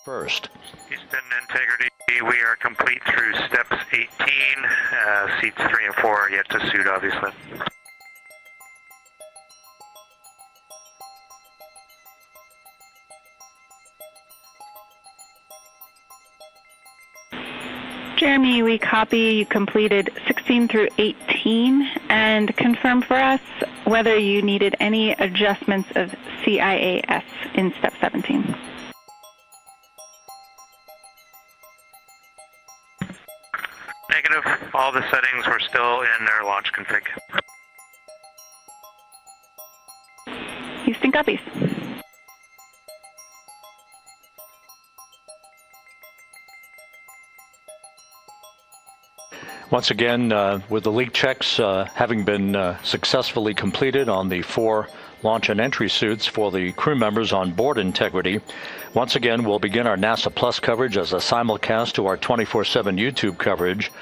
First. Houston integrity, we are complete through steps 18. Seats 3 and 4 are yet to suit, obviously. Jeremy, we copy you completed 16 through 18 and confirm for us whether you needed any adjustments of CIAS in step 17. Negative. All the settings were still in their launch config. Houston copies. Once again, with the leak checks having been successfully completed on the 4 launch and entry suits for the crew members on board Integrity, once again we'll begin our NASA Plus coverage as a simulcast to our 24/7 YouTube coverage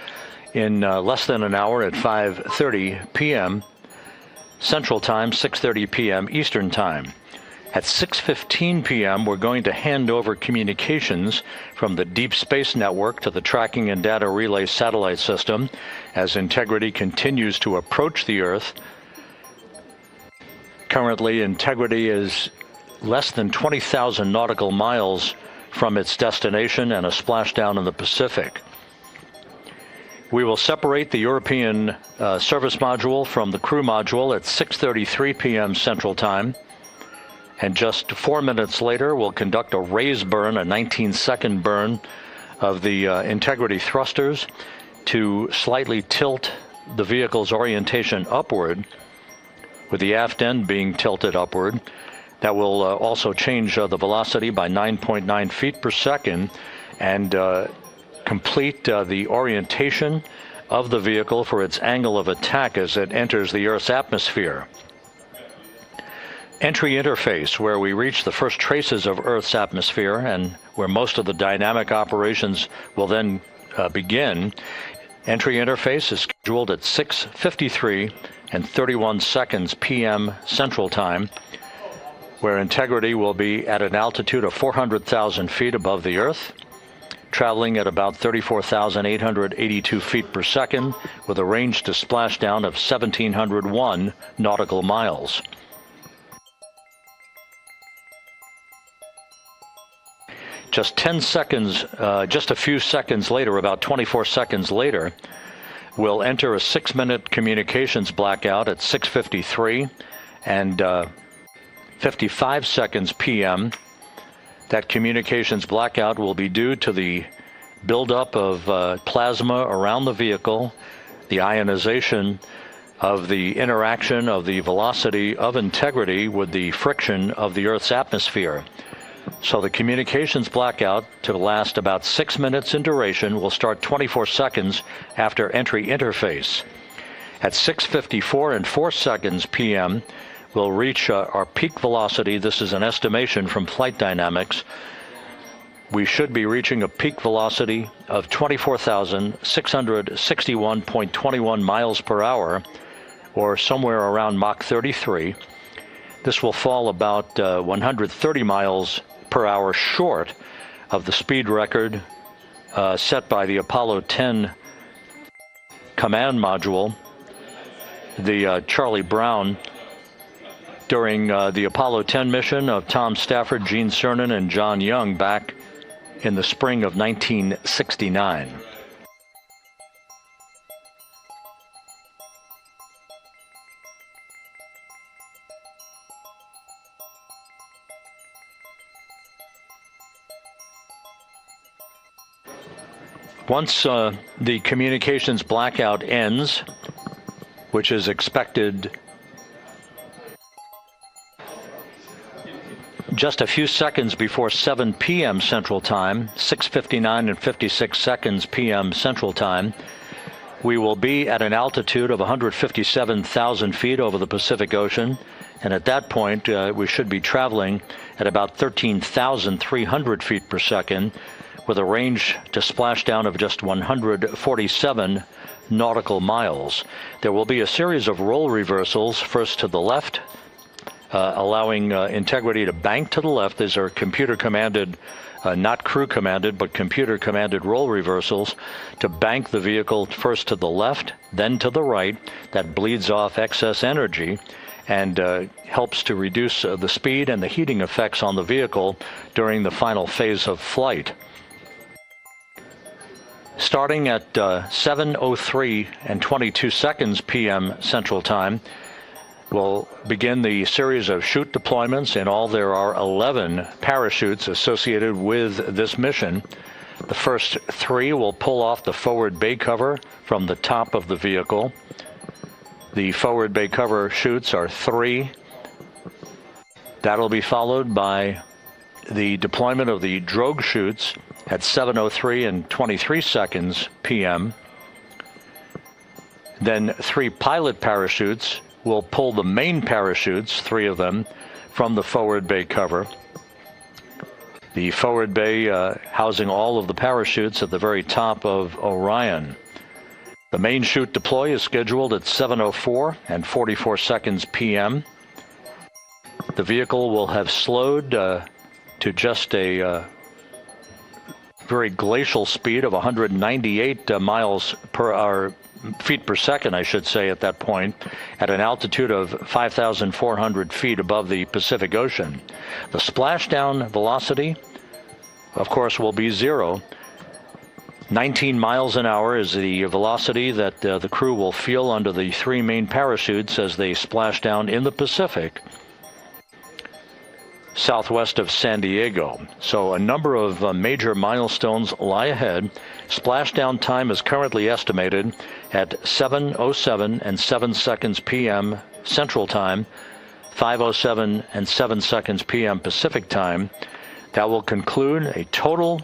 in less than an hour at 5:30 p.m. Central Time, 6:30 p.m. Eastern Time. At 6:15 p.m., we're going to hand over communications from the Deep Space Network to the Tracking and Data Relay Satellite System as Integrity continues to approach the Earth. Currently, Integrity is less than 20,000 nautical miles from its destination and a splashdown in the Pacific. We will separate the European service module from the crew module at 6:33 p.m. Central Time. And just 4 minutes later, we'll conduct a raise burn, a 19-second burn of the Integrity thrusters to slightly tilt the vehicle's orientation upward, with the aft end being tilted upward. That will also change the velocity by 9.9 feet per second and complete the orientation of the vehicle for its angle of attack as it enters the Earth's atmosphere. Entry interface, where we reach the first traces of Earth's atmosphere and where most of the dynamic operations will then begin. Entry interface is scheduled at 6:53 and 31 seconds p.m. Central Time, where Integrity will be at an altitude of 400,000 feet above the Earth, traveling at about 34,882 feet per second with a range to splashdown of 1,701 nautical miles. Just 10 seconds, just a few seconds later, about 24 seconds later, we'll enter a 6-minute communications blackout at 6:53 and 55 seconds p.m. That communications blackout will be due to the buildup of plasma around the vehicle, the ionization of the interaction of the velocity of Integrity with the friction of the Earth's atmosphere. So the communications blackout, to last about 6 minutes in duration, will start 24 seconds after entry interface. At 6:54 and 4 seconds p.m., we'll reach our peak velocity. This is an estimation from Flight Dynamics. We should be reaching a peak velocity of 24,661.21 miles per hour, or somewhere around Mach 33. This will fall about 130 miles per hour short of the speed record set by the Apollo 10 command module, the Charlie Brown, during the Apollo 10 mission of Tom Stafford, Gene Cernan, and John Young back in the spring of 1969. Once the communications blackout ends, which is expected just a few seconds before 7 p.m. Central Time, 6:59 and 56 seconds p.m. Central Time, we will be at an altitude of 157,000 feet over the Pacific Ocean, and at that point we should be traveling at about 13,300 feet per second, with a range to splashdown of just 147 nautical miles. There will be a series of roll reversals, first to the left, allowing integrity to bank to the left. These are computer-commanded, not crew-commanded, but computer-commanded role reversals to bank the vehicle first to the left, then to the right. That bleeds off excess energy and helps to reduce the speed and the heating effects on the vehicle during the final phase of flight. Starting at 7:03 and 22 seconds p.m. Central Time, we'll begin the series of chute deployments. In all, there are 11 parachutes associated with this mission. The first 3 will pull off the forward bay cover from the top of the vehicle. The forward bay cover chutes are 3. That'll be followed by the deployment of the drogue chutes at 7:03 and 23 seconds p.m. Then 3 pilot parachutes will pull the main parachutes, 3 of them, from the forward bay cover. The forward bay housing all of the parachutes at the very top of Orion. The main chute deploy is scheduled at 7:04 and 44 seconds p.m. The vehicle will have slowed to just a very glacial speed of 198 miles per hour, feet per second, I should say, at that point, at an altitude of 5,400 feet above the Pacific Ocean. The splashdown velocity, of course, will be 0. 19 miles an hour is the velocity that the crew will feel under the 3 main parachutes as they splash down in the Pacific, southwest of San Diego. So a number of major milestones lie ahead. Splashdown time is currently estimated at 7:07 and 7 seconds p.m. Central Time, 5:07 and 7 seconds p.m. Pacific Time. That will conclude a total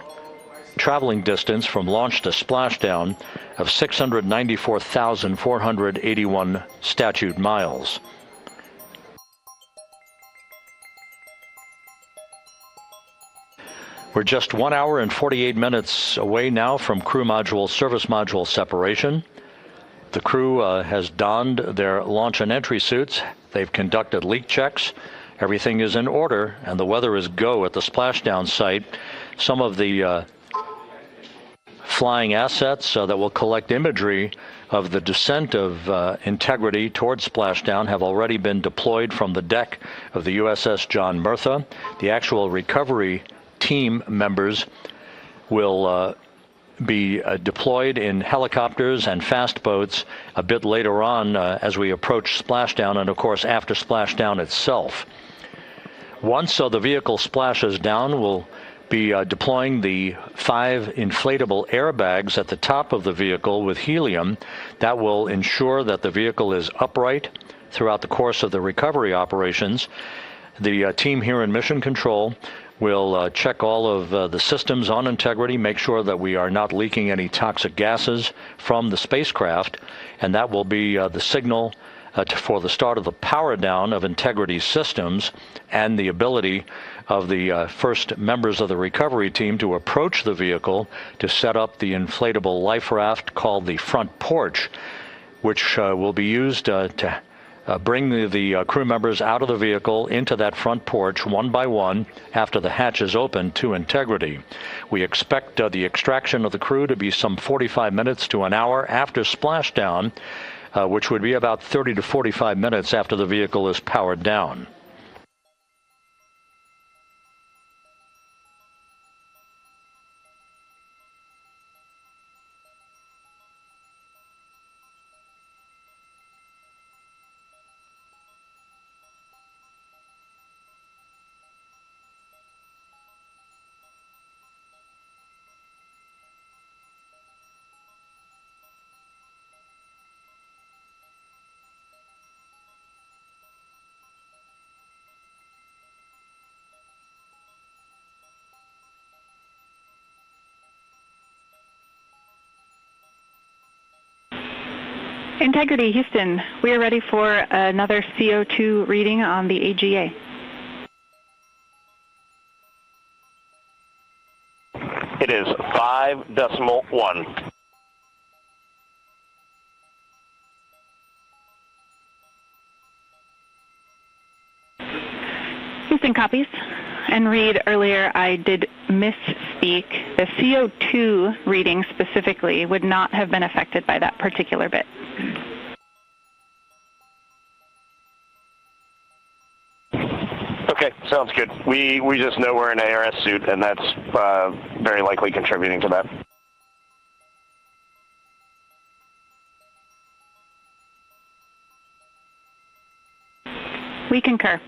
traveling distance from launch to splashdown of 694,481 statute miles. We're just 1 hour and 48 minutes away now from crew module, service module separation. The crew has donned their launch and entry suits. They've conducted leak checks. Everything is in order, and the weather is go at the splashdown site. Some of the flying assets that will collect imagery of the descent of Integrity towards splashdown have already been deployed from the deck of the USS John Murtha. The actual recovery team members will be deployed in helicopters and fast boats a bit later on as we approach splashdown, and of course after splashdown itself. Once the vehicle splashes down, we'll be deploying the 5 inflatable airbags at the top of the vehicle with helium. That will ensure that the vehicle is upright throughout the course of the recovery operations. The team here in Mission Control will check all of the systems on Integrity, make sure that we are not leaking any toxic gases from the spacecraft, and that will be the signal for the start of the power down of Integrity systems and the ability of the first members of the recovery team to approach the vehicle to set up the inflatable life raft called the front porch, which will be used to bring the crew members out of the vehicle into that front porch one by one after the hatch is open to Integrity. We expect the extraction of the crew to be some 45 minutes to an hour after splashdown, which would be about 30 to 45 minutes after the vehicle is powered down. Integrity, Houston, we are ready for another CO2 reading on the AGA. It is 5.1. Houston copies. And Reed, earlier I did misspeak. The CO2 reading specifically would not have been affected by that particular bit. Okay, sounds good. We just know we're in an ARS suit, and that's very likely contributing to that. We concur.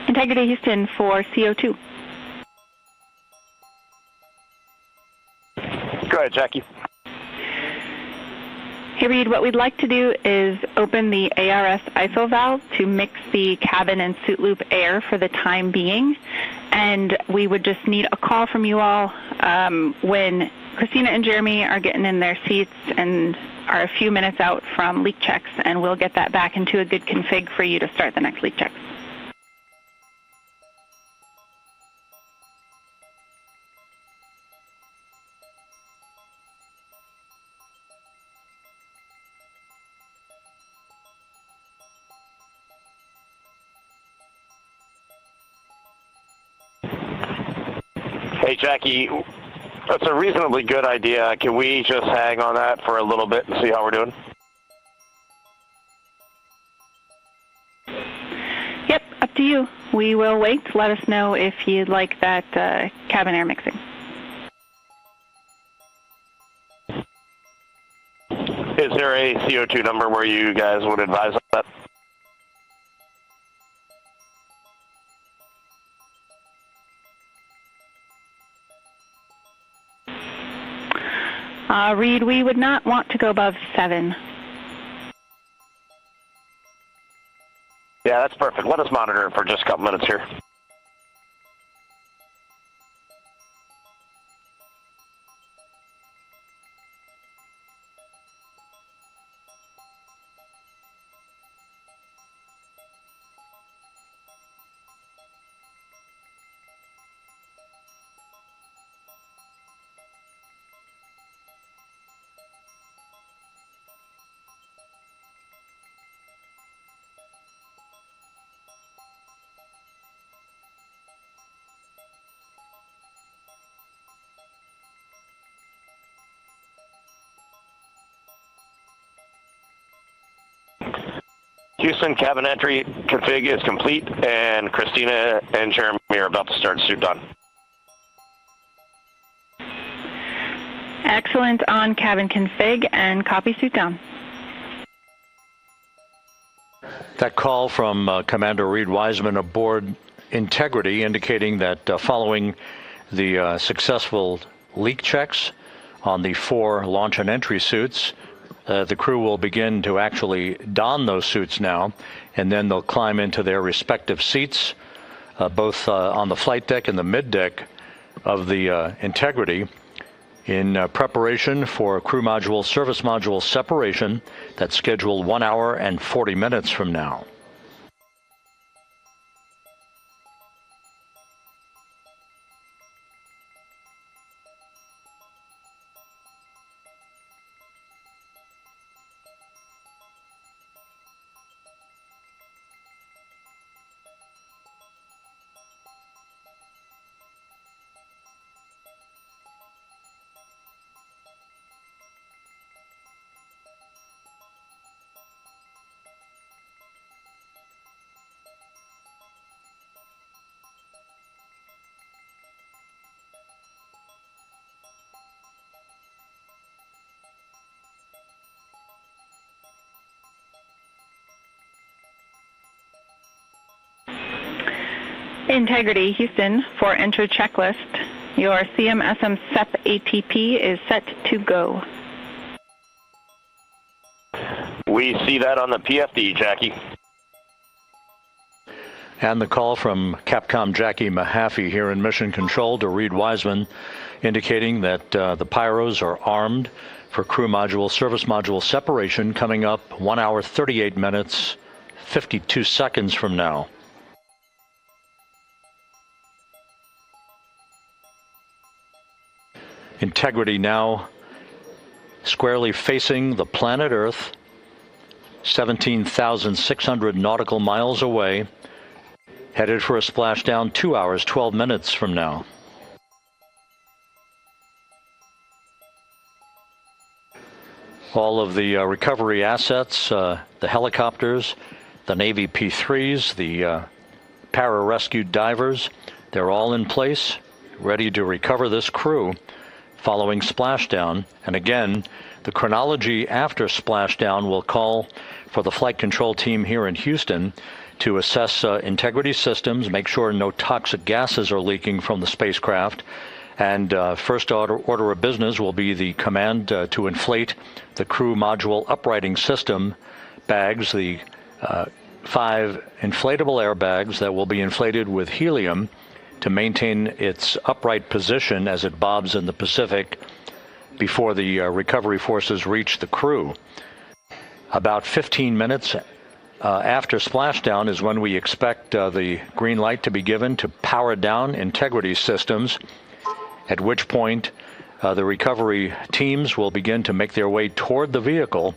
Integrity Houston for CO2. Go ahead, Jackie. Hey Reed, what we'd like to do is open the ARS ISO valve to mix the cabin and suit loop air for the time being, and we would just need a call from you all when Christina and Jeremy are getting in their seats and are a few minutes out from leak checks, and we'll get that back into a good config for you to start the next leak checks. Hey, Jackie, that's a reasonably good idea. Can we just hang on that for a little bit and see how we're doing? Yep, up to you. We will wait. Let us know if you'd like that cabin air mixing. Is there a CO2 number where you guys would advise on that? Reed, we would not want to go above 7. Yeah, that's perfect. Let us monitor it for just a couple minutes here. Houston, cabin entry config is complete, and Christina and Jeremy are about to start suit done. Excellent on cabin config, and copy suit down. That call from Commander Reed Wiseman aboard Integrity indicating that following the successful leak checks, on the 4 launch and entry suits. The crew will begin to actually don those suits now, and then they'll climb into their respective seats, both on the flight deck and the mid-deck of the Integrity, in preparation for crew module, service module separation that's scheduled 1 hour and 40 minutes from now. Integrity, Houston, for enter checklist. Your CMSM SEP ATP is set to go. We see that on the PFD, Jackie. And the call from Capcom Jackie Mahaffey here in Mission Control to Reed Wiseman, indicating that the Pyros are armed for crew module, service module separation coming up 1 hour, 38 minutes, 52 seconds from now. Integrity now squarely facing the planet Earth, 17,600 nautical miles away, headed for a splashdown 2 hours, 12 minutes from now. All of the recovery assets, the helicopters, the Navy P-3s, the para-rescue divers, they're all in place, ready to recover this crew following splashdown. And again, the chronology after splashdown will call for the flight control team here in Houston to assess integrity systems, make sure no toxic gases are leaking from the spacecraft. And first order of business will be the command to inflate the crew module uprighting system bags, the 5 inflatable airbags that will be inflated with helium to maintain its upright position as it bobs in the Pacific before the recovery forces reach the crew. About 15 minutes after splashdown is when we expect the green light to be given to power down integrity systems, at which point the recovery teams will begin to make their way toward the vehicle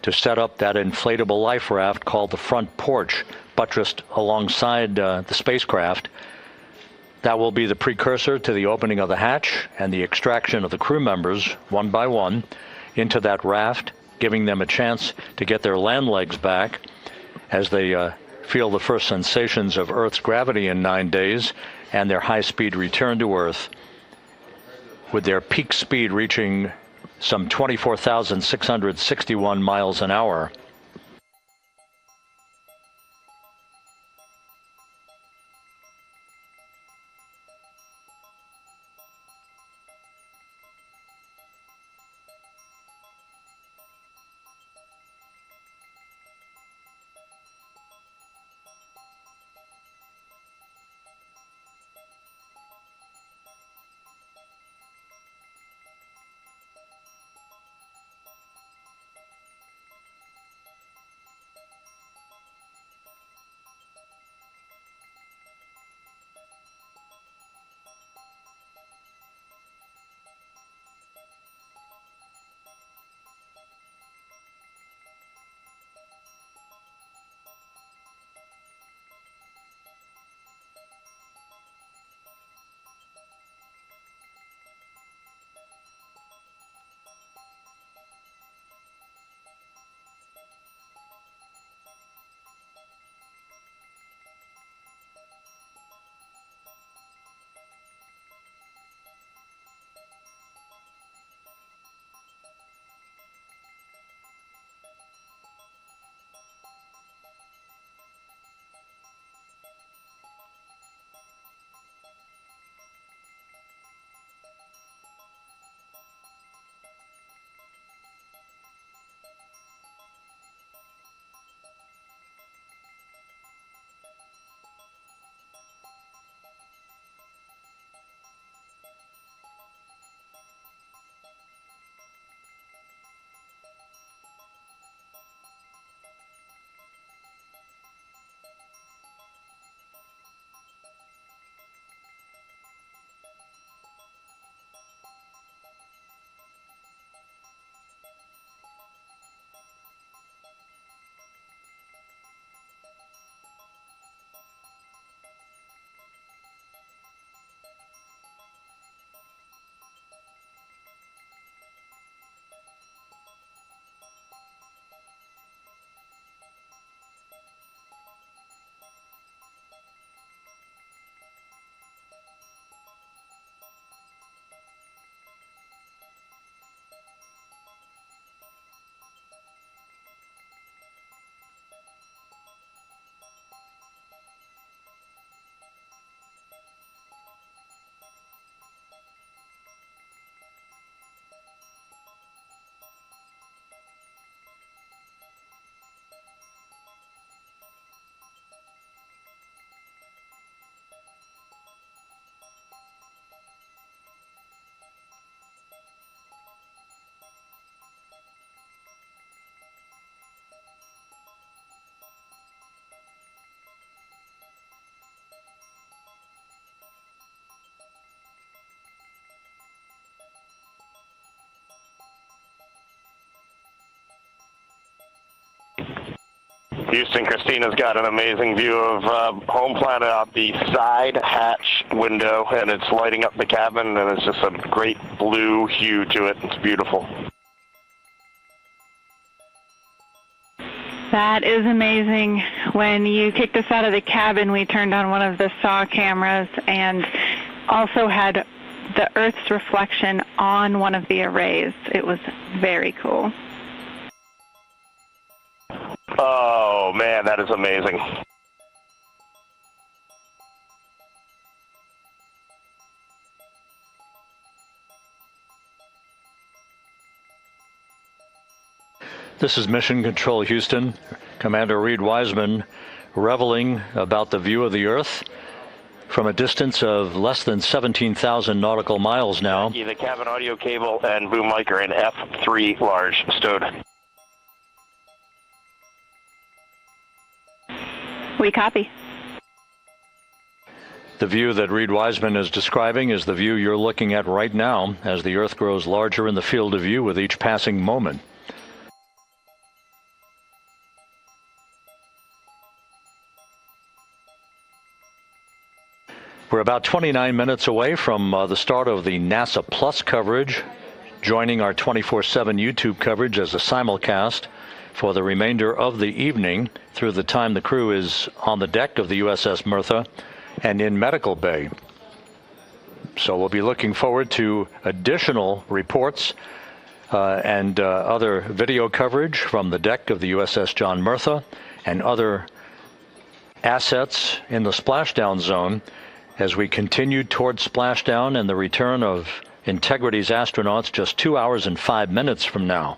to set up that inflatable life raft called the front porch, buttressed alongside the spacecraft. That will be the precursor to the opening of the hatch and the extraction of the crew members, one by one, into that raft, giving them a chance to get their land legs back as they feel the first sensations of Earth's gravity in 9 days and their high-speed return to Earth, with their peak speed reaching some 24,661 miles an hour. Houston, Christina's got an amazing view of home planet out the side hatch window, and it's lighting up the cabin, and it's just a great blue hue to it. It's beautiful. That is amazing. When you kicked us out of the cabin, we turned on one of the SAW cameras and also had the Earth's reflection on one of the arrays. It was very cool. Oh, man, that is amazing. This is Mission Control Houston. Commander Reed Wiseman reveling about the view of the Earth from a distance of less than 17,000 nautical miles now. The cabin audio cable and boom mic are in F3 large stowed. We copy. The view that Reed Wiseman is describing is the view you're looking at right now as the Earth grows larger in the field of view with each passing moment. We're about 29 minutes away from the start of the NASA Plus coverage, joining our 24/7 YouTube coverage as a simulcast for the remainder of the evening through the time the crew is on the deck of the USS Mertha and in medical bay. So we'll be looking forward to additional reports and other video coverage from the deck of the USS John Mertha and other assets in the splashdown zone as we continue toward splashdown and the return of Integrity's astronauts just 2 hours and 5 minutes from now.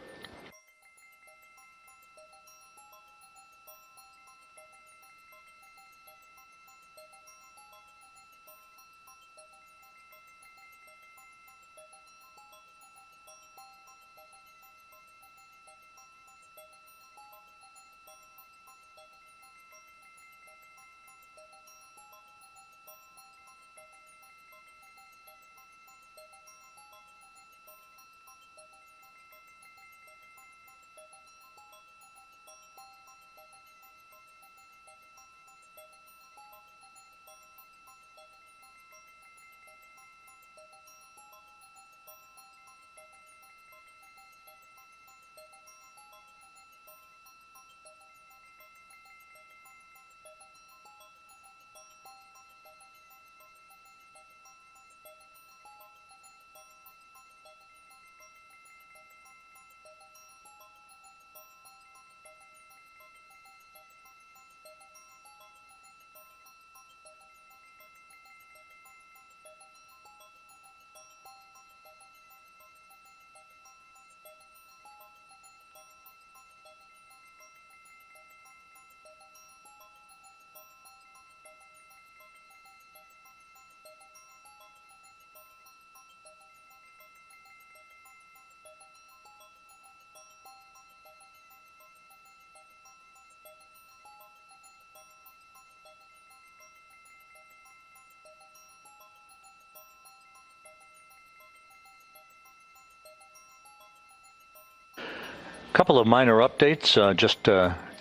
Couple of minor updates, just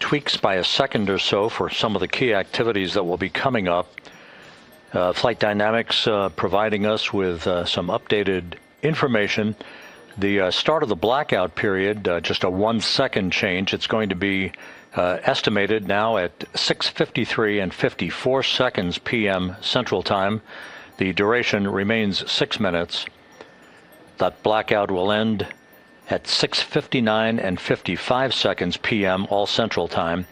tweaks by a second or so for some of the key activities that will be coming up. Flight Dynamics providing us with some updated information. The start of the blackout period, just a 1 second change. It's going to be estimated now at 6:53 and 54 seconds p.m. Central Time. The duration remains 6 minutes. That blackout will end at 6:59 and 55 seconds p.m. all Central Time.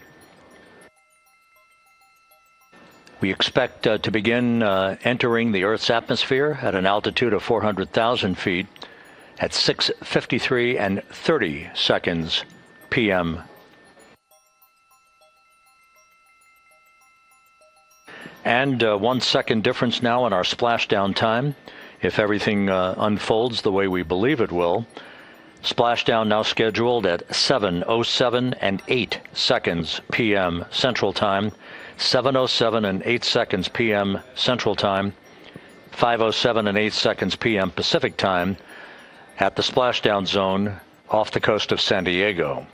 We expect to begin entering the Earth's atmosphere at an altitude of 400,000 feet at 6:53 and 30 seconds p.m. And 1 second difference now in our splashdown time, if everything unfolds the way we believe it will. Splashdown now scheduled at 7:07 and 8 seconds p.m. Central Time, 7:07 and 8 seconds p.m. Central Time, 5:07 and 8 seconds p.m. Pacific Time at the splashdown zone off the coast of San Diego.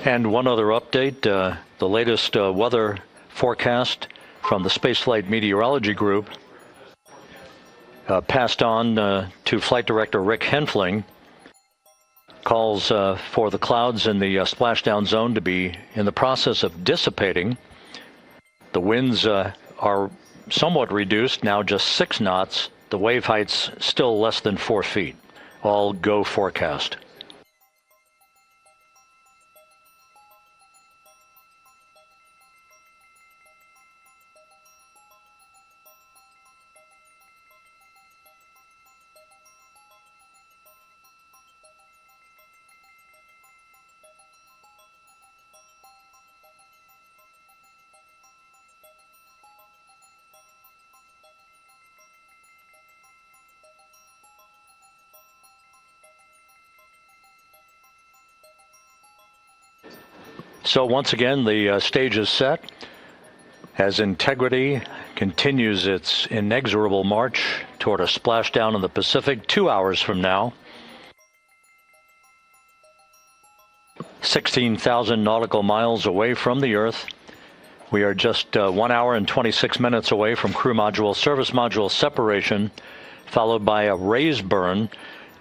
And one other update, the latest weather forecast from the Spaceflight Meteorology Group passed on to Flight Director Rick Henfling, calls for the clouds in the splashdown zone to be in the process of dissipating. The winds are somewhat reduced, now just 6 knots. The wave height's still less than 4 feet. All go forecast. So once again, the stage is set as Integrity continues its inexorable march toward a splashdown in the Pacific 2 hours from now. 16,000 nautical miles away from the Earth. We are just 1 hour and 26 minutes away from crew module, service module separation, followed by a raise burn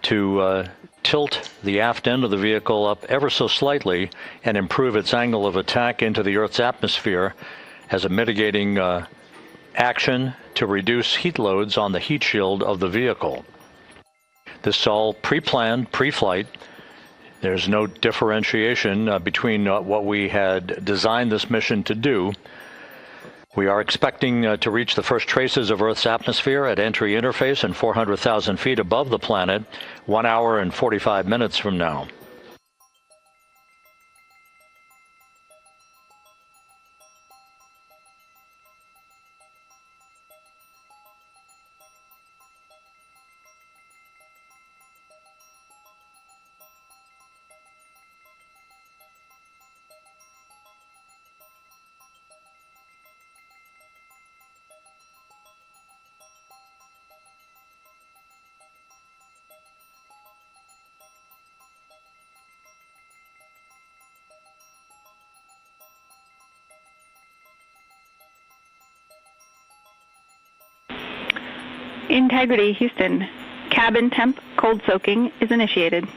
to tilt the aft end of the vehicle up ever so slightly and improve its angle of attack into the Earth's atmosphere as a mitigating action to reduce heat loads on the heat shield of the vehicle. This is all pre-planned, pre-flight. There's no differentiation between what we had designed this mission to do. We are expecting to reach the first traces of Earth's atmosphere at entry interface and 400,000 feet above the planet 1 hour and 45 minutes from now. Integrity, Houston. Cabin temp cold soaking is initiated.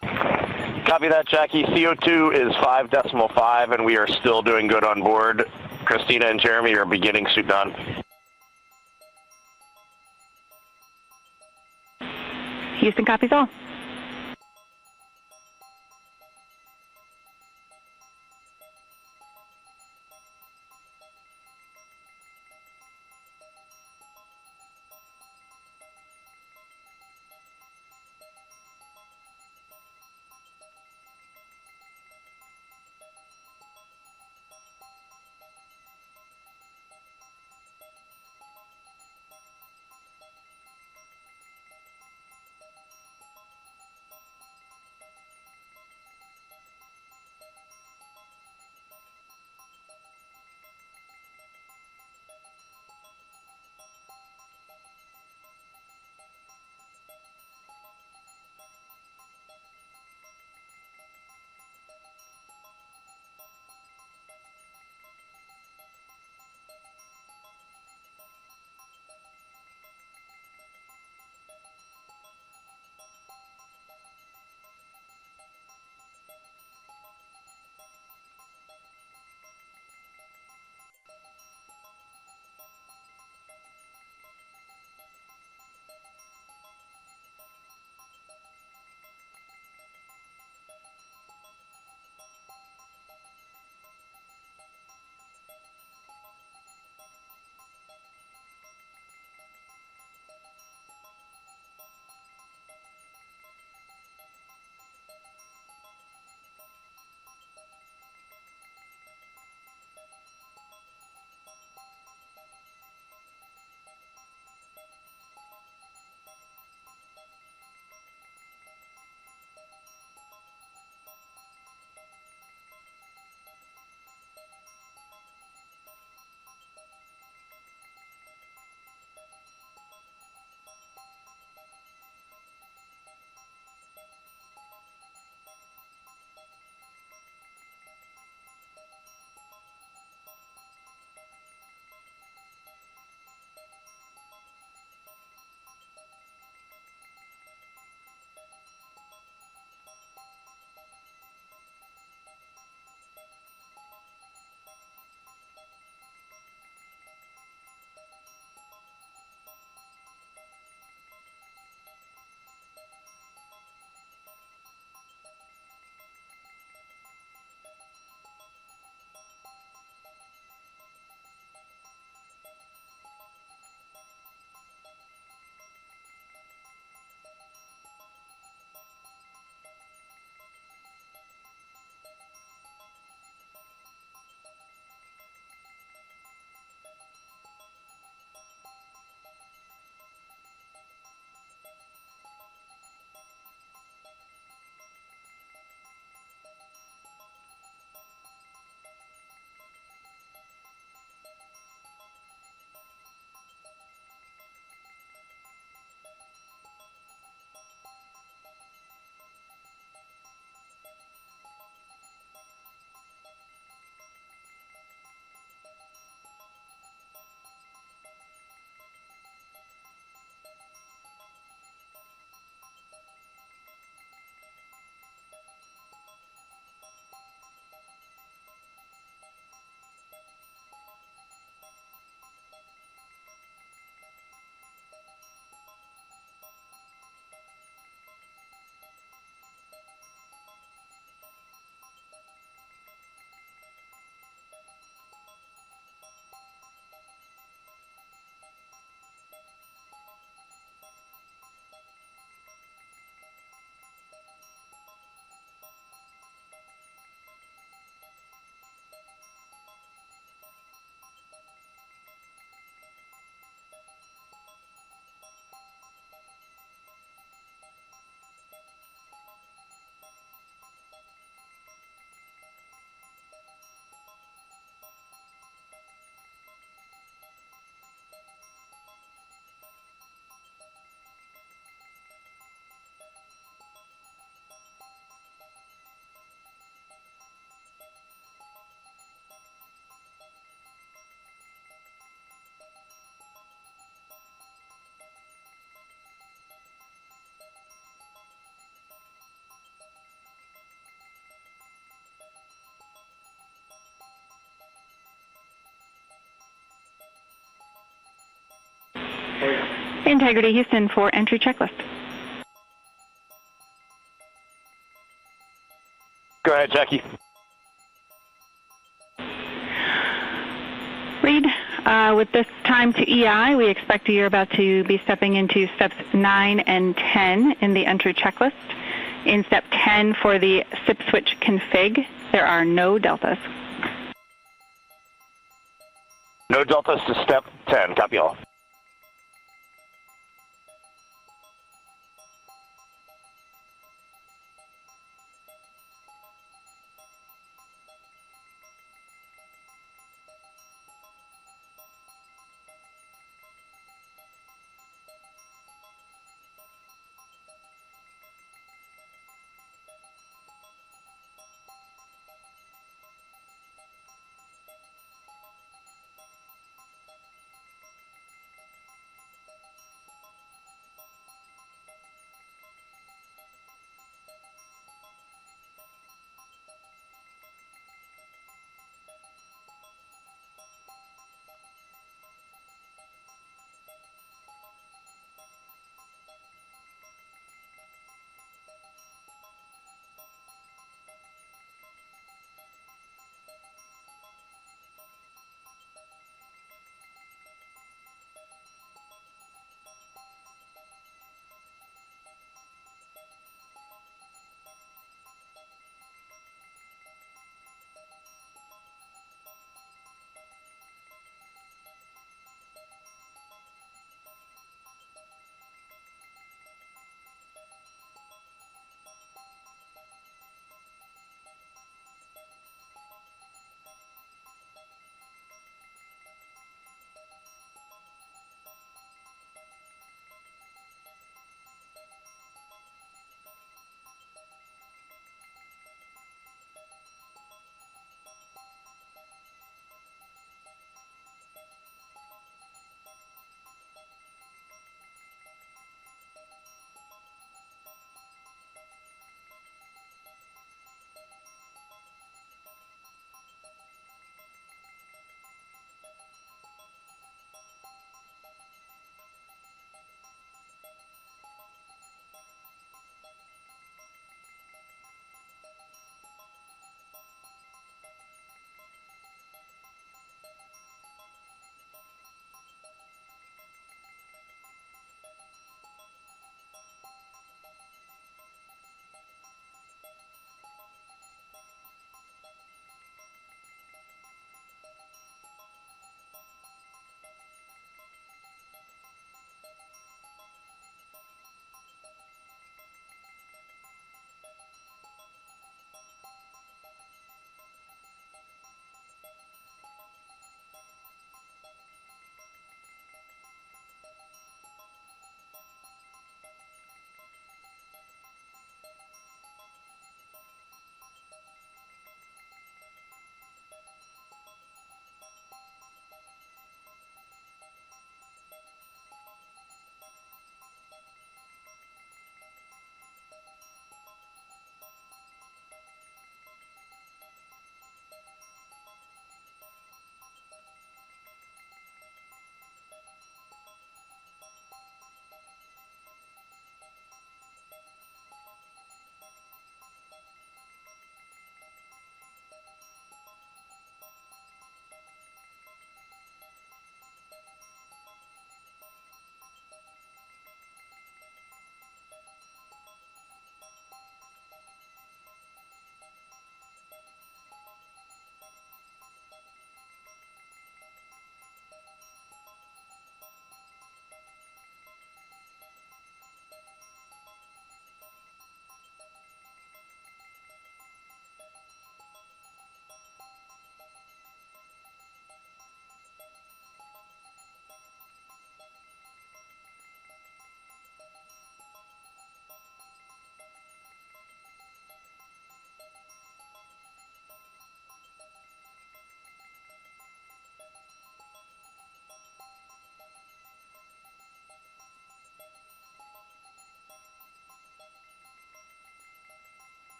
Copy that, Jackie. CO2 is 5.5, and we are still doing good on board. Christina and Jeremy are beginning suit down. Houston copies all. Integrity Houston for entry checklist. Go ahead, Jackie. Read, with this time to EI, we expect you're about to be stepping into steps 9 and 10 in the entry checklist. In step 10 for the SIP switch config, there are no deltas. No deltas to step 10. Copy all.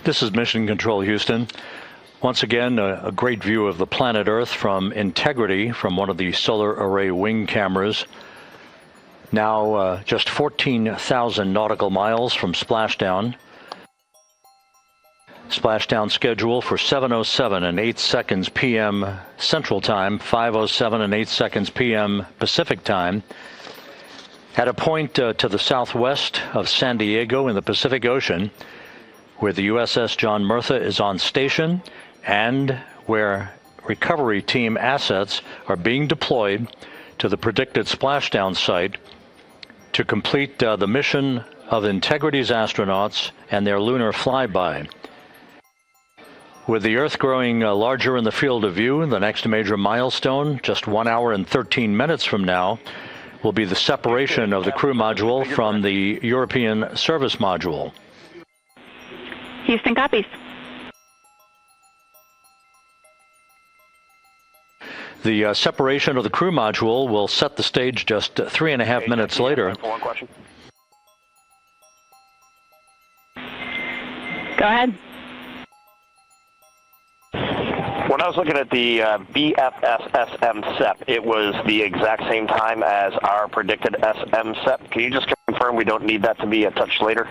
This is Mission Control Houston. Once again, a great view of the planet Earth from Integrity from one of the solar array wing cameras. Now just 14,000 nautical miles from splashdown. Splashdown schedule for 7:07 and 8 seconds p.m. Central Time, 5:07 and 8 seconds p.m. Pacific Time. At a point to the southwest of San Diego in the Pacific Ocean, where the USS John Murtha is on station and where recovery team assets are being deployed to the predicted splashdown site to complete the mission of Integrity's astronauts and their lunar flyby. With the Earth growing larger in the field of view, the next major milestone, just 1 hour and 13 minutes from now, will be the separation of the crew module from the European service module. Houston copies. The separation of the crew module will set the stage just 3.5 minutes later. One question. Go ahead. When I was looking at the BFS-SM SEP, it was the exact same time as our predicted SM SEP. Can you just confirm we don't need that to be a touch later?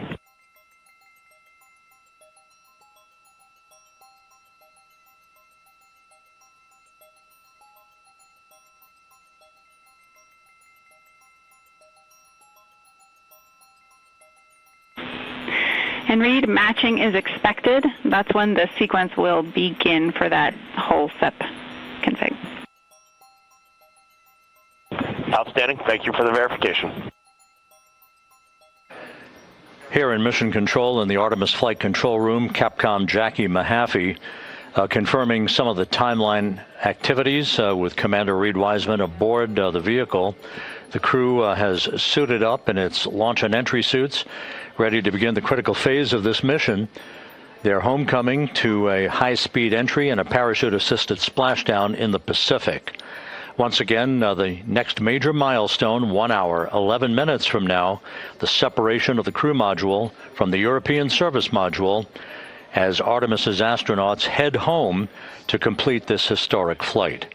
And Reed, matching is expected. That's when the sequence will begin for that whole SEP config. Outstanding. Thank you for the verification. Here in Mission Control in the Artemis Flight Control Room, Capcom Jackie Mahaffey confirming some of the timeline activities with Commander Reed Wiseman aboard the vehicle. The crew has suited up in its launch and entry suits, ready to begin the critical phase of this mission. Their homecoming to a high-speed entry and a parachute-assisted splashdown in the Pacific. Once again, the next major milestone, 1 hour, 11 minutes from now, the separation of the crew module from the European service module as Artemis's astronauts head home to complete this historic flight.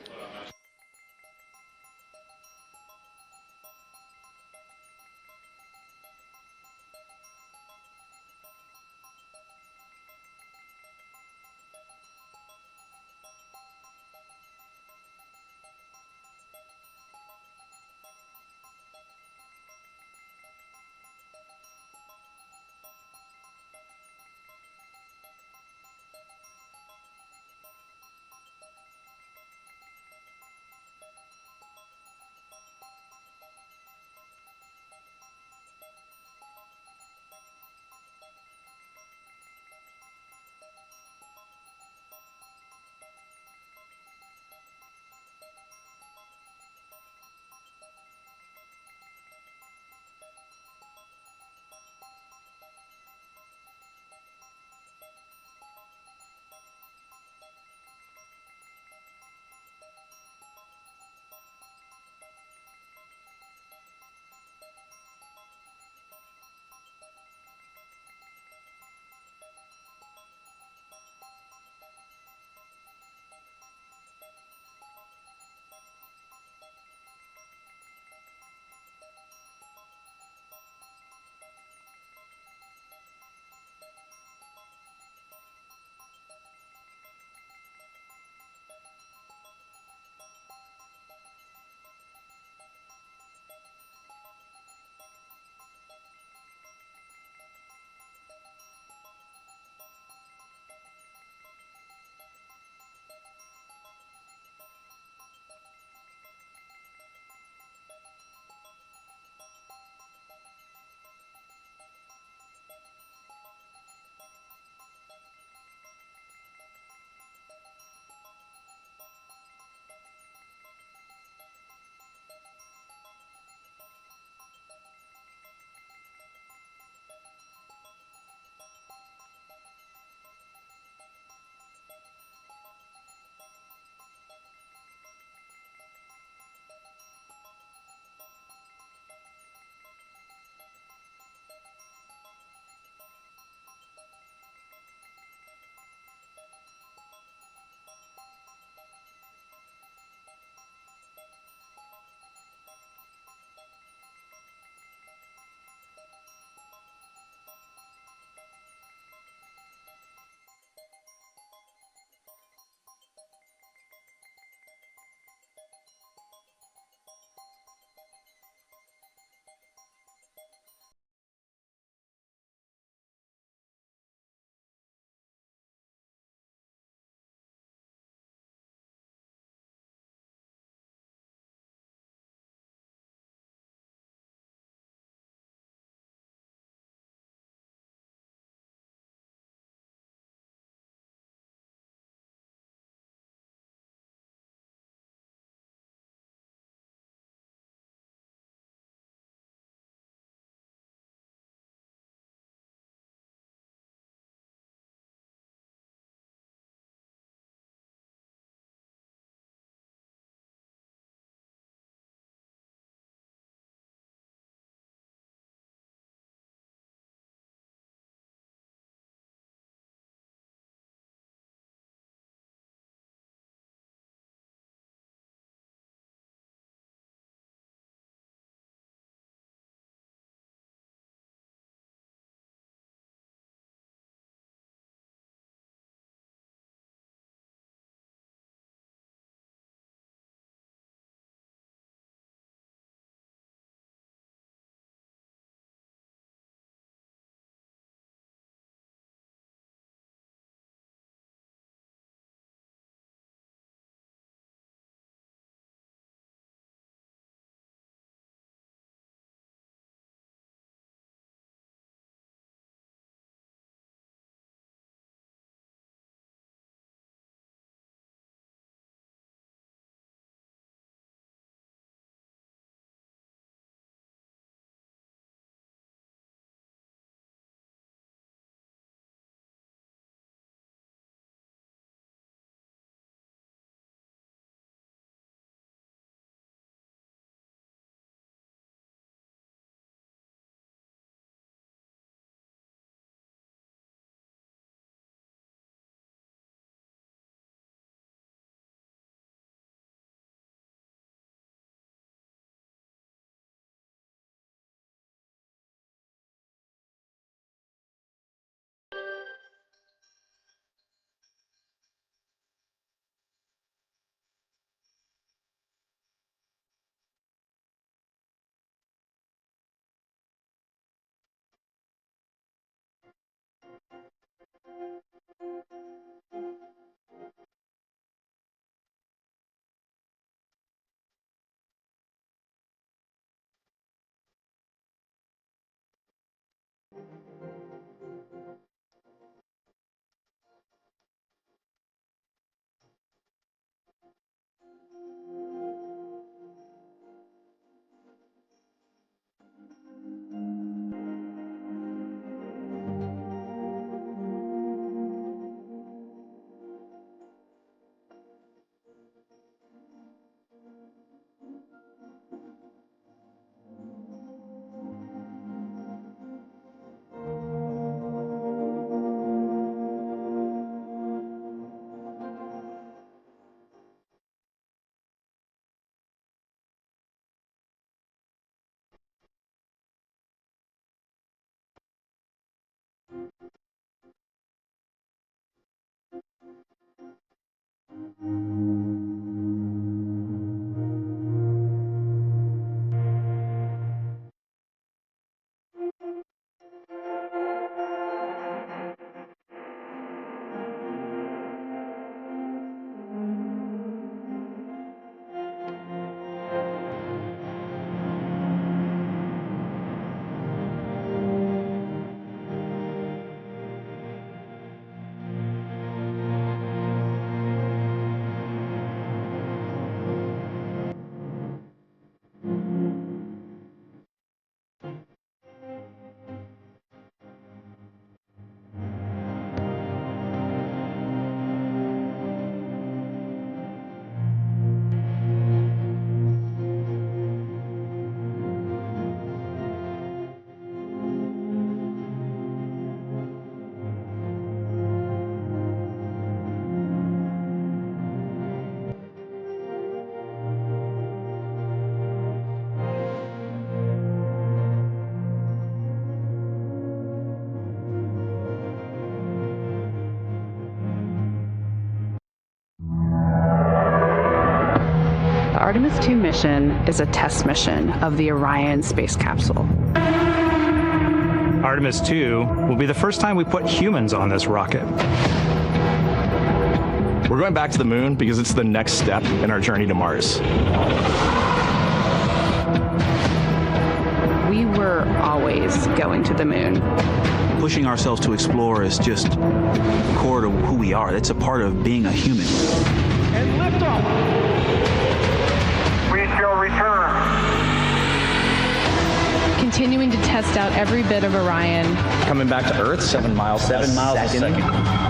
The Artemis II mission is a test mission of the Orion space capsule. Artemis II will be the first time we put humans on this rocket. We're going back to the moon because it's the next step in our journey to Mars. We were always going to the moon. Pushing ourselves to explore is just core to who we are. It's a part of being a human. And liftoff. We shall return. Continuing to test out every bit of Orion. Coming back to Earth, 7 miles a second.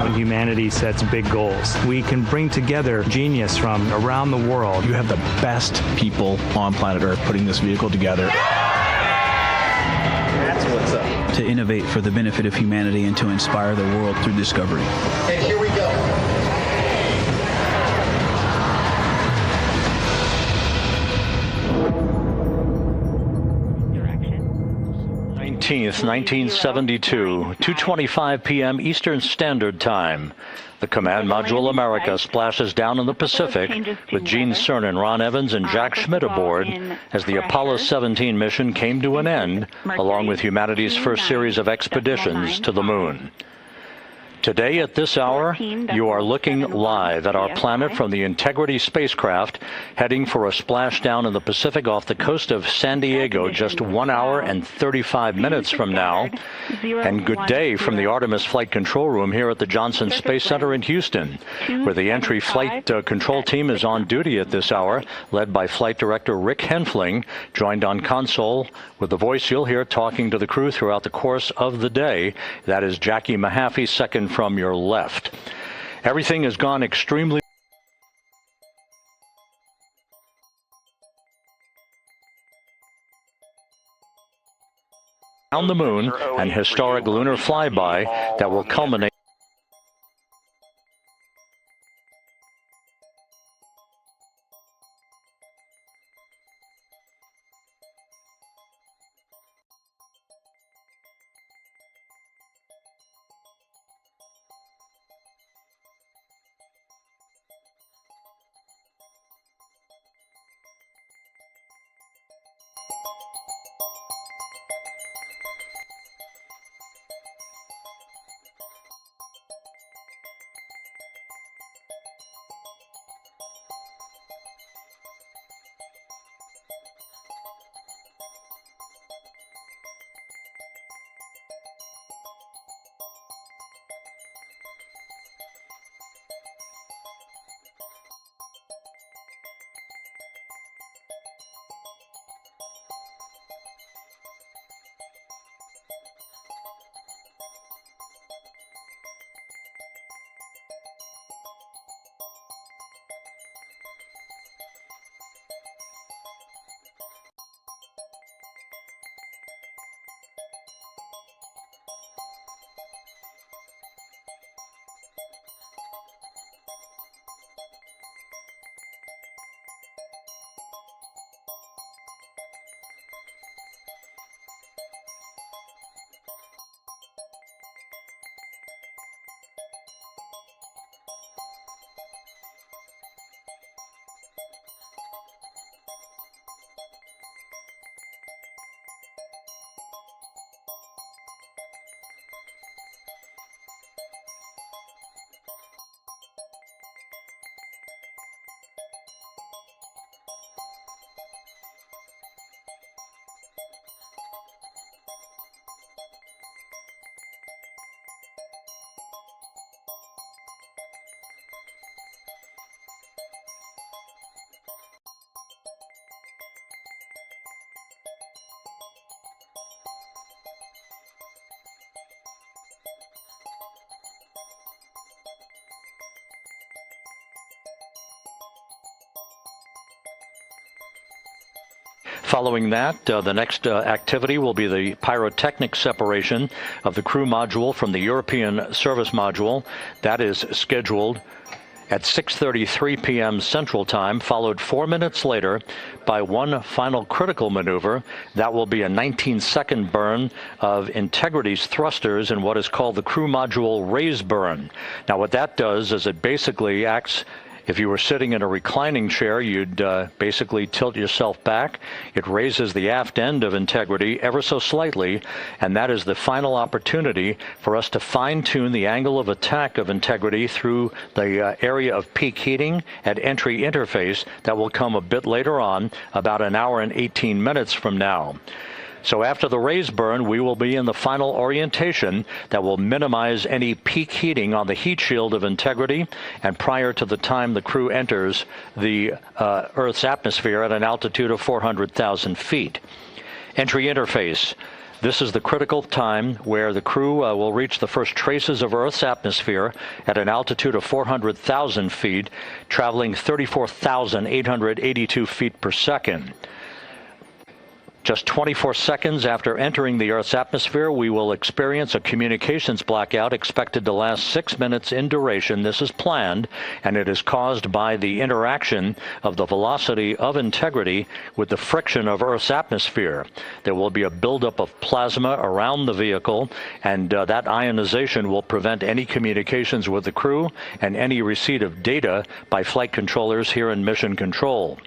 When humanity sets big goals, we can bring together genius from around the world. You have the best people on planet Earth putting this vehicle together. That's what's up. To innovate for the benefit of humanity and to inspire the world through discovery. And here we go. 19th, 1972, 2:25 p.m. Eastern Standard Time. The Command Module America splashes down in the Pacific with Gene Cernan, Ron Evans, and Jack Schmidt aboard as the Apollo 17 mission came to an end, along with humanity's first series of expeditions to the moon. Today at this hour, you are looking live at our planet from the Integrity spacecraft, heading for a splashdown in the Pacific off the coast of San Diego just 1 hour and 35 minutes from now. And good day from the Artemis Flight Control Room here at the Johnson Space Center in Houston, where the entry flight control team is on duty at this hour, led by Flight Director Rick Henfling, joined on console with the voice you'll hear talking to the crew throughout the course of the day. That is Jackie Mahaffey, second from your left. Everything has gone extremely on the moon, an historic lunar flyby that will culminate Following that, the next activity will be the pyrotechnic separation of the crew module from the European service module. That is scheduled at 6:33 p.m. Central Time, followed 4 minutes later by one final critical maneuver. That will be a 19-second burn of Integrity's thrusters in what is called the crew module raise burn. Now, what that does is it basically acts. If you were sitting in a reclining chair, you'd basically tilt yourself back. It raises the aft end of Integrity ever so slightly, and that is the final opportunity for us to fine-tune the angle of attack of Integrity through the area of peak heating at entry interface. That will come a bit later on, about an hour and 18 minutes from now. So after the raise burn, we will be in the final orientation that will minimize any peak heating on the heat shield of Integrity and prior to the time the crew enters the Earth's atmosphere at an altitude of 400,000 feet. Entry interface. This is the critical time where the crew will reach the first traces of Earth's atmosphere at an altitude of 400,000 feet, traveling 34,882 feet per second. Just 24 seconds after entering the Earth's atmosphere, we will experience a communications blackout expected to last 6 minutes in duration. This is planned, and it is caused by the interaction of the velocity of Integrity with the friction of Earth's atmosphere. There will be a buildup of plasma around the vehicle, and that ionization will prevent any communications with the crew and any receipt of data by flight controllers here in Mission Control.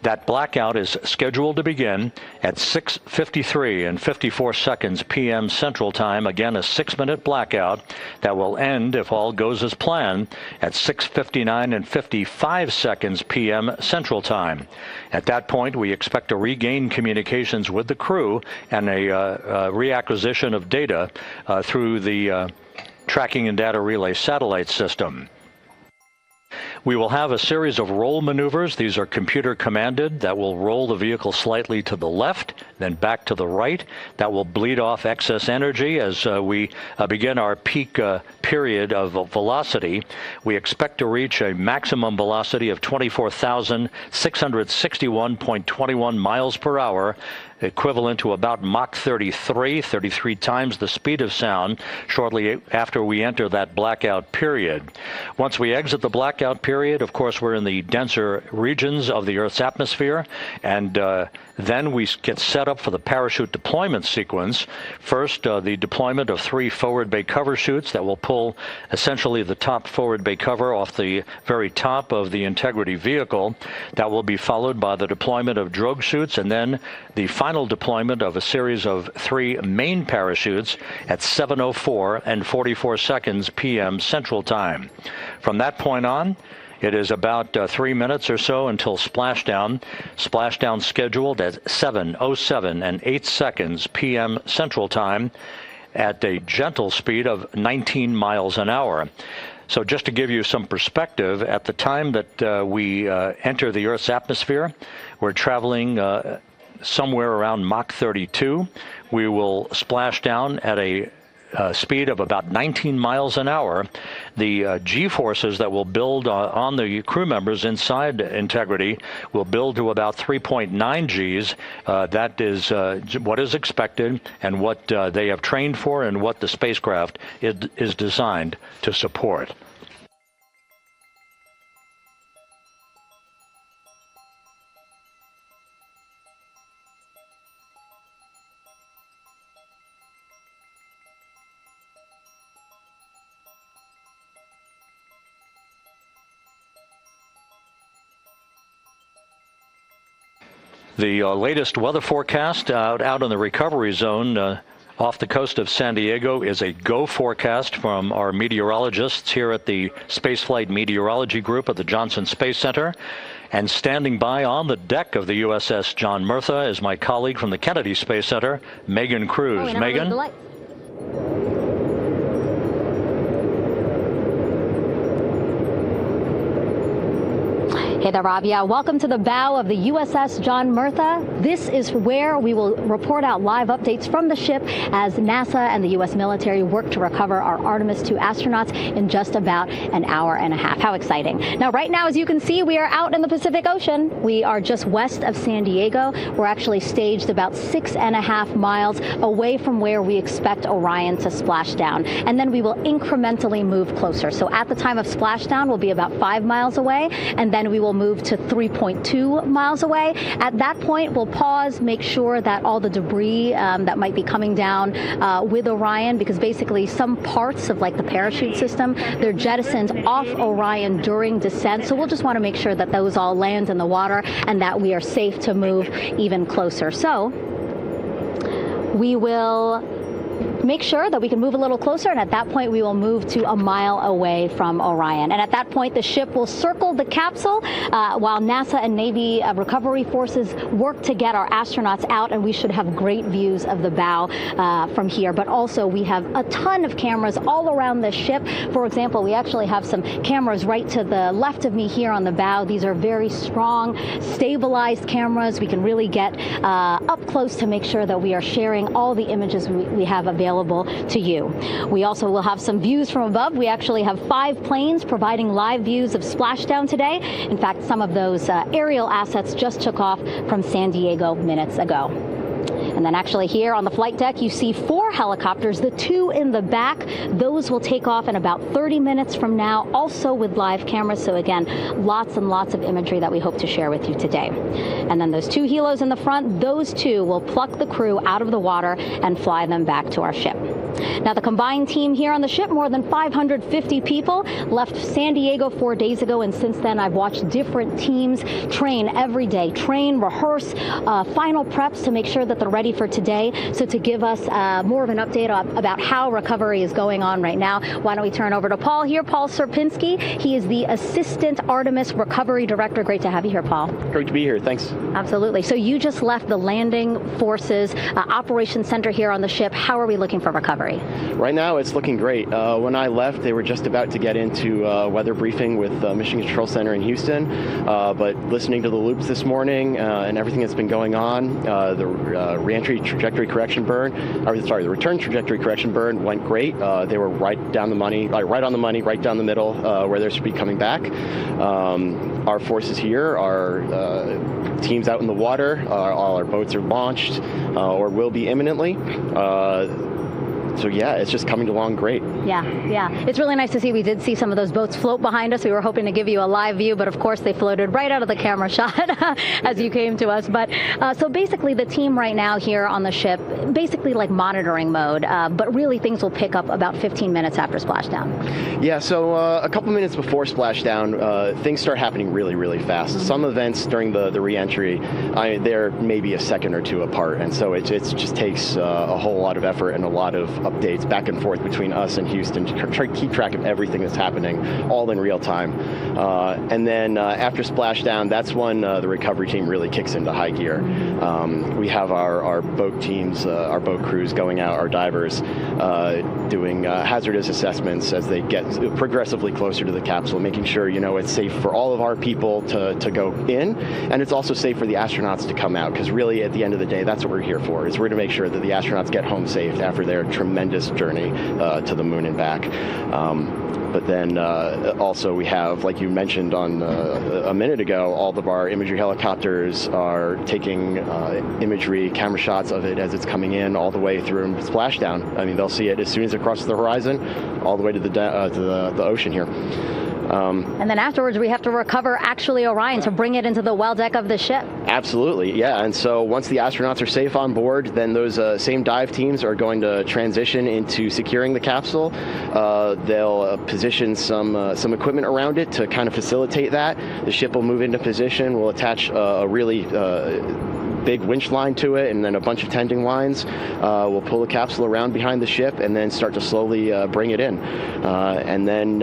That blackout is scheduled to begin at 6:53 and 54 seconds p.m. Central Time. Again, a 6-minute blackout that will end, if all goes as planned, at 6:59 and 55 seconds p.m. Central Time. At that point, we expect to regain communications with the crew and a reacquisition of data through the Tracking and Data Relay satellite system. We will have a series of roll maneuvers. These are computer commanded that will roll the vehicle slightly to the left, then back to the right. That will bleed off excess energy as we begin our peak period of velocity. We expect to reach a maximum velocity of 24,661.21 miles per hour, equivalent to about Mach 33 times the speed of sound, shortly after we enter that blackout period. Once we exit the blackout period, of course, we're in the denser regions of the Earth's atmosphere, and then we get set up for the parachute deployment sequence. First, the deployment of 3 forward bay cover chutes that will pull essentially the top forward bay cover off the very top of the Integrity vehicle. That will be followed by the deployment of drogue chutes, and then the final deployment of a series of 3 main parachutes at 7:04 and 44 seconds p.m. Central Time. From that point on, it is about 3 minutes or so until splashdown. Splashdown scheduled at 7:07 and 8 seconds p.m. Central Time at a gentle speed of 19 miles an hour. So just to give you some perspective, at the time that we enter the Earth's atmosphere, we're traveling somewhere around Mach 32. We will splash down at a speed of about 19 miles an hour. The G-forces that will build on the crew members inside Integrity will build to about 3.9 Gs. That is what is expected and what they have trained for and what the spacecraft is designed to support. The latest weather forecast out in the recovery zone off the coast of San Diego is a go forecast from our meteorologists here at the Spaceflight Meteorology Group at the Johnson Space Center. And standing by on the deck of the USS John Murtha is my colleague from the Kennedy Space Center, Megan Cruz. Megan? Hey there, Rob. Yeah, welcome to the bow of the USS John Murtha. This is where we will report out live updates from the ship as NASA and the U.S. military work to recover our Artemis II astronauts in just about an hour and a half. How exciting. Now, right now, as you can see, we are out in the Pacific Ocean. We are just west of San Diego. We're actually staged about 6.5 miles away from where we expect Orion to splash down. And then we will incrementally move closer. So at the time of splashdown, we'll be about 5 miles away, and then we will move to 3.2 miles away. At that point, we'll pause, make sure that all the debris that might be coming down with Orion, because basically some parts of like the parachute system, they're jettisoned off Orion during descent. So we'll just want to make sure that those all land in the water and that we are safe to move even closer. So we will make sure that we can move a little closer, and at that point we will move to a mile away from Orion. And at that point the ship will circle the capsule while NASA and Navy recovery forces work to get our astronauts out, and we should have great views of the bow from here. But also we have a ton of cameras all around the ship. For example, we actually have some cameras right to the left of me here on the bow. These are very strong, stabilized cameras. We can really get up close to make sure that we are sharing all the images we have available to you. We also will have some views from above. We actually have 5 planes providing live views of splashdown today. In fact, some of those aerial assets just took off from San Diego minutes ago. And then actually here on the flight deck, you see 4 helicopters, the 2 in the back. Those will take off in about 30 minutes from now, also with live cameras. So again, lots and lots of imagery that we hope to share with you today. And then those 2 helos in the front, those 2 will pluck the crew out of the water and fly them back to our ship. Now, the combined team here on the ship, more than 550 people, left San Diego 4 days ago, and since then I've watched different teams train every day, rehearse, final preps to make sure that they're ready for today. So to give us more of an update about how recovery is going on right now, why don't we turn over to Paul here, Paul Sierpinski. He is the Assistant Artemis Recovery Director. Great to have you here, Paul. Great to be here. Thanks. Absolutely. So you just left the landing forces operations center here on the ship. How are we looking for recovery? Right now, it's looking great. When I left, they were just about to get into weather briefing with Mission Control Center in Houston. But listening to the loops this morning and everything that's been going on, the reentry trajectory correction burn, the return trajectory correction burn went great. They were right down the money, right on the money, right down the middle where they should be coming back. Our forces here, our teams out in the water, all our boats are launched or will be imminently. So yeah, it's just coming along great. Yeah. It's really nice to see. We did see some of those boats float behind us. We were hoping to give you a live view, but of course they floated right out of the camera shot as you came to us. But so basically the team right now here on the ship, basically like monitoring mode, but really things will pick up about 15 minutes after splashdown. Yeah, so a couple minutes before splashdown, things start happening really, really fast. Mm-hmm. Some events during the re-entry, they're maybe a second or 2 apart, and so it just takes a whole lot of effort and a lot of updates back and forth between us and Houston to try to keep track of everything that's happening, all in real time. And then after splashdown, that's when the recovery team really kicks into high gear. We have our boat teams, our boat crews going out, our divers doing hazardous assessments as they get progressively closer to the capsule, making sure it's safe for all of our people to go in, and it's also safe for the astronauts to come out, because really at the end of the day, that's what we're here for, is we're to make sure that the astronauts get home safe after their tremendous journey to the moon and back. But then also we have, like you mentioned on a minute ago, all of our imagery helicopters are taking imagery, camera shots of it as it's coming in all the way through splashdown. I mean, they'll see it as soon as it crosses the horizon, all the way to the ocean here. And then afterwards, we have to recover actually Orion to bring it into the well deck of the ship. Absolutely, yeah. And so once the astronauts are safe on board, then those same dive teams are going to transition into securing the capsule. They'll position some equipment around it to kind of facilitate that. The ship will move into position. We'll attach a really big winch line to it, and then a bunch of tending lines. We'll pull the capsule around behind the ship and then start to slowly bring it in. And then,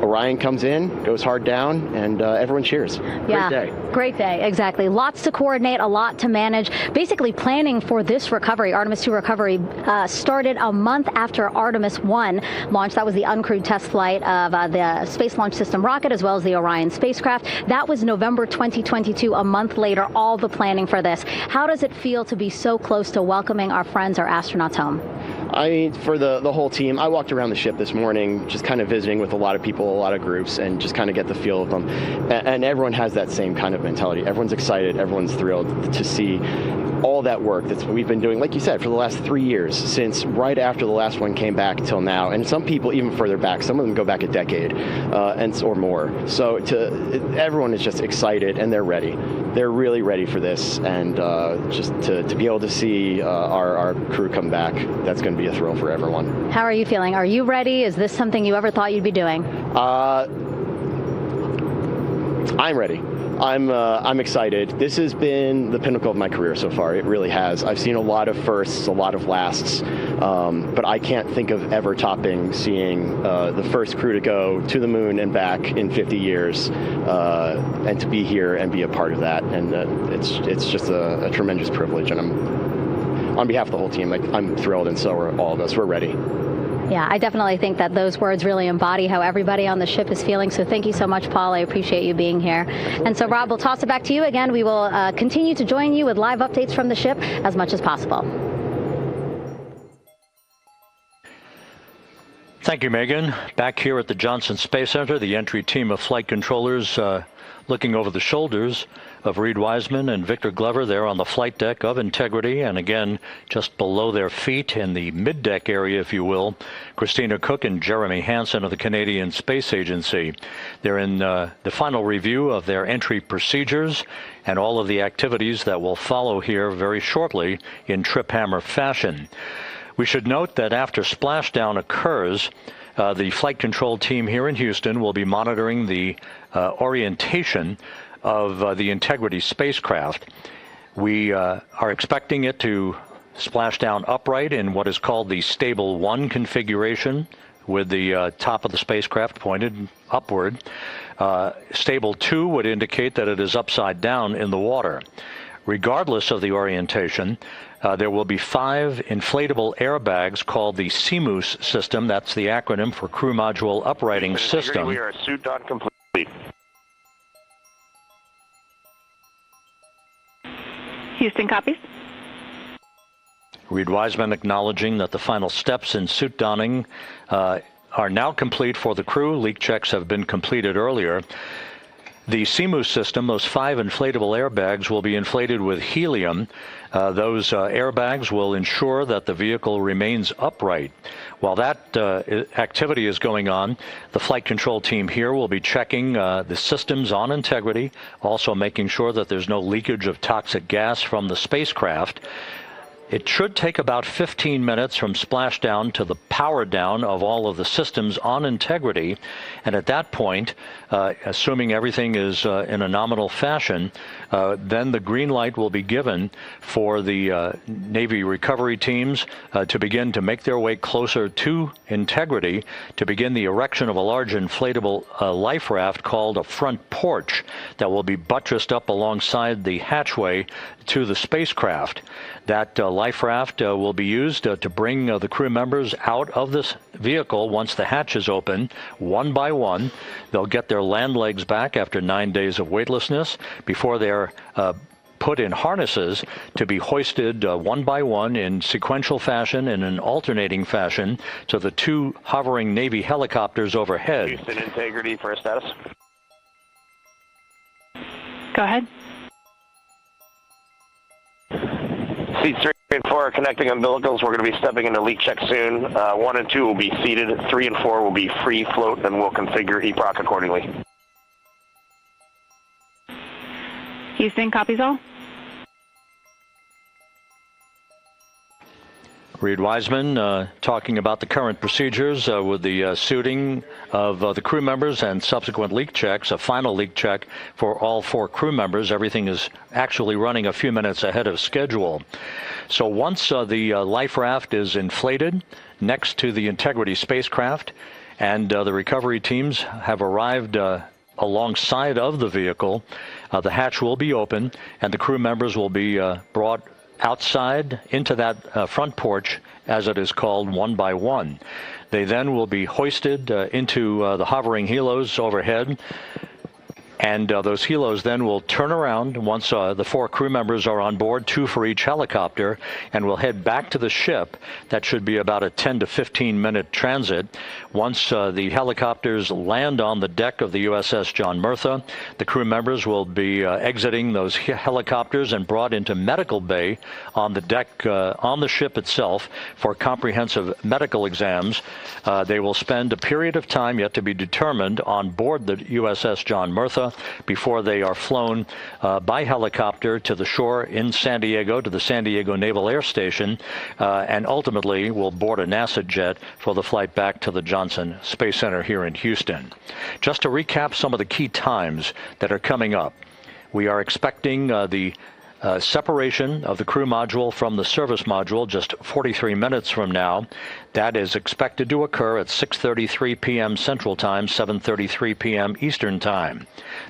Orion comes in, goes hard down, and everyone cheers. Yeah, great day. Great day, exactly. Lots to coordinate, a lot to manage. Basically, planning for this recovery, Artemis II recovery, started a month after Artemis I launched. That was the uncrewed test flight of the Space Launch System rocket, as well as the Orion spacecraft. That was November 2022, a month later, all the planning for this. How does it feel to be so close to welcoming our friends, our astronauts home? I mean, for the whole team, I walked around the ship this morning, just kind of visiting with a lot of people, a lot of groups, and just kind of get the feel of them. And everyone has that same kind of mentality. Everyone's excited. Everyone's thrilled to see all that work that we've been doing, like you said, for the last 3 years, since right after the last one came back till now. And some people even further back. Some of them go back a decade or more. So everyone is just excited, and they're ready. They're really ready for this. And just to be able to see our crew come back, that's going to be a thrill for everyone. How are you feeling? Are you ready? Is this something you ever thought you'd be doing? I'm ready. I'm excited. This has been the pinnacle of my career so far. It really has. I've seen a lot of firsts, a lot of lasts, but I can't think of ever topping seeing the first crew to go to the moon and back in 50 years, and to be here and be a part of that. And it's just a tremendous privilege. And on behalf of the whole team, I'm thrilled, and so are all of us. We're ready. Yeah, I definitely think that those words really embody how everybody on the ship is feeling. So thank you so much, Paul. I appreciate you being here. And so, Rob, we'll toss it back to you again. We will continue to join you with live updates from the ship as much as possible. Thank you, Megan. Back here at the Johnson Space Center, the entry team of flight controllers looking over the shoulders of Reed Wiseman and Victor Glover there on the flight deck of Integrity, and again, just below their feet in the mid-deck area, if you will, Christina Cook and Jeremy Hansen of the Canadian Space Agency. They're in the final review of their entry procedures and all of the activities that will follow here very shortly in trip hammer fashion. We should note that after splashdown occurs, the flight control team here in Houston will be monitoring the orientation of the Integrity spacecraft. We are expecting it to splash down upright in what is called the Stable 1 configuration, with the top of the spacecraft pointed upward. Stable 2 would indicate that it is upside down in the water. Regardless of the orientation, there will be 5 inflatable airbags called the CMOOS system. That's the acronym for Crew Module Uprighting System. We are suit on complete. Houston copies. Reed Wiseman acknowledging that the final steps in suit donning are now complete for the crew. Leak checks have been completed earlier. The CMOOS system, those 5 inflatable airbags, will be inflated with helium. Those airbags will ensure that the vehicle remains upright. While that activity is going on, the flight control team here will be checking the systems on Integrity, also making sure that there's no leakage of toxic gas from the spacecraft. It should take about 15 minutes from splashdown to the power down of all of the systems on Integrity. And at that point, assuming everything is in a nominal fashion, then the green light will be given for the Navy recovery teams to begin to make their way closer to Integrity, to begin the erection of a large inflatable life raft called a front porch that will be buttressed up alongside the hatchway to the spacecraft. That life raft will be used to bring the crew members out of this vehicle once the hatch is open, one by one. They'll get their land legs back after 9 days of weightlessness before they're put in harnesses to be hoisted one by one in sequential fashion, in an alternating fashion, to the 2 hovering Navy helicopters overhead. Houston Integrity for a status. Go ahead. Seats 3 and 4 are connecting umbilicals. We're going to be stepping into leak check soon. 1 and 2 will be seated. 3 and 4 will be free float, and we'll configure EPROC accordingly. Houston copies all. Reed Wiseman talking about the current procedures with the suiting of the crew members and subsequent leak checks, a final leak check for all 4 crew members. Everything is actually running a few minutes ahead of schedule. So once the life raft is inflated next to the Integrity spacecraft, and the recovery teams have arrived alongside of the vehicle. The hatch will be open, and the crew members will be brought outside into that front porch, as it is called, one by one. They then will be hoisted into the hovering helos overhead, and those helos then will turn around once the 4 crew members are on board, 2 for each helicopter, and will head back to the ship. That should be about a 10 to 15 minute transit. Once the helicopters land on the deck of the USS John Murtha, the crew members will be exiting those helicopters and brought into medical bay on the deck on the ship itself for comprehensive medical exams. They will spend a period of time yet to be determined on board the USS John Murtha before they are flown by helicopter to the shore in San Diego, to the San Diego Naval Air Station, and ultimately will board a NASA jet for the flight back to the Johnson Space Center here in Houston. Just to recap some of the key times that are coming up, we are expecting the separation of the crew module from the service module just 43 minutes from now. That is expected to occur at 6:33 p.m. Central Time, 7:33 p.m. Eastern Time.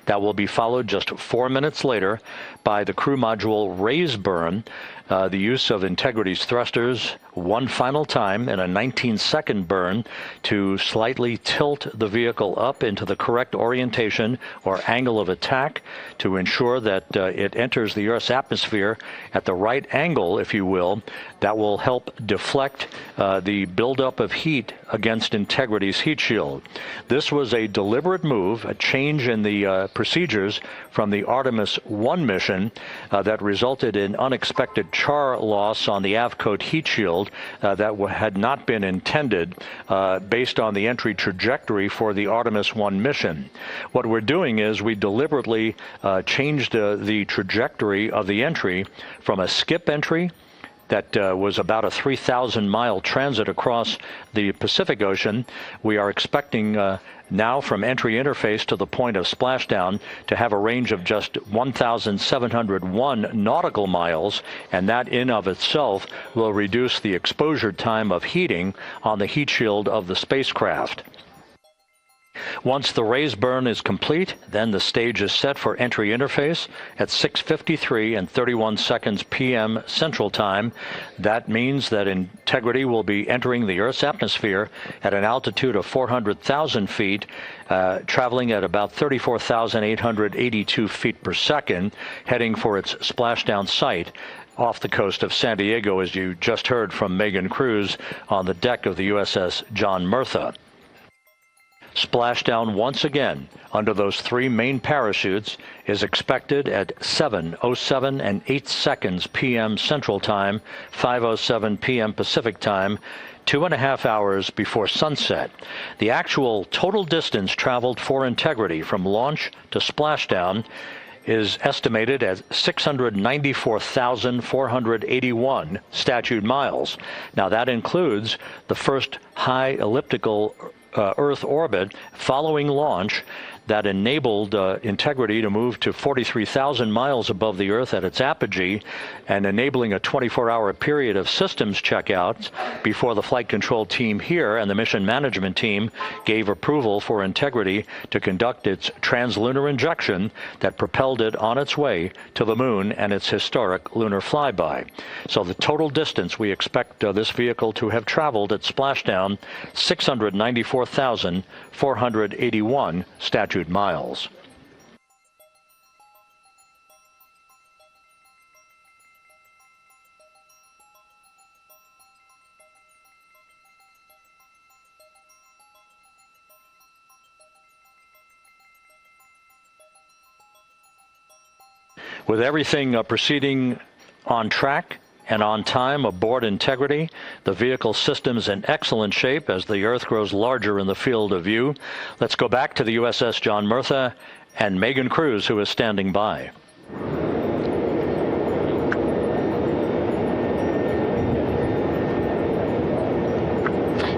That will be followed just 4 minutes later by the crew module raise burn, the use of Integrity's thrusters one final time in a 19-second burn to slightly tilt the vehicle up into the correct orientation or angle of attack to ensure that it enters the Earth's atmosphere at the right angle, if you will. That will help deflect the buildup of heat against Integrity's heat shield. This was a deliberate move, a change in the procedures from the Artemis I mission that resulted in unexpected char loss on the Avcoat heat shield that had not been intended based on the entry trajectory for the Artemis I mission. What we're doing is we deliberately changed the trajectory of the entry from a skip entry that was about a 3,000-mile transit across the Pacific Ocean. We are expecting now from entry interface to the point of splashdown to have a range of just 1,701 nautical miles, and that in of itself will reduce the exposure time of heating on the heat shield of the spacecraft. Once the raise burn is complete, then the stage is set for entry interface at 6:53 and 31 seconds p.m. Central Time. That means that Integrity will be entering the Earth's atmosphere at an altitude of 400,000 feet, traveling at about 34,882 feet per second, heading for its splashdown site off the coast of San Diego, as you just heard from Megan Cruz on the deck of the USS John Murtha. Splashdown once again under those 3 main parachutes is expected at 7:07 and 8 seconds p.m. Central Time, 5:07 p.m. Pacific Time, 2.5 hours before sunset. The actual total distance traveled for Integrity from launch to splashdown is estimated at 694,481 statute miles. Now that includes the first high elliptical Earth orbit following launch that enabled Integrity to move to 43,000 miles above the Earth at its apogee, and enabling a 24-hour period of systems checkouts before the flight control team here and the mission management team gave approval for Integrity to conduct its translunar injection that propelled it on its way to the moon and its historic lunar flyby. So the total distance we expect this vehicle to have traveled at splashdown, 694,481 statute miles. With everything proceeding on track and on time aboard Integrity, the vehicle system's in excellent shape as the Earth grows larger in the field of view. Let's go back to the USS John Murtha and Megan Cruz, who is standing by.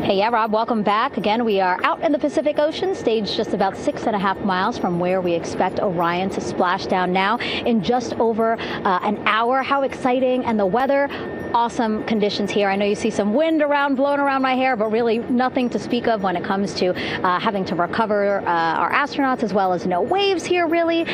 Hey, yeah, Rob, welcome back. Again, we are out in the Pacific Ocean, staged just about 6.5 miles from where we expect Orion to splash down now in just over an hour. How exciting. And the weather awesome conditions here. I know you see some wind blowing around my hair, but really nothing to speak of when it comes to having to recover our astronauts, as well as no waves here, really.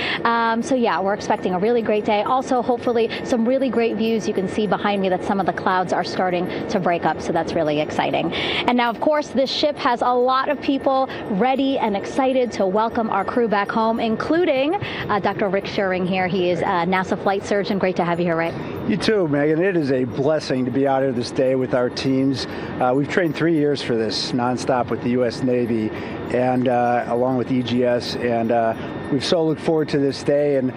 So yeah, we're expecting a really great day. Also, hopefully, some really great views. You can see behind me that some of the clouds are starting to break up, so that's really exciting. And now, of course, this ship has a lot of people ready and excited to welcome our crew back home, including Dr. Rick Schuring here. He is a NASA flight surgeon. Great to have you here, Rick. You too, Megan. It is a blessing to be out here this day with our teams. We've trained 3 years for this nonstop with the U.S. Navy and along with EGS, and we've so looked forward to this day. And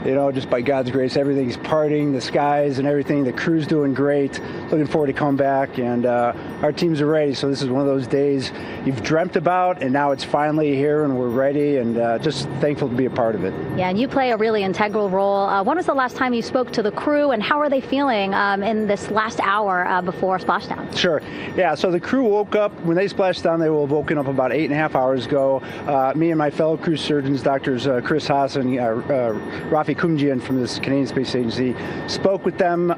you know, just by God's grace, everything's parting, the skies and everything. The crew's doing great. Looking forward to come back, and our teams are ready. So this is one of those days you've dreamt about, and now it's finally here, and we're ready, and just thankful to be a part of it. Yeah, and you play a really integral role. When was the last time you spoke to the crew, and how are they feeling in this last hour before splashdown? Sure. Yeah, so the crew woke up. When they splashed down, they were woken up about 8.5 hours ago. Me and my fellow crew surgeons, Doctors Chris Haas and Rafi Kumjian from this Canadian Space Agency, spoke with them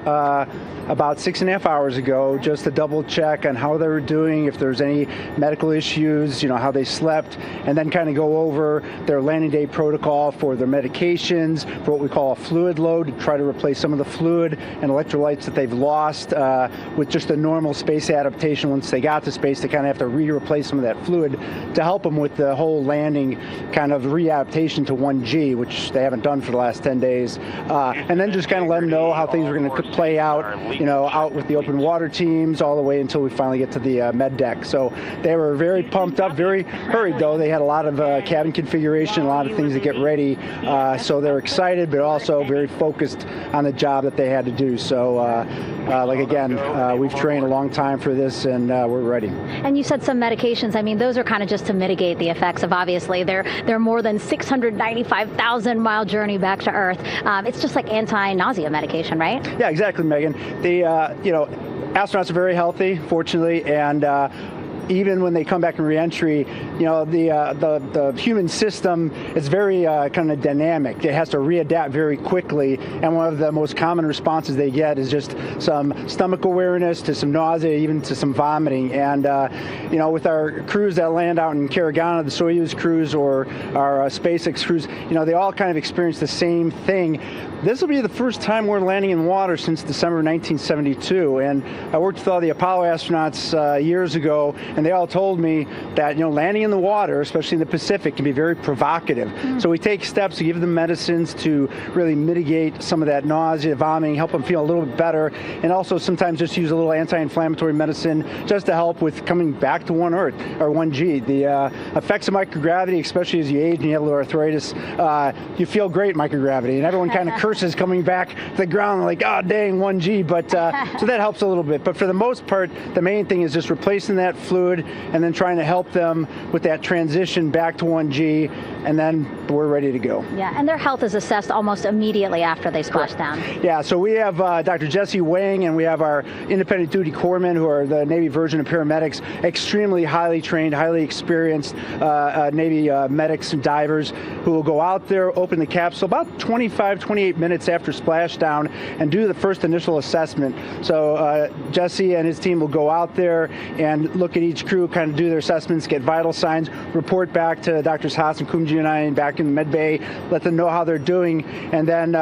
about 6.5 hours ago, just to double check on how they were doing, if there's any medical issues, you know, how they slept, and then kind of go over their landing day protocol for their medications, for what we call a fluid load, to try to replace some of the fluid and electrolytes that they've lost with just a normal space adaptation. Once they got to space, they kind of have to replace some of that fluid to help them with the whole landing kind of readaptation to 1G, which they haven't done for the last 10 days. And then just kind of let them know how things are going to play out, you know, out with the open water teams all the way until we finally get to the med deck. So they were very pumped up, very hurried though. They had a lot of cabin configuration, a lot of things to get ready. So they're excited, but also very focused on the job that they had to do. So like again, we've trained a long time for this, and we're ready. And you said some medications. I mean, those are kind of just to mitigate the effects of, obviously, their more than 695,000 mile journey back to Earth. It's just like anti-nausea medication, right? Yeah, exactly, Megan. The you know, astronauts are very healthy, fortunately, and even when they come back in reentry, you know, the human system is very kind of dynamic. It has to readapt very quickly, and one of the most common responses they get is just some stomach awareness, to some nausea, even to some vomiting. And you know, with our crews that land out in Karagana, the Soyuz crews or our SpaceX crews, you know, they all kind of experience the same thing. This will be the first time we're landing in water since December 1972, and I worked with all the Apollo astronauts years ago, and they all told me that, you know, landing in the water, especially in the Pacific, can be very provocative. So we take steps to give them medicines to really mitigate some of that nausea, vomiting, help them feel a little bit better, and also sometimes just use a little anti-inflammatory medicine just to help with coming back to 1 Earth or 1G. The effects of microgravity, especially as you age and you have a little arthritis, you feel great in microgravity, and everyone kind of curses coming back to the ground, like, oh dang, 1G, but so that helps a little bit. But for the most part, the main thing is just replacing that fluid and then trying to help them with that transition back to 1G, and then we're ready to go. Yeah, and their health is assessed almost immediately after they splash down. Yeah, so we have Dr. Jesse Wang, and we have our independent duty corpsmen, who are the Navy version of paramedics, extremely highly trained, highly experienced Navy medics and divers, who will go out there, open the capsule about 25, 28 minutes after splashdown and do the first initial assessment. So Jesse and his team will go out there and look at each crew, kind of do their assessments, get vital signs, report back to Drs. Haas and Kumji and I back in the med bay, let them know how they're doing, and then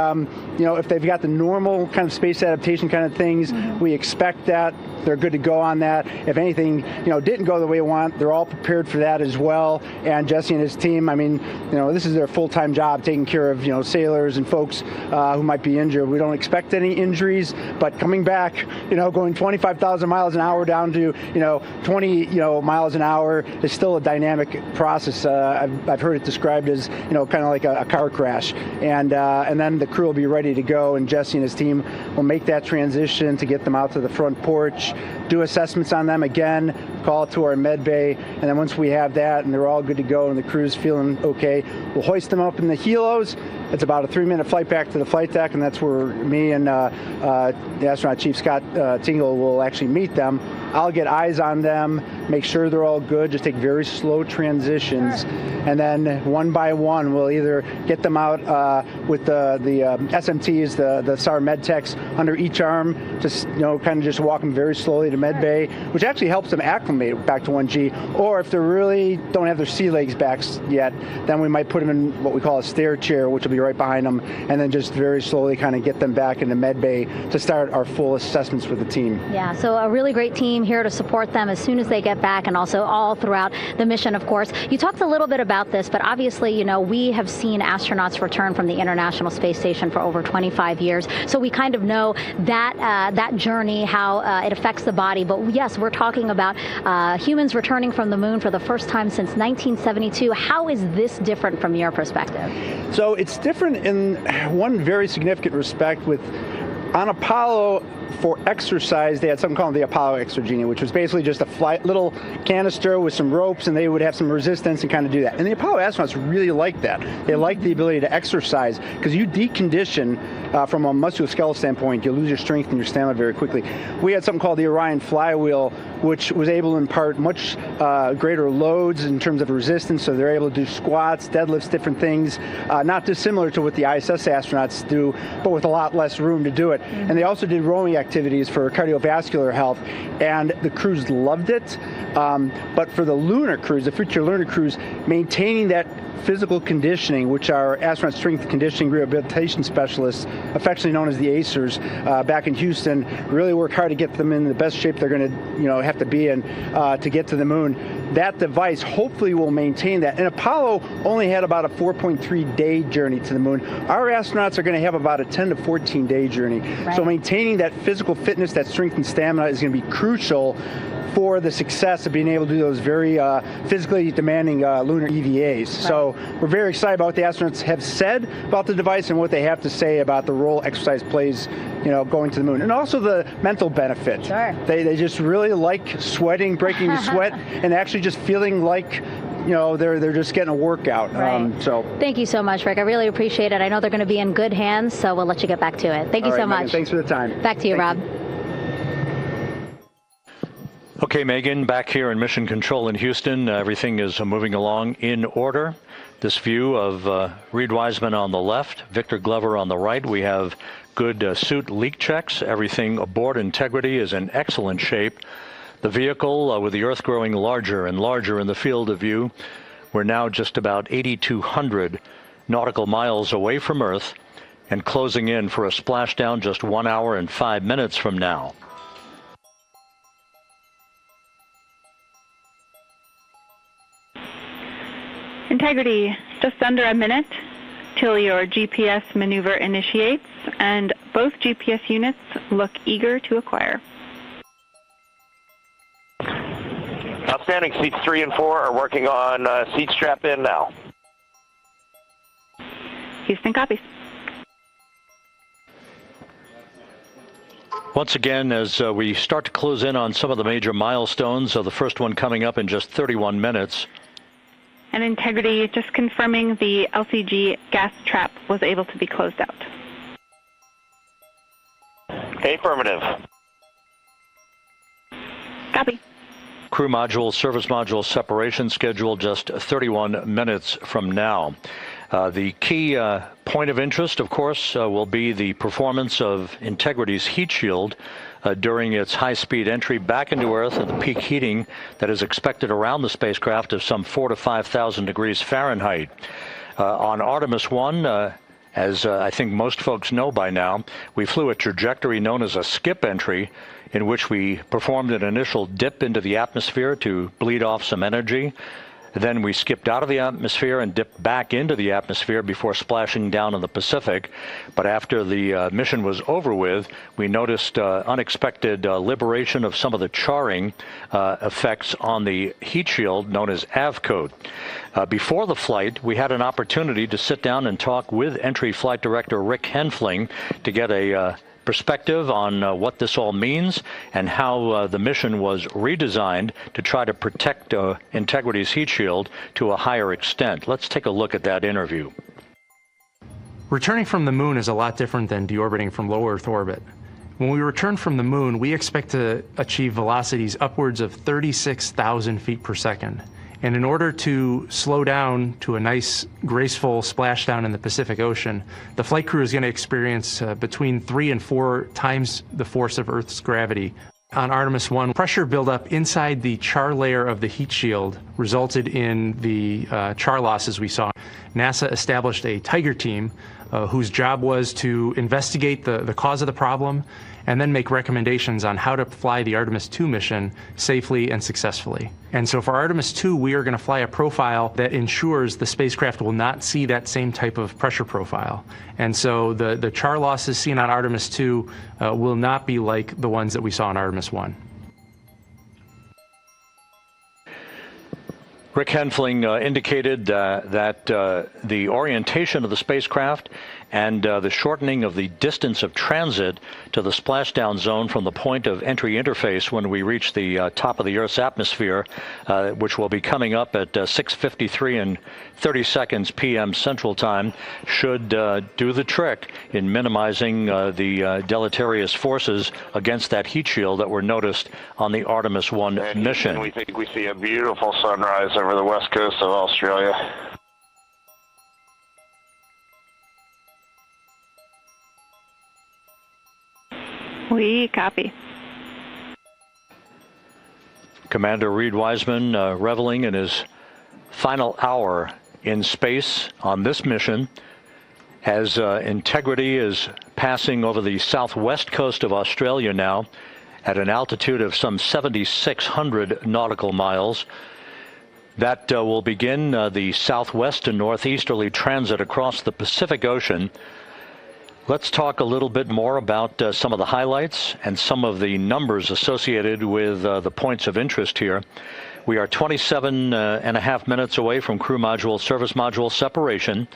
you know, if they've got the normal kind of space adaptation kind of things, we expect that they're good to go on that. If anything, you know, didn't go the way we want, they're all prepared for that as well. And Jesse and his team, I mean, you know, this is their full-time job, taking care of, you know, sailors and folks who might be injured. We don't expect any injuries, but coming back, you know, going 25,000 miles an hour down to, you know, 20, you know, miles an hour is still a dynamic process. I've heard it described as, you know, kind of like a car crash. And then the crew will be ready to go, and Jesse and his team will make that transition to get them out to the front porch, do assessments on them again, call it to our med bay, and then once we have that and they're all good to go and the crew's feeling okay, we'll hoist them up in the helos. It's about a 3-minute flight back to the flight deck, and that's where me and the astronaut chief, Scott Tingle, will actually meet them. I'll get eyes on them, make sure they're all good, just take very slow transitions, and then one by one we'll either get them out with the SMTs, the SAR med techs under each arm, just kind of just walk them very slowly to med bay, which actually helps them acclimate back to 1G. Or if they really don't have their sea legs back yet, then we might put them in what we call a stair chair, which will be right behind them, and then just very slowly kind of get them back into med bay to start our full assessments with the team. Yeah, so a really great team here to support them as soon as they get back, and also all throughout the mission, of course. You talked a little bit about this, but obviously, we have seen astronauts return from the International Space Station for over 25 years, so we kind of know that journey, how it affects the body. But yes, we're talking about humans returning from the moon for the first time since 1972. How is this different from your perspective? So it's different in one very significant respect. On Apollo, for exercise, they had something called the Apollo Exergenia, which was basically just a little canister with some ropes, and they would have some resistance and kind of do that. And the Apollo astronauts really liked that. They liked the ability to exercise, because you decondition from a musculoskeletal standpoint, you lose your strength and your stamina very quickly. We had something called the Orion flywheel, which was able to impart much greater loads in terms of resistance, so they're able to do squats, deadlifts, different things, not dissimilar to what the ISS astronauts do, but with a lot less room to do it. And they also did rowing activities for cardiovascular health, and the crews loved it. But for the lunar crews, the future lunar crews, maintaining that physical conditioning, which our astronaut strength conditioning rehabilitation specialists, affectionately known as the ACERs, back in Houston, really work hard to get them in the best shape they're going to have to be in to get to the moon. That device hopefully will maintain that. And Apollo only had about a 4.3-day journey to the moon. Our astronauts are going to have about a 10 to 14-day journey. Right. So maintaining that physical fitness, that strength and stamina is going to be crucial for the success of being able to do those very physically demanding lunar EVAs. Right. So we're very excited about what the astronauts have said about the device and what they have to say about the role exercise plays, going to the moon. And also the mental benefit. Sure. They just really like sweating, breaking the sweat, and actually just feeling like they're just getting a workout. Right. So thank you so much, Rick. I really appreciate it. I know they're going to be in good hands, so we'll let you get back to it. Thank you so much. Megan, thanks for the time. Back to you, Rob. Okay, Megan, back here in Mission Control in Houston. Everything is moving along in order. This view of Reed Wiseman on the left, Victor Glover on the right. We have good suit leak checks. Everything aboard integrity is in excellent shape. The vehicle, with the Earth growing larger and larger in the field of view, we're now just about 8,200 nautical miles away from Earth and closing in for a splashdown just 1 hour and 5 minutes from now. Integrity, just under a minute till your GPS maneuver initiates, and both GPS units look eager to acquire. Outstanding. Seats 3 and 4 are working on seat strap in now. Houston copies. Once again, as we start to close in on some of the major milestones, the first one coming up in just 31 minutes. And Integrity, just confirming the LCG gas trap was able to be closed out. Affirmative. Copy. Crew module, service module separation scheduled just 31 minutes from now. The key point of interest, of course, will be the performance of Integrity's heat shield during its high-speed entry back into Earth at the peak heating that is expected around the spacecraft of some 4,000 to 5,000 degrees Fahrenheit. On Artemis 1, as I think most folks know by now, we flew a trajectory known as a skip entry, in which we performed an initial dip into the atmosphere to bleed off some energy. Then we skipped out of the atmosphere and dipped back into the atmosphere before splashing down in the Pacific. But after the mission was over with, we noticed unexpected liberation of some of the charring effects on the heat shield known as AVCOAT. Before the flight, we had an opportunity to sit down and talk with Entry Flight Director Rick Henfling to get a perspective on what this all means and how the mission was redesigned to try to protect Integrity's heat shield to a higher extent. Let's take a look at that interview. Returning from the moon is a lot different than deorbiting from low Earth orbit. When we return from the moon, we expect to achieve velocities upwards of 36,000 feet per second. And in order to slow down to a nice, graceful splashdown in the Pacific Ocean, the flight crew is going to experience between 3 and 4 times the force of Earth's gravity. On Artemis 1, pressure buildup inside the char layer of the heat shield resulted in the char losses we saw. NASA established a Tiger team whose job was to investigate the cause of the problem and then make recommendations on how to fly the Artemis II mission safely and successfully. And so for Artemis II, we are going to fly a profile that ensures the spacecraft will not see that same type of pressure profile. And so the char losses seen on Artemis II will not be like the ones that we saw on Artemis I. Rick Henfling indicated that the orientation of the spacecraft and the shortening of the distance of transit to the splashdown zone from the point of entry interface when we reach the top of the Earth's atmosphere, which will be coming up at 6:53 and 30 seconds p.m. Central Time, should do the trick in minimizing the deleterious forces against that heat shield that were noticed on the Artemis I mission. We think we see a beautiful sunrise over the west coast of Australia. We copy. Commander Reed Wiseman reveling in his final hour in space on this mission as Integrity is passing over the southwest coast of Australia now at an altitude of some 7,600 nautical miles. That will begin the southwest and northeasterly transit across the Pacific Ocean. Let's talk a little bit more about some of the highlights and some of the numbers associated with the points of interest here. We are 27 and a half minutes away from crew module, service module separation.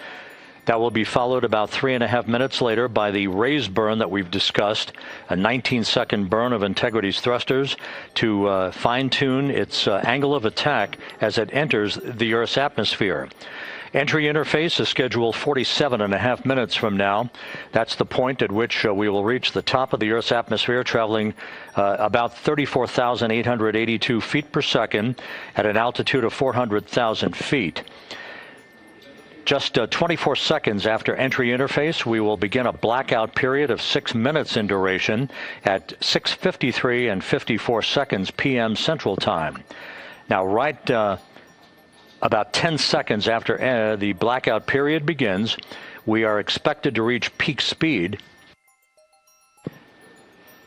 That will be followed about 3.5 minutes later by the raise burn that we've discussed, a 19-second burn of Integrity's thrusters to fine-tune its angle of attack as it enters the Earth's atmosphere. Entry interface is scheduled 47.5 minutes from now. That's the point at which we will reach the top of the Earth's atmosphere, traveling about 34,882 feet per second at an altitude of 400,000 feet. Just 24 seconds after entry interface, we will begin a blackout period of 6 minutes in duration at 6:53 and 54 seconds p.m. Central Time. Now, about 10 seconds after the blackout period begins, we are expected to reach peak speed,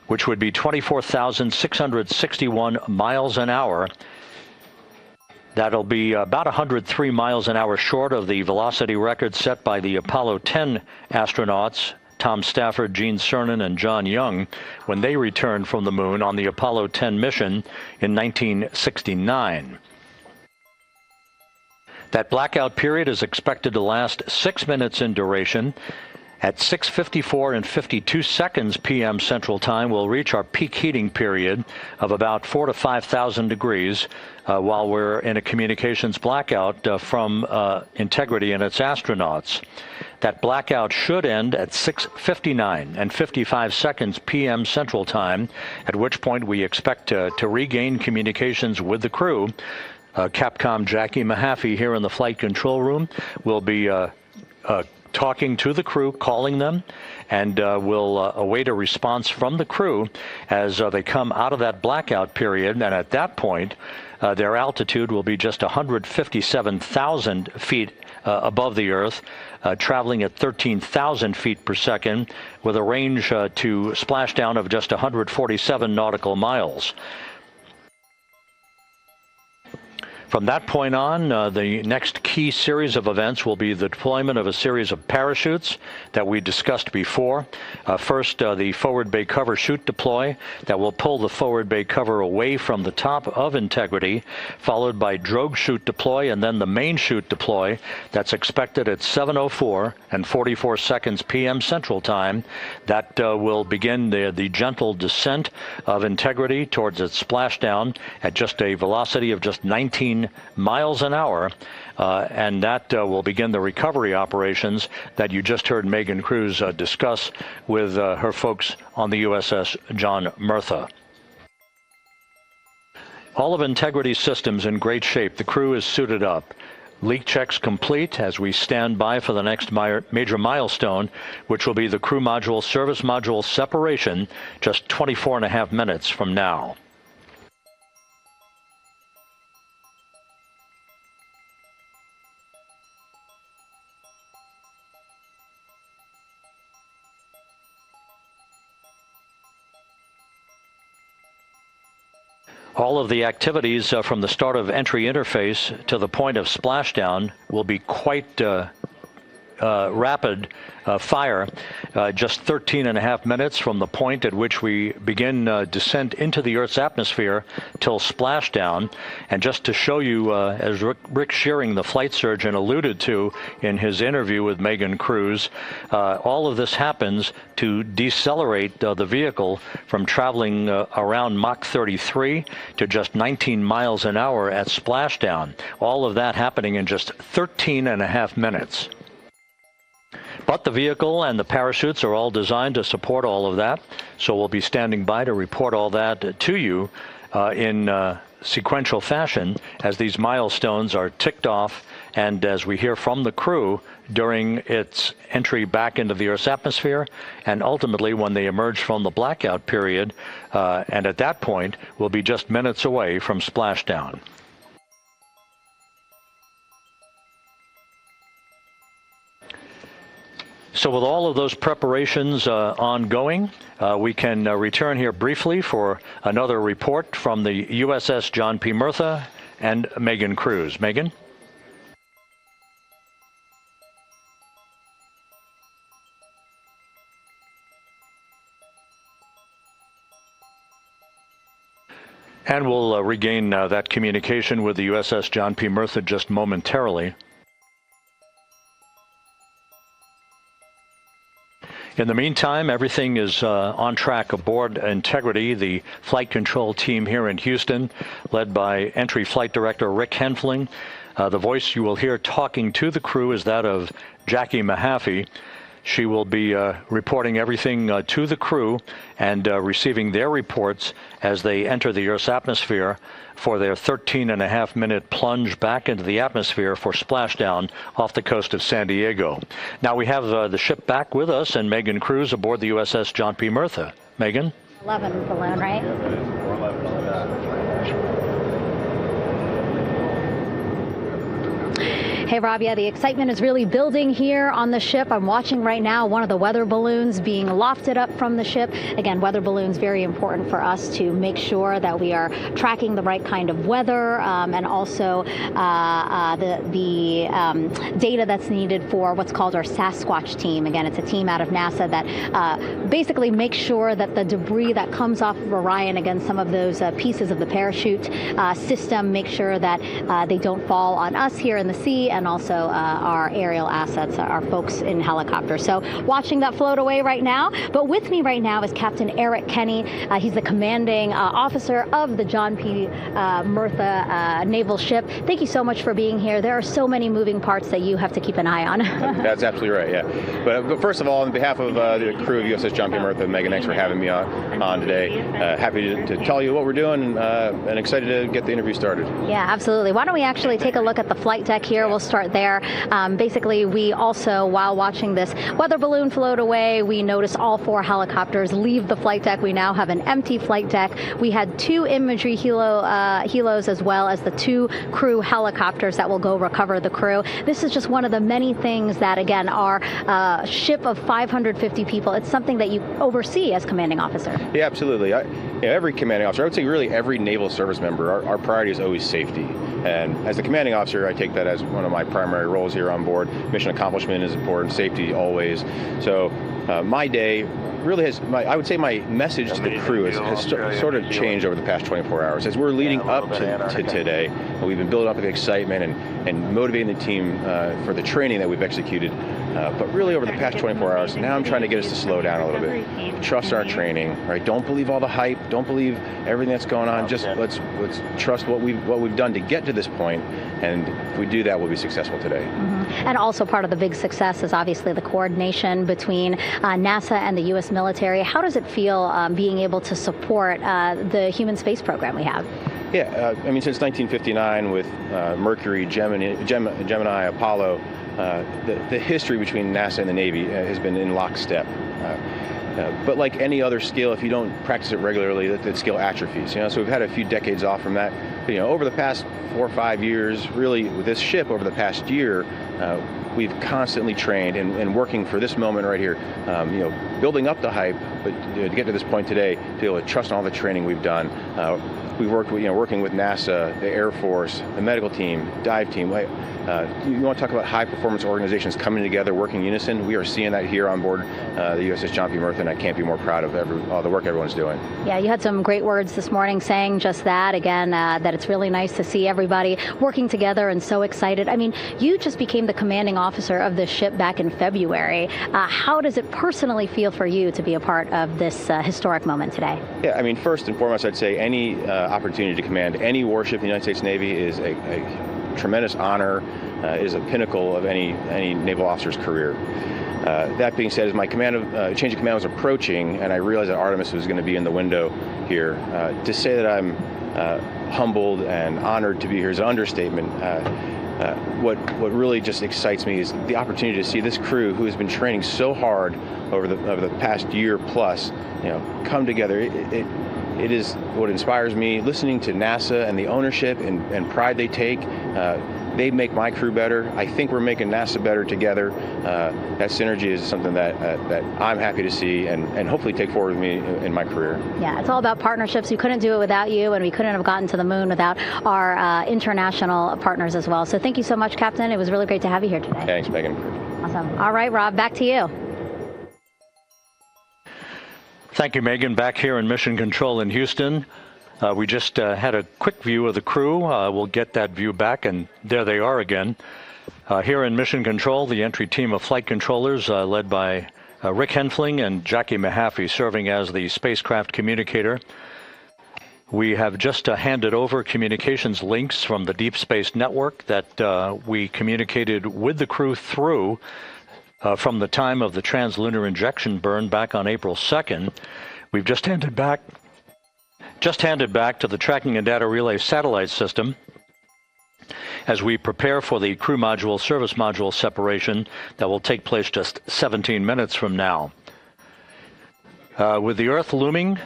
which would be 24,661 miles an hour. That'll be about 103 miles an hour short of the velocity record set by the Apollo 10 astronauts, Tom Stafford, Gene Cernan, and John Young, when they returned from the moon on the Apollo 10 mission in 1969. That blackout period is expected to last 6 minutes in duration. At 6:54 and 52 seconds p.m. Central Time, we'll reach our peak heating period of about 4,000 to 5,000 degrees while we're in a communications blackout from Integrity and its astronauts. That blackout should end at 6:59 and 55 seconds p.m. Central Time, at which point we expect to regain communications with the crew. Capcom Jackie Mahaffey here in the flight control room will be talking to the crew, calling them, and will await a response from the crew as they come out of that blackout period. And at that point, their altitude will be just 157,000 feet above the Earth, traveling at 13,000 feet per second with a range to splashdown of just 147 nautical miles. From that point on, the next key series of events will be the deployment of a series of parachutes that we discussed before. First, the forward bay cover chute deploy that will pull the forward bay cover away from the top of Integrity, followed by drogue chute deploy, and then the main chute deploy that's expected at 7:04 and 44 seconds p.m. Central Time. That will begin the gentle descent of Integrity towards its splashdown at just a velocity of just 19 miles an hour, and that will begin the recovery operations that you just heard Megan Cruz discuss with her folks on the USS John Murtha. All of Integrity's systems in great shape. The crew is suited up. Leak checks complete as we stand by for the next major milestone, which will be the crew module service module separation just 24.5 minutes from now. All of the activities from the start of entry interface to the point of splashdown will be quite rapid fire, just 13.5 minutes from the point at which we begin descent into the Earth's atmosphere till splashdown. And just to show you, as Rick Shearing, the flight surgeon, alluded to in his interview with Megan Cruz, all of this happens to decelerate the vehicle from traveling around Mach 33 to just 19 miles an hour at splashdown. All of that happening in just 13.5 minutes. But the vehicle and the parachutes are all designed to support all of that, so we'll be standing by to report all that to you in sequential fashion as these milestones are ticked off and as we hear from the crew during its entry back into the Earth's atmosphere, and ultimately when they emerge from the blackout period, and at that point we'll be just minutes away from splashdown. So with all of those preparations ongoing, we can return here briefly for another report from the USS John P. Murtha and Megan Cruz. Megan? And we'll regain that communication with the USS John P. Murtha just momentarily. In the meantime, everything is on track aboard Integrity, the flight control team here in Houston, led by Entry Flight Director Rick Henfling. The voice you will hear talking to the crew is that of Jackie Mahaffey. She will be reporting everything to the crew and receiving their reports as they enter the Earth's atmosphere for their 13.5-minute plunge back into the atmosphere for splashdown off the coast of San Diego. Now we have the ship back with us and Megan Cruz aboard the USS John P. Murtha. Megan? 11 balloon, right? Hey, Rob, yeah, the excitement is really building here on the ship. I'm watching right now one of the weather balloons being lofted up from the ship. Again, weather balloons, very important for us to make sure that we are tracking the right kind of weather and also the data that's needed for what's called our Sasquatch team. Again, it's a team out of NASA that basically makes sure that the debris that comes off of Orion, again, some of those pieces of the parachute system, make sure that they don't fall on us here in the sea, and also our aerial assets, our folks in helicopters. So watching that float away right now. But with me right now is Captain Eric Kenny. He's the commanding officer of the John P. Murtha naval ship. Thank you so much for being here. There are so many moving parts that you have to keep an eye on. That's absolutely right, yeah. But first of all, on behalf of the crew of USS John P. Murtha, Megan, thanks for having me on today. Happy to tell you what we're doing and excited to get the interview started. Yeah, absolutely. Why don't we actually take a look at the flight deck here? We'll start there. Basically, we also, while watching this weather balloon float away, we noticed all 4 helicopters leave the flight deck. We now have an empty flight deck. We had 2 imagery helos as well as the 2 crew helicopters that will go recover the crew. This is just one of the many things that, again, our ship of 550 people, it's something that you oversee as commanding officer. Yeah, absolutely. Every commanding officer, I would say really every naval service member, our priority is always safety. And as the commanding officer, I take that as one of my primary roles here on board. Mission accomplishment is important, safety always. So my day really has, I would say my message to the crew has sort of changed over the past 24 hours. As we're leading up to today, we've been building up the excitement and motivating the team for the training that we've executed. But really over the past 24 hours, now I'm trying to get us to slow down a little bit. Trust our training, right? Don't believe all the hype. Don't believe everything that's going on. Just let's trust what we've done to get to this point. And if we do that, we'll be successful today. And also part of the big success is obviously the coordination between NASA and the U.S. military. How does it feel being able to support the human space program we have? Yeah, I mean, since 1959 with Mercury, Gemini, Apollo, the history between NASA and the Navy has been in lockstep. But like any other skill, if you don't practice it regularly, that skill atrophies. So we've had a few decades off from that. But, over the past 4 or 5 years, really with this ship over the past year, we've constantly trained and working for this moment right here. Building up the hype, but to get to this point today, to be able to trust in all the training we've done. We've worked with, working with NASA, the Air Force, the medical team, dive team. You want to talk about high-performance organizations coming together, working in unison? We are seeing that here on board the USS John P. Murtha, and I can't be more proud of all the work everyone's doing. Yeah, you had some great words this morning saying just that, again, that it's really nice to see everybody working together and so excited. I mean, you just became the commanding officer of this ship back in February. How does it personally feel for you to be a part of this historic moment today? Yeah, I mean, first and foremost, I'd say any opportunity to command any warship in the United States Navy is a tremendous honor, is a pinnacle of any naval officer's career. That being said, as my change of command was approaching, and I realized that Artemis was going to be in the window here, to say that I'm humbled and honored to be here is an understatement. What really just excites me is the opportunity to see this crew, who has been training so hard over the past year plus, come together. It is what inspires me. Listening to NASA and the ownership and pride they take, they make my crew better. I think we're making NASA better together. That synergy is something that I'm happy to see and hopefully take forward with me in my career. Yeah, it's all about partnerships. We couldn't do it without you, and we couldn't have gotten to the moon without our international partners as well. So thank you so much, Captain. It was really great to have you here today. Thanks, Megan. Awesome. All right, Rob, back to you. Thank you, Megan. Back here in Mission Control in Houston. We just had a quick view of the crew. We'll get that view back, and there they are again. Here in Mission Control, the entry team of flight controllers led by Rick Henfling and Jackie Mahaffey serving as the spacecraft communicator. We have just handed over communications links from the Deep Space Network that we communicated with the crew through from the time of the translunar injection burn back on April 2nd. We've just handed back to the Tracking and Data Relay satellite system as we prepare for the crew module service module separation that will take place just 17 minutes from now. With the Earth looming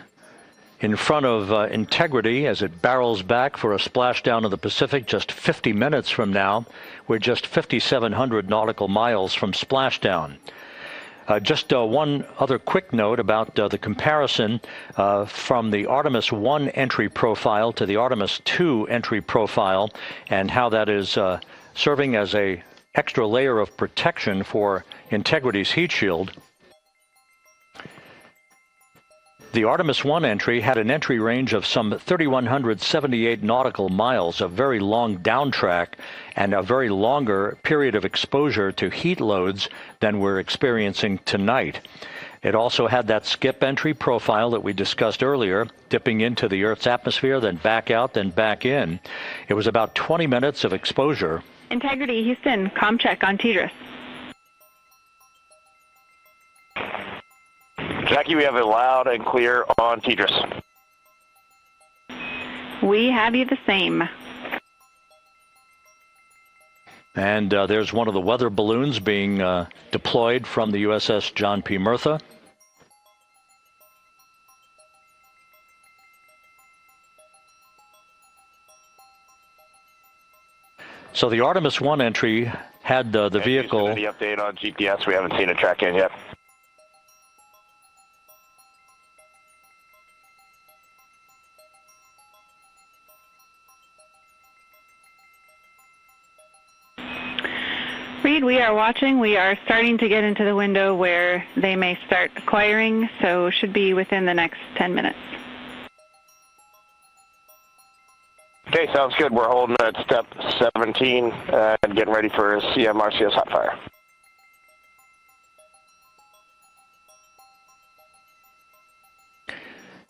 in front of Integrity as it barrels back for a splashdown of the Pacific just 50 minutes from now, we're just 5,700 nautical miles from splashdown. Just one other quick note about the comparison from the Artemis 1 entry profile to the Artemis 2 entry profile and how that is serving as an extra layer of protection for Integrity's heat shield. The Artemis 1 entry had an entry range of some 3,178 nautical miles, a very long downtrack, and a very longer period of exposure to heat loads than we're experiencing tonight. It also had that skip entry profile that we discussed earlier, dipping into the Earth's atmosphere, then back out, then back in. It was about 20 minutes of exposure. Integrity, Houston, comm check on TDRS. Jackie, we have it loud and clear on TDRS. We have you the same. And there's one of the weather balloons being deployed from the USS John P. Murtha. So the Artemis 1 entry had the vehicle... The update on GPS, we haven't seen it track in yet. Reed, we are watching. We are starting to get into the window where they may start acquiring, so should be within the next 10 minutes. Okay, sounds good. We're holding at step 17 and getting ready for CM-RCS hot fire.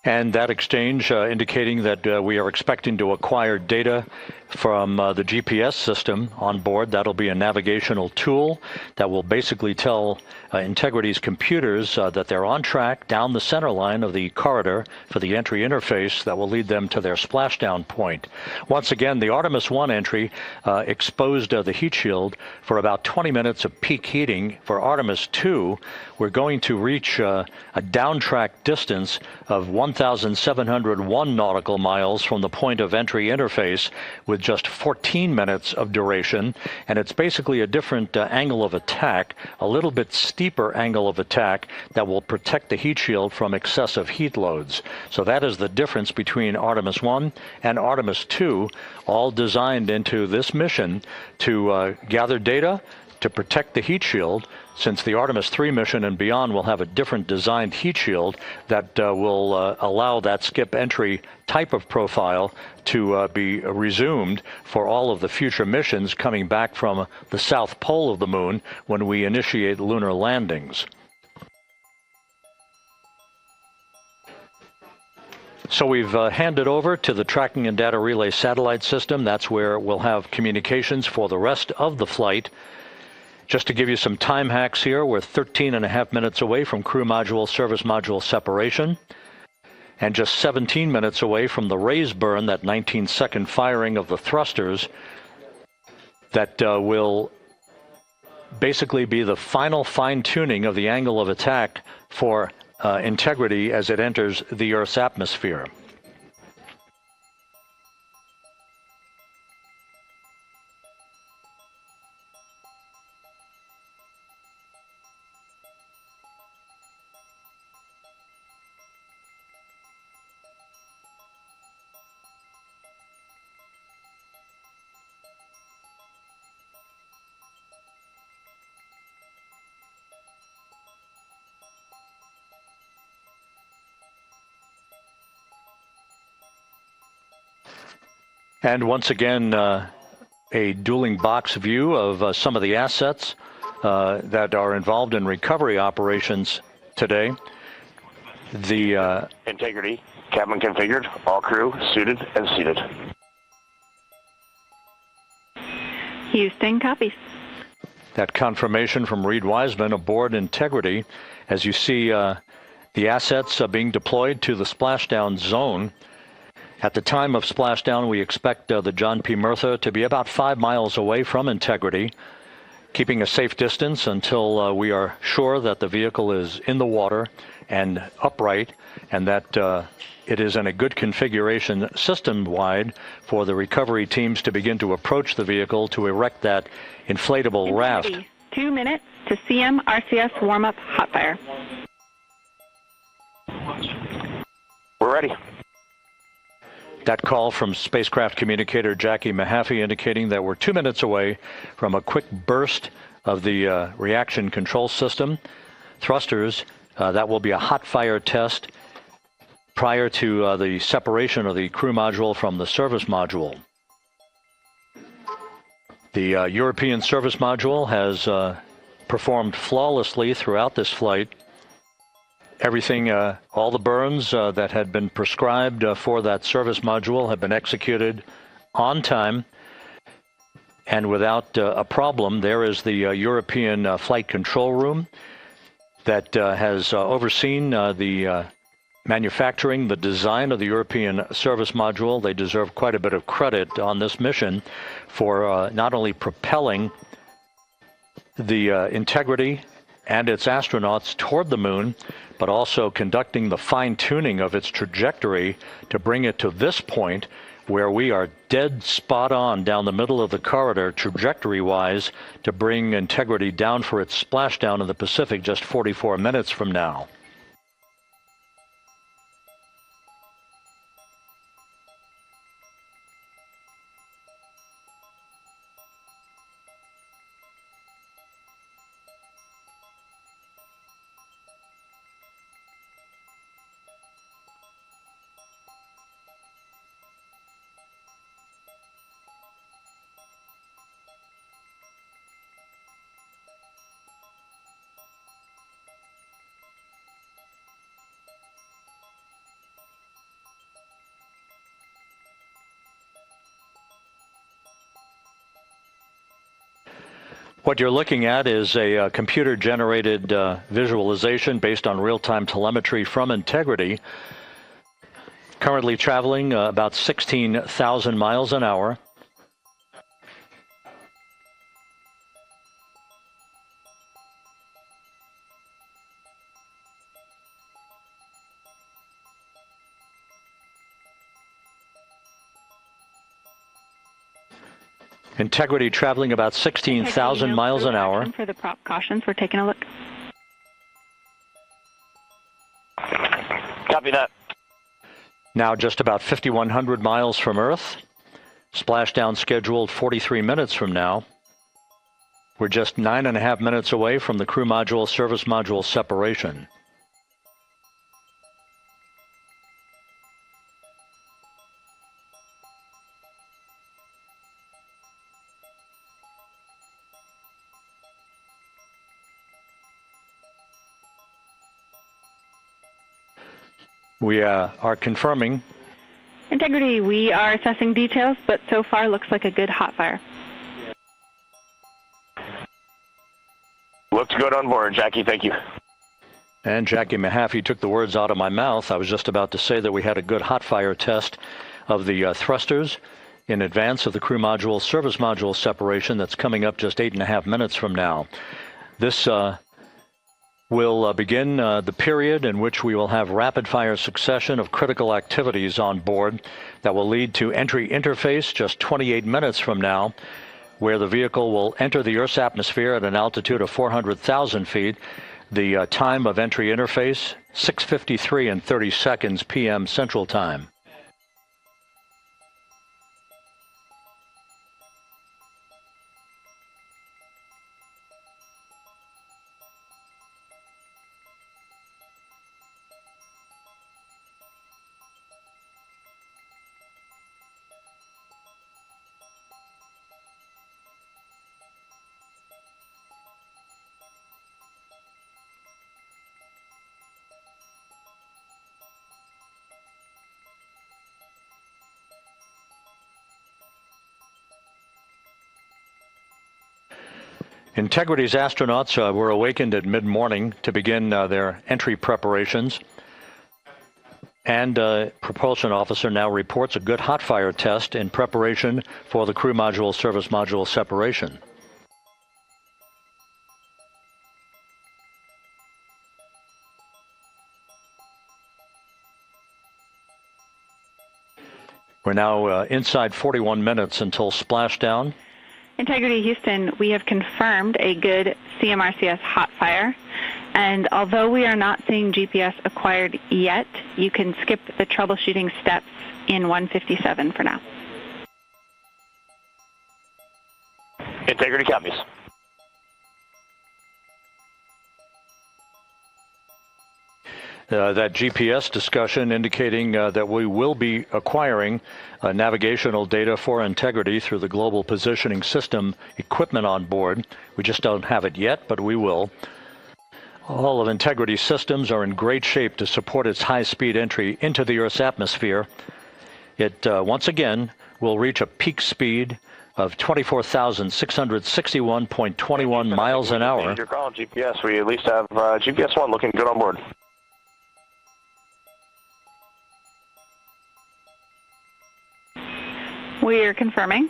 And that exchange indicating that we are expecting to acquire data from the GPS system on board. That'll be a navigational tool that will basically tell Integrity's computers that they're on track down the center line of the corridor for the entry interface that will lead them to their splashdown point. Once again, the Artemis 1 entry exposed the heat shield for about 20 minutes of peak heating. For Artemis 2, we're going to reach a downtrack distance of 1,701 nautical miles from the point of entry interface, with just 14 minutes of duration, and it's basically a different angle of attack, a little bit steeper angle of attack that will protect the heat shield from excessive heat loads. So that is the difference between Artemis 1 and Artemis 2, all designed into this mission to gather data to protect the heat shield, since the Artemis 3 mission and beyond will have a different designed heat shield that will allow that skip entry type of profile to be resumed for all of the future missions coming back from the south pole of the moon when we initiate lunar landings. So we've handed over to the Tracking and Data Relay Satellite System. That's where we'll have communications for the rest of the flight. Just to give you some time hacks here, we're 13.5 minutes away from crew module, service module separation, and just 17 minutes away from the raise burn, that 19-second firing of the thrusters that will basically be the final fine-tuning of the angle of attack for Integrity as it enters the Earth's atmosphere. And once again, a dueling box view of some of the assets that are involved in recovery operations today. The Integrity, cabin configured, all crew suited and seated. Houston, copies. That confirmation from Reed Wiseman aboard Integrity, as you see the assets being deployed to the splashdown zone. At the time of splashdown, we expect the John P. Murtha to be about 5 miles away from Integrity, keeping a safe distance until we are sure that the vehicle is in the water and upright, and that it is in a good configuration system-wide for the recovery teams to begin to approach the vehicle to erect that inflatable raft. 2 minutes to CM-RCS warm-up hot fire. We're ready. That call from spacecraft communicator Jackie Mahaffey indicating that we're 2 minutes away from a quick burst of the reaction control system. Thrusters, that will be a hot fire test prior to the separation of the crew module from the service module. The European service module has performed flawlessly throughout this flight. Everything, all the burns that had been prescribed for that service module have been executed on time and without a problem. There is the European flight control room that has overseen the manufacturing the design of the European service module. They deserve quite a bit of credit on this mission for not only propelling the Integrity and its astronauts toward the moon, but also conducting the fine-tuning of its trajectory to bring it to this point where we are dead spot on down the middle of the corridor trajectory-wise to bring Integrity down for its splashdown in the Pacific just 44 minutes from now. What you're looking at is a computer-generated visualization based on real-time telemetry from Integrity, currently traveling about 16,000 miles an hour. Integrity traveling about 16,000 miles an hour. For the prop cautions, we're taking a look. Copy that. Now just about 5,100 miles from Earth. Splashdown scheduled 43 minutes from now. We're just 9.5 minutes away from the crew module service module separation. We are confirming. Integrity, we are assessing details, but so far looks like a good hot fire. Looks good on board, Jackie. Thank you. And Jackie Mahaffey took the words out of my mouth. I was just about to say that we had a good hot fire test of the thrusters in advance of the crew module service module separation that's coming up just 8.5 minutes from now. This will begin the period in which we will have rapid-fire succession of critical activities on board that will lead to entry interface just 28 minutes from now, where the vehicle will enter the Earth's atmosphere at an altitude of 400,000 feet. The time of entry interface, 6:53 and 30 seconds p.m. Central Time. Integrity's astronauts were awakened at mid-morning to begin their entry preparations. And propulsion officer now reports a good hot fire test in preparation for the crew module service module separation. We're now inside 41 minutes until splashdown. Integrity Houston, we have confirmed a good CMRCS hot fire, and although we are not seeing GPS acquired yet, you can skip the troubleshooting steps in 157 for now. Integrity copies. That GPS discussion indicating that we will be acquiring navigational data for Integrity through the Global Positioning System equipment on board. We just don't have it yet, but we will. All of Integrity's systems are in great shape to support its high-speed entry into the Earth's atmosphere. It, once again, will reach a peak speed of 24,661.21 miles an hour. You're calling GPS. We at least have GPS 1 looking good on board. We are confirming.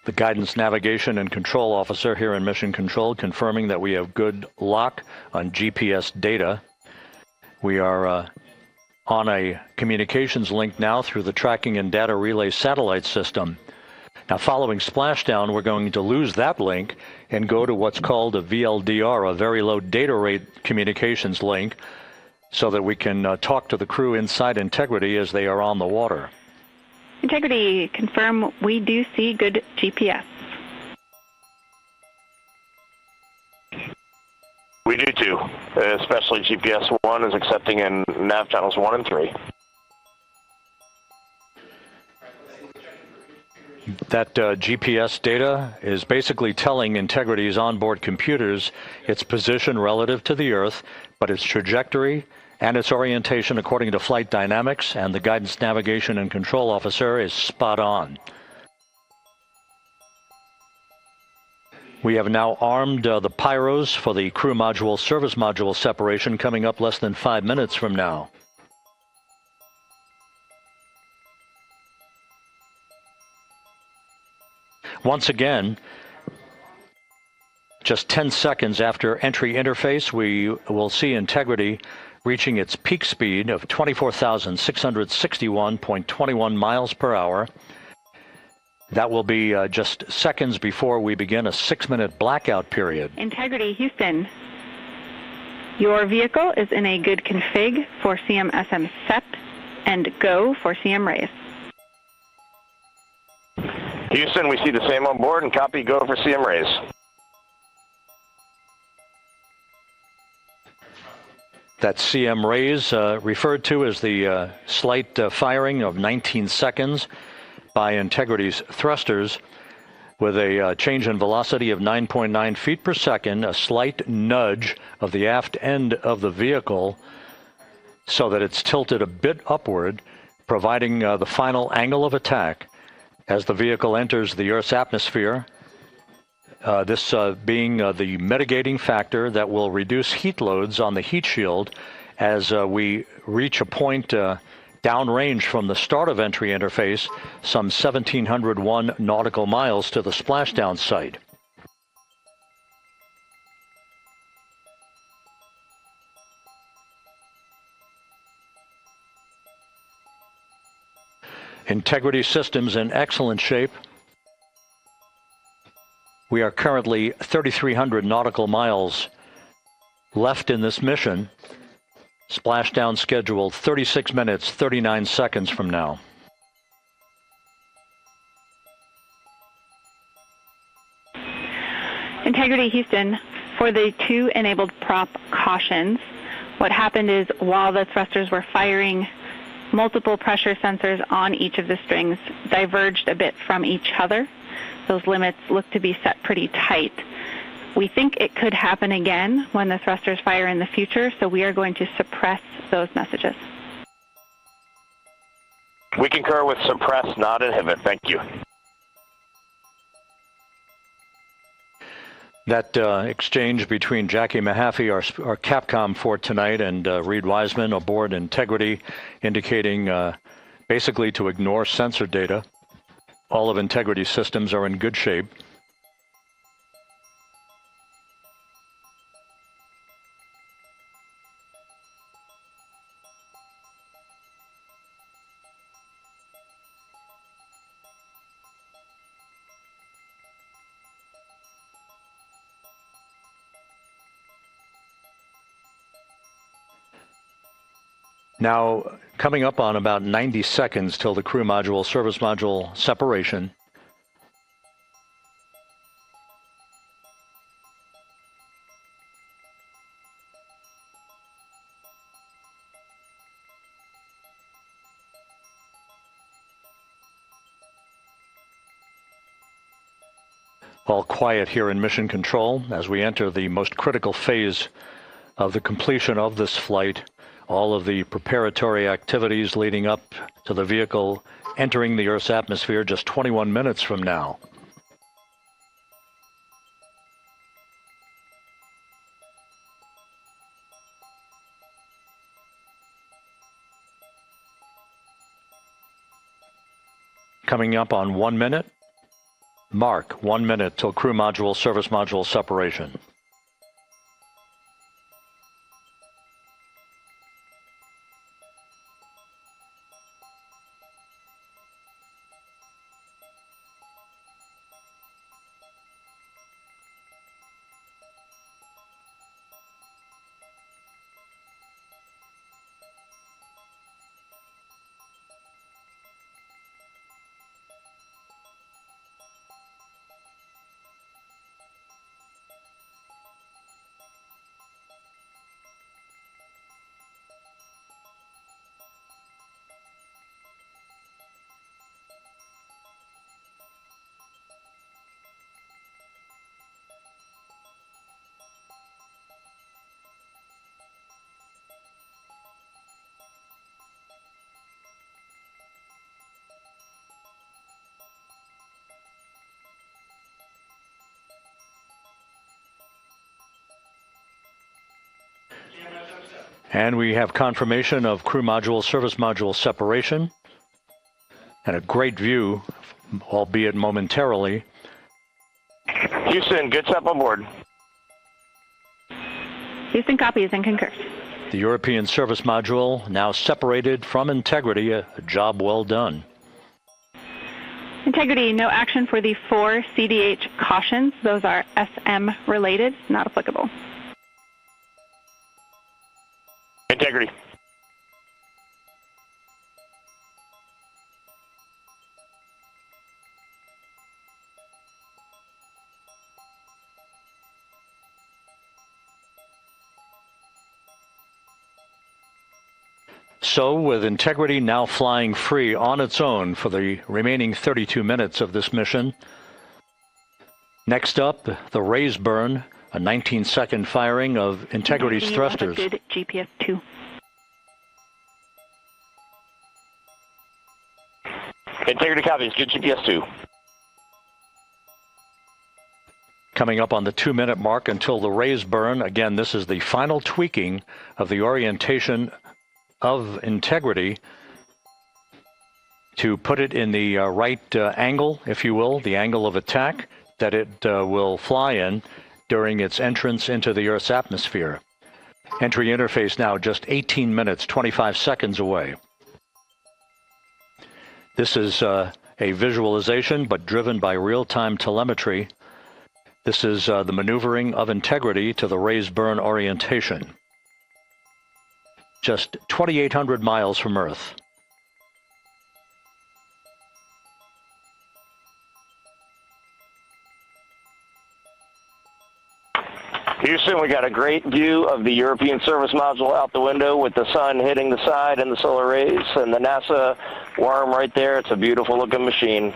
The Guidance, Navigation, and Control Officer here in Mission Control confirming that we have good lock on GPS data. We are on a communications link now through the Tracking and Data Relay satellite system. Now, following splashdown, we're going to lose that link and go to what's called a VLDR, a very low data rate communications link, so that we can talk to the crew inside Integrity as they are on the water. Integrity, confirm we do see good GPS. We do too, especially GPS 1 is accepting in nav channels 1 and 3. That GPS data is basically telling Integrity's onboard computers its position relative to the Earth, but its trajectory and its orientation according to flight dynamics and the Guidance, Navigation, and Control Officer is spot on. We have now armed the pyros for the crew module service module separation coming up less than 5 minutes from now. Once again, just 10 seconds after entry interface, we will see Integrity reaching its peak speed of 24,661.21 miles per hour. That will be just seconds before we begin a 6-minute blackout period. Integrity, Houston. Your vehicle is in a good config for CM-SM SEP and go for CM raise. Houston, we see the same on board and copy go for CM raise. That CM raise referred to as the slight firing of 19 seconds by Integrity's thrusters with a change in velocity of 9.9 feet per second, a slight nudge of the aft end of the vehicle so that it's tilted a bit upward, providing the final angle of attack as the vehicle enters the Earth's atmosphere. This being the mitigating factor that will reduce heat loads on the heat shield as we reach a point downrange from the start of entry interface, some 1,701 nautical miles to the splashdown site. Integrity systems in excellent shape. We are currently 3,300 nautical miles left in this mission. Splashdown scheduled 36 minutes, 39 seconds from now. Integrity, Houston. For the 2 enabled prop cautions, what happened is while the thrusters were firing, multiple pressure sensors on each of the strings diverged a bit from each other. Those limits look to be set pretty tight. We think it could happen again when the thrusters fire in the future, so we are going to suppress those messages. We concur with suppress, not inhibit. Thank you. That exchange between Jackie Mahaffey, our Capcom for tonight, and Reed Wiseman aboard Integrity, indicating basically to ignore sensor data. All of Integrity's systems are in good shape. Now, coming up on about 90 seconds till the crew module, service module separation. All quiet here in Mission Control as we enter the most critical phase of the completion of this flight. All of the preparatory activities leading up to the vehicle entering the Earth's atmosphere just 21 minutes from now. Coming up on 1 minute. Mark 1 minute till crew module, service module separation. And we have confirmation of crew module, service module separation, and a great view, albeit momentarily. Houston, good step on board. Houston copies and concurs. The European service module now separated from Integrity, a job well done. Integrity, no action for the 4 CDH cautions. Those are SM related, not applicable. Integrity. So, with Integrity now flying free on its own for the remaining 32 minutes of this mission, next up, the raise burn, a 19-second firing of Integrity's thrusters. Good GPS 2. Integrity copies, good GPS 2. Coming up on the 2-minute mark until the raise burn. Again, this is the final tweaking of the orientation of Integrity to put it in the right angle, if you will, the angle of attack that it will fly in during its entrance into the Earth's atmosphere. Entry interface now just 18 minutes, 25 seconds away. This is a visualization, but driven by real-time telemetry. This is the maneuvering of Integrity to the raise burn orientation. Just 2,800 miles from Earth. Houston, we got a great view of the European service module out the window with the sun hitting the side and the solar rays and the NASA worm right there. It's a beautiful looking machine.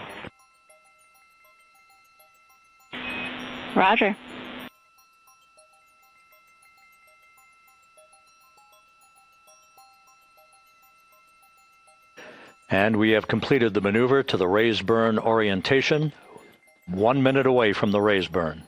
Roger. And we have completed the maneuver to the raise burn orientation, 1 minute away from the raise burn.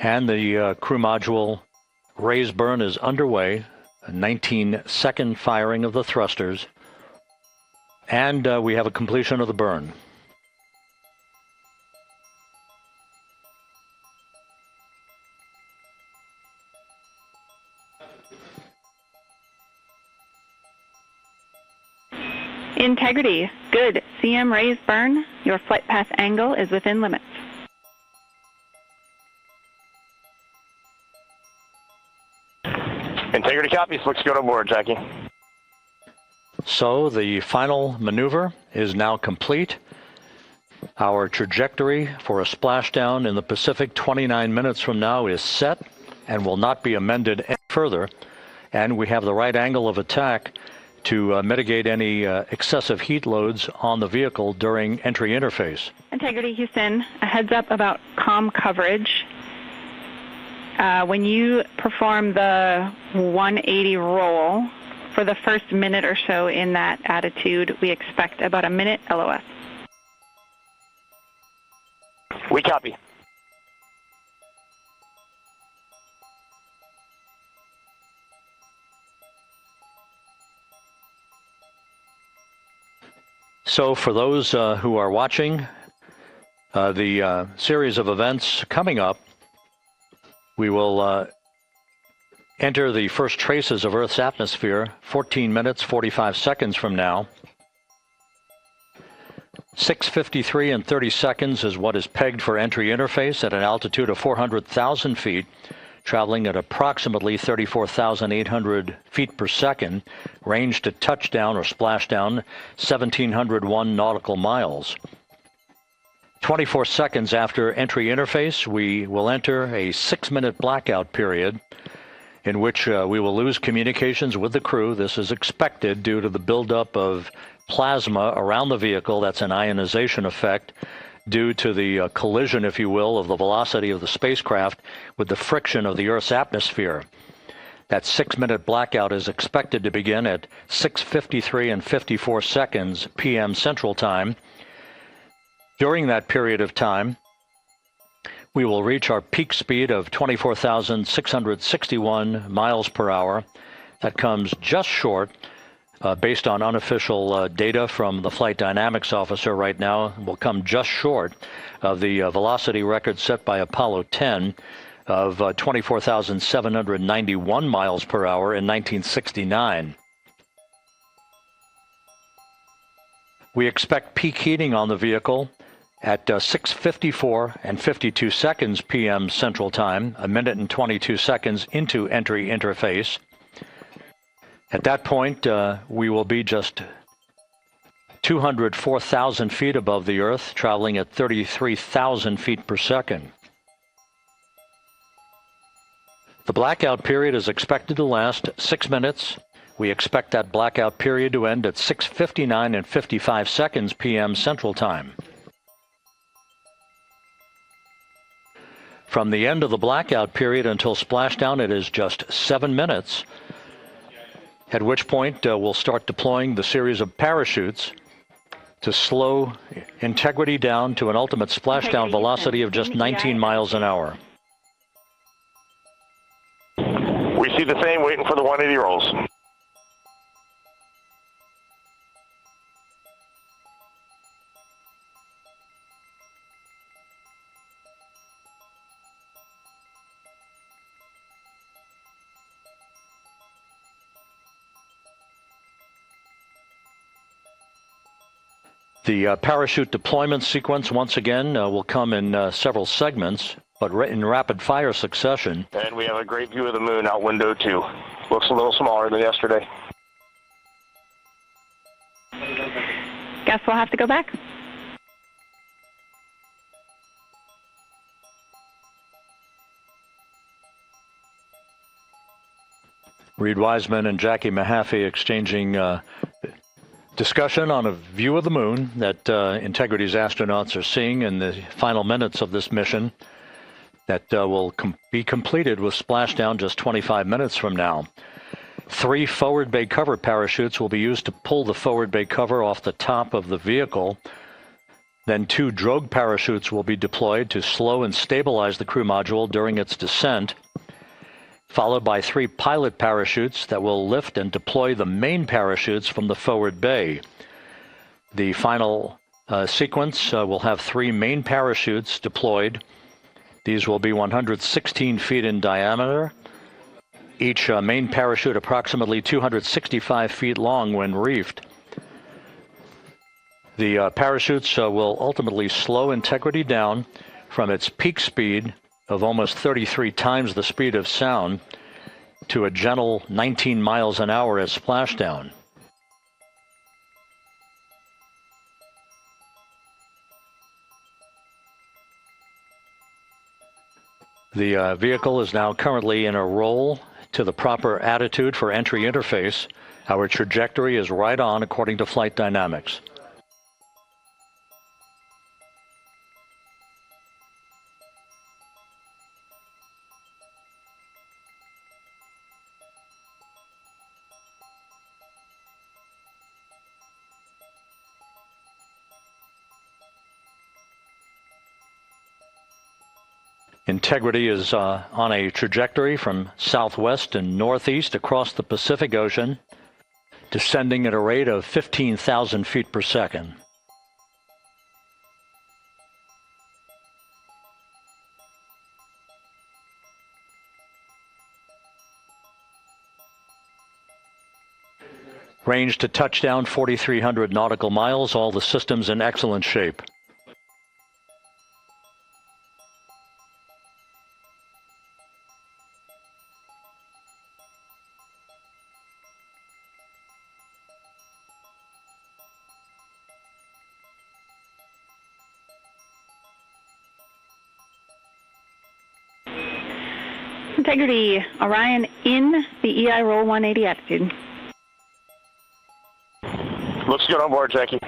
And the crew module raise burn is underway, a 19-second firing of the thrusters, and we have a completion of the burn. Integrity, good. CM raise burn. Your flight path angle is within limits. Integrity copies. Looks good on board, Jackie. So the final maneuver is now complete. Our trajectory for a splashdown in the Pacific 29 minutes from now is set and will not be amended any further. And we have the right angle of attack to mitigate any excessive heat loads on the vehicle during entry interface. Integrity, Houston, a heads up about comm coverage. When you perform the 180 roll, for the first minute or so in that attitude, we expect about a minute LOS. We copy. So for those who are watching the series of events coming up, we will enter the first traces of Earth's atmosphere 14 minutes, 45 seconds from now. 6:53 and 30 seconds is what is pegged for entry interface at an altitude of 400,000 feet, traveling at approximately 34,800 feet per second, range to touchdown or splashdown 1,701 nautical miles. 24 seconds after entry interface, we will enter a 6-minute blackout period in which we will lose communications with the crew. This is expected due to the buildup of plasma around the vehicle. That's an ionization effect due to the collision, if you will, of the velocity of the spacecraft with the friction of the Earth's atmosphere. That 6-minute blackout is expected to begin at 6:53 and 54 seconds p.m. Central Time. During that period of time, we will reach our peak speed of 24,661 miles per hour. That comes just short, based on unofficial data from the flight dynamics officer right now, will come just short of the velocity record set by Apollo 10 of 24,791 miles per hour in 1969. We expect peak heating on the vehicle at 6:54 and 52 seconds p.m. Central Time, a minute and 22 seconds into entry interface. At that point, we will be just 204,000 feet above the Earth, traveling at 33,000 feet per second. The blackout period is expected to last 6 minutes. We expect that blackout period to end at 6:59 and 55 seconds p.m. Central Time. From the end of the blackout period until splashdown, it is just 7 minutes, at which point we'll start deploying the series of parachutes to slow integrity down to an ultimate splashdown velocity of just 19 miles an hour. We see the same, waiting for the 180 rolls. The parachute deployment sequence, once again, will come in several segments, but in rapid-fire succession. And we have a great view of the moon out window, too. Looks a little smaller than yesterday. Guess we'll have to go back. Reed Wiseman and Jackie Mahaffey exchanging discussion on a view of the moon that Integrity's astronauts are seeing in the final minutes of this mission that will be completed with splashdown just 25 minutes from now. 3 forward bay cover parachutes will be used to pull the forward bay cover off the top of the vehicle. Then 2 drogue parachutes will be deployed to slow and stabilize the crew module during its descent, followed by 3 pilot parachutes that will lift and deploy the main parachutes from the forward bay. The final sequence will have 3 main parachutes deployed. These will be 116 feet in diameter, each main parachute approximately 265 feet long when reefed. The parachutes will ultimately slow Integrity down from its peak speed of almost 33 times the speed of sound to a gentle 19 miles an hour at splashdown. The vehicle is now currently in a roll to the proper attitude for entry interface. Our trajectory is right on according to flight dynamics. Integrity is on a trajectory from southwest and northeast across the Pacific Ocean, descending at a rate of 15,000 feet per second. Range to touchdown 4,300 nautical miles, all the systems in excellent shape. Integrity, Orion in the EI roll 180 attitude. Looks good on board, Jackie.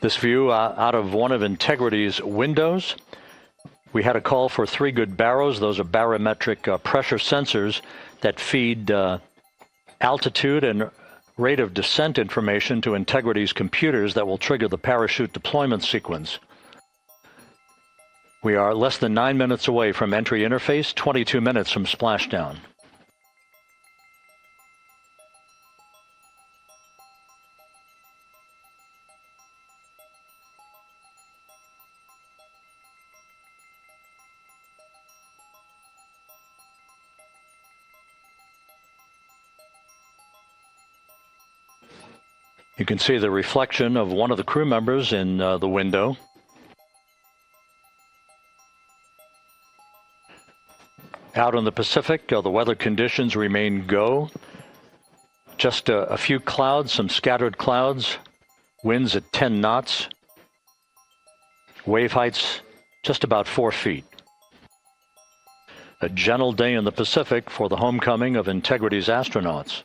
This view out of one of Integrity's windows. We had a call for 3 good baros. Those are barometric pressure sensors that feed altitude and rate of descent information to Integrity's computers that will trigger the parachute deployment sequence. We are less than 9 minutes away from entry interface, 22 minutes from splashdown. You can see the reflection of one of the crew members in the window. Out in the Pacific, the weather conditions remain go. Just a few clouds, some scattered clouds, winds at 10 knots, wave heights just about 4 feet. A gentle day in the Pacific for the homecoming of Integrity's astronauts.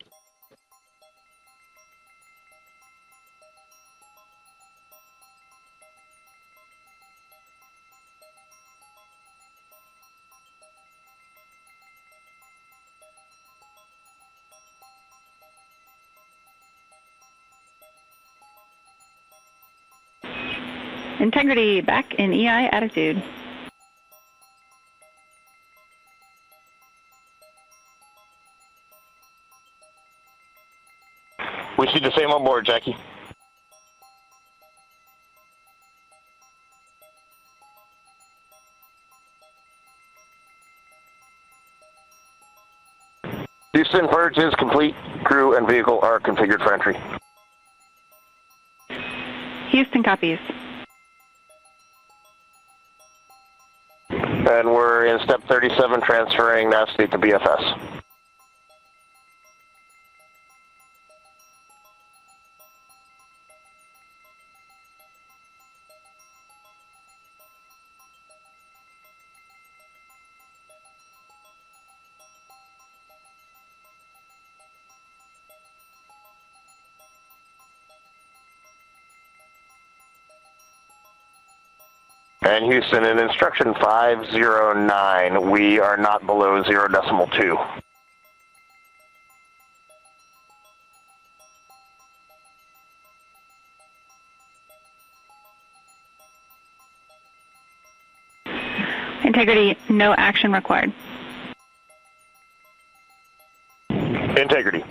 Integrity back in EI attitude. We see the same on board, Jackie. Houston, purge is complete. Crew and vehicle are configured for entry. Houston copies. And we're in step 37, transferring nav state to BFS. And Houston, in instruction 509, we are not below 0.2. Integrity, no action required. Integrity.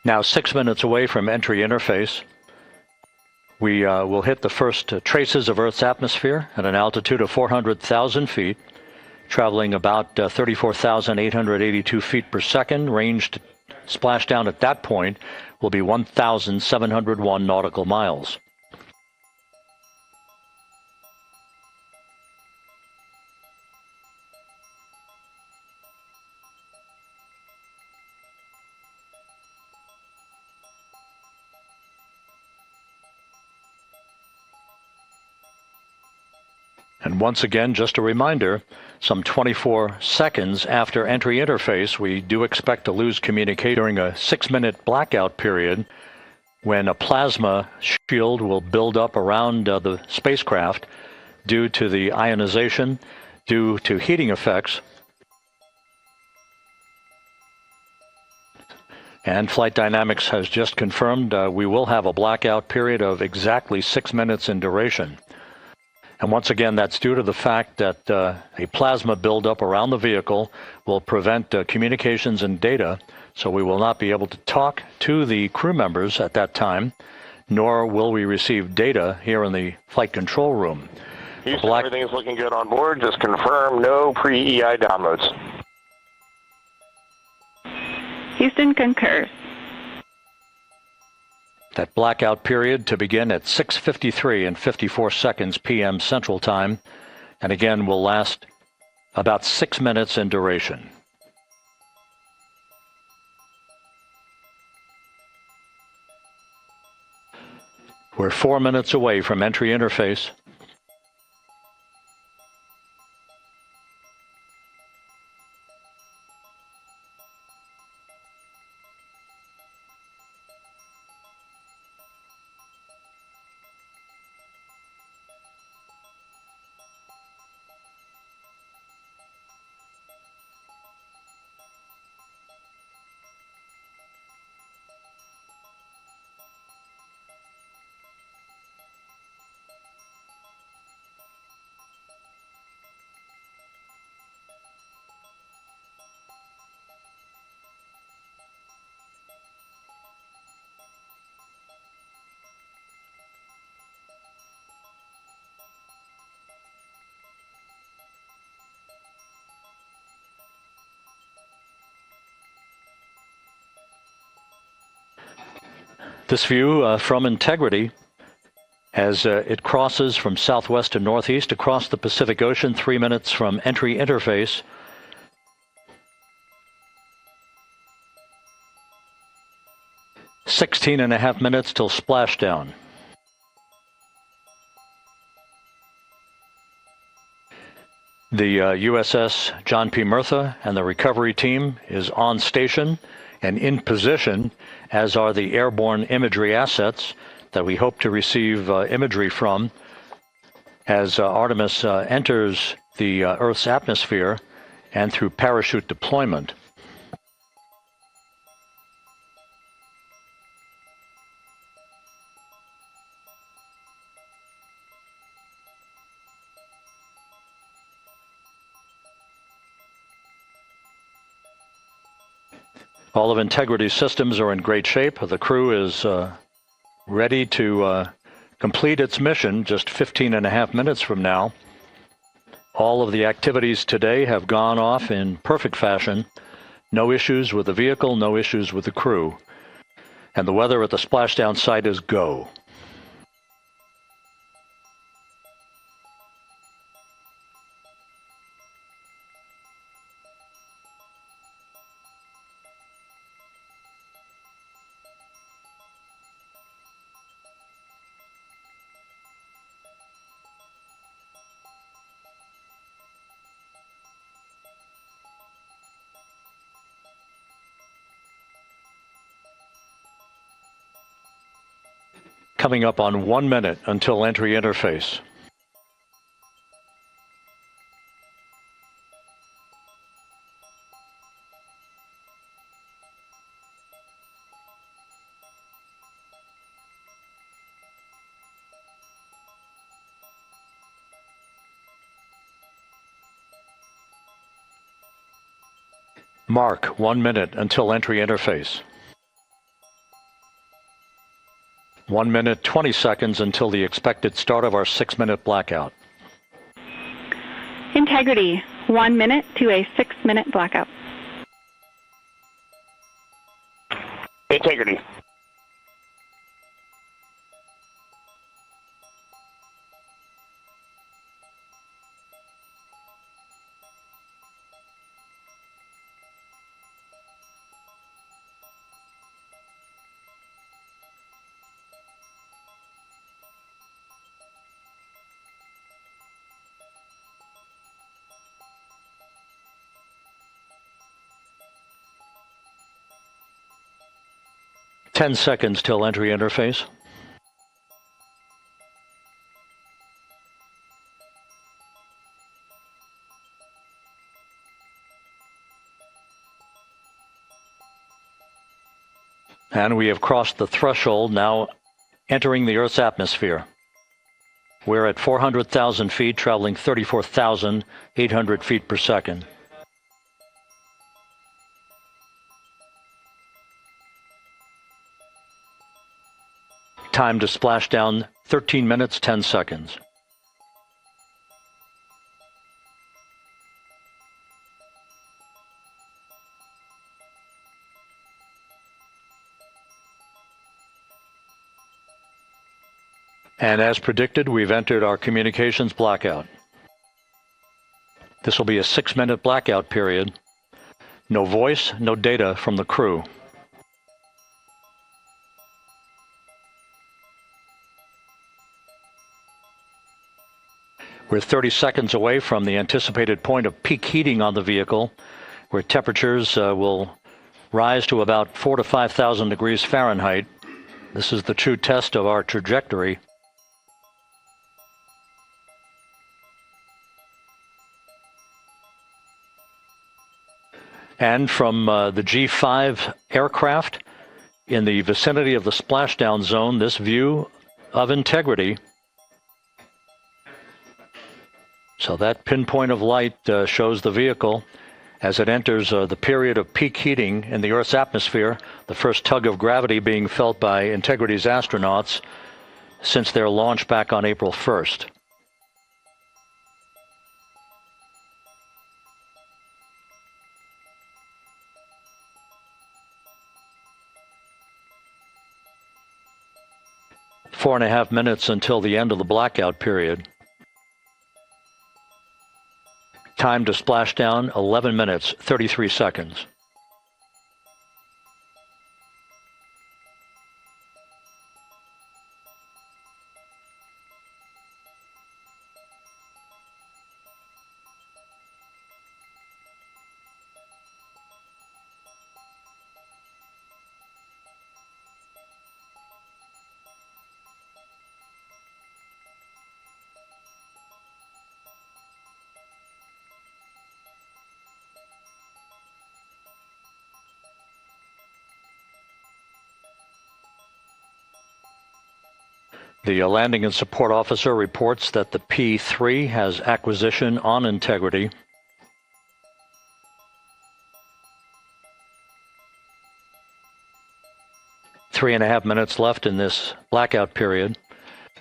Now 6 minutes away from entry interface, we will hit the first traces of Earth's atmosphere at an altitude of 400,000 feet, traveling about 34,882 feet per second. Range to splashdown at that point will be 1,701 nautical miles. And once again, just a reminder, some 24 seconds after entry interface, we do expect to lose communication during a 6-minute blackout period when a plasma shield will build up around the spacecraft due to the ionization, due to heating effects. And Flight Dynamics has just confirmed we will have a blackout period of exactly 6 minutes in duration. And once again, that's due to the fact that a plasma buildup around the vehicle will prevent communications and data, so we will not be able to talk to the crew members at that time, nor will we receive data here in the flight control room. Houston, everything's looking good on board. Just confirm no pre-EI downloads. Houston concurs. That blackout period to begin at 6:53 and 54 seconds p.m. Central Time, and again will last about 6 minutes in duration. We're 4 minutes away from entry interface. This view from Integrity, as it crosses from southwest to northeast across the Pacific Ocean, 3 minutes from entry interface. "16.5 minutes till splashdown." The USS John P. Murtha and the recovery team is on station and in position, as are the airborne imagery assets that we hope to receive imagery from as Artemis enters the Earth's atmosphere and through parachute deployment. All of Integrity's systems are in great shape. The crew is ready to complete its mission just 15.5 minutes from now. All of the activities today have gone off in perfect fashion. No issues with the vehicle, no issues with the crew. And the weather at the splashdown site is go. Coming up on 1 minute until entry interface. Mark 1 minute until entry interface. 1 minute, 20 seconds until the expected start of our 6-minute blackout. Integrity, 1 minute to a 6-minute blackout. Integrity. Ten seconds till entry interface. And we have crossed the threshold, now entering the Earth's atmosphere. We're at 400,000 feet, traveling 34,800 feet per second. Time to splash down, 13 minutes, 10 seconds. And as predicted, we've entered our communications blackout. This will be a 6-minute blackout period. No voice, no data from the crew. We're 30 seconds away from the anticipated point of peak heating on the vehicle, where temperatures will rise to about 4,000 to 5,000 degrees Fahrenheit. This is the true test of our trajectory. And from the G5 aircraft in the vicinity of the splashdown zone, this view of integrity. So that pinpoint of light shows the vehicle as it enters the period of peak heating in the Earth's atmosphere, the first tug of gravity being felt by Integrity's astronauts since their launch back on April 1st. Four and a half minutes until the end of the blackout period. Time to splash down, 11 minutes, 33 seconds. The landing and support officer reports that the P3 has acquisition on Integrity. Three and a half minutes left in this blackout period.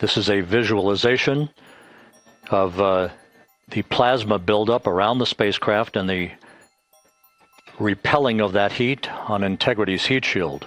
This is a visualization of the plasma buildup around the spacecraft and the repelling of that heat on Integrity's heat shield.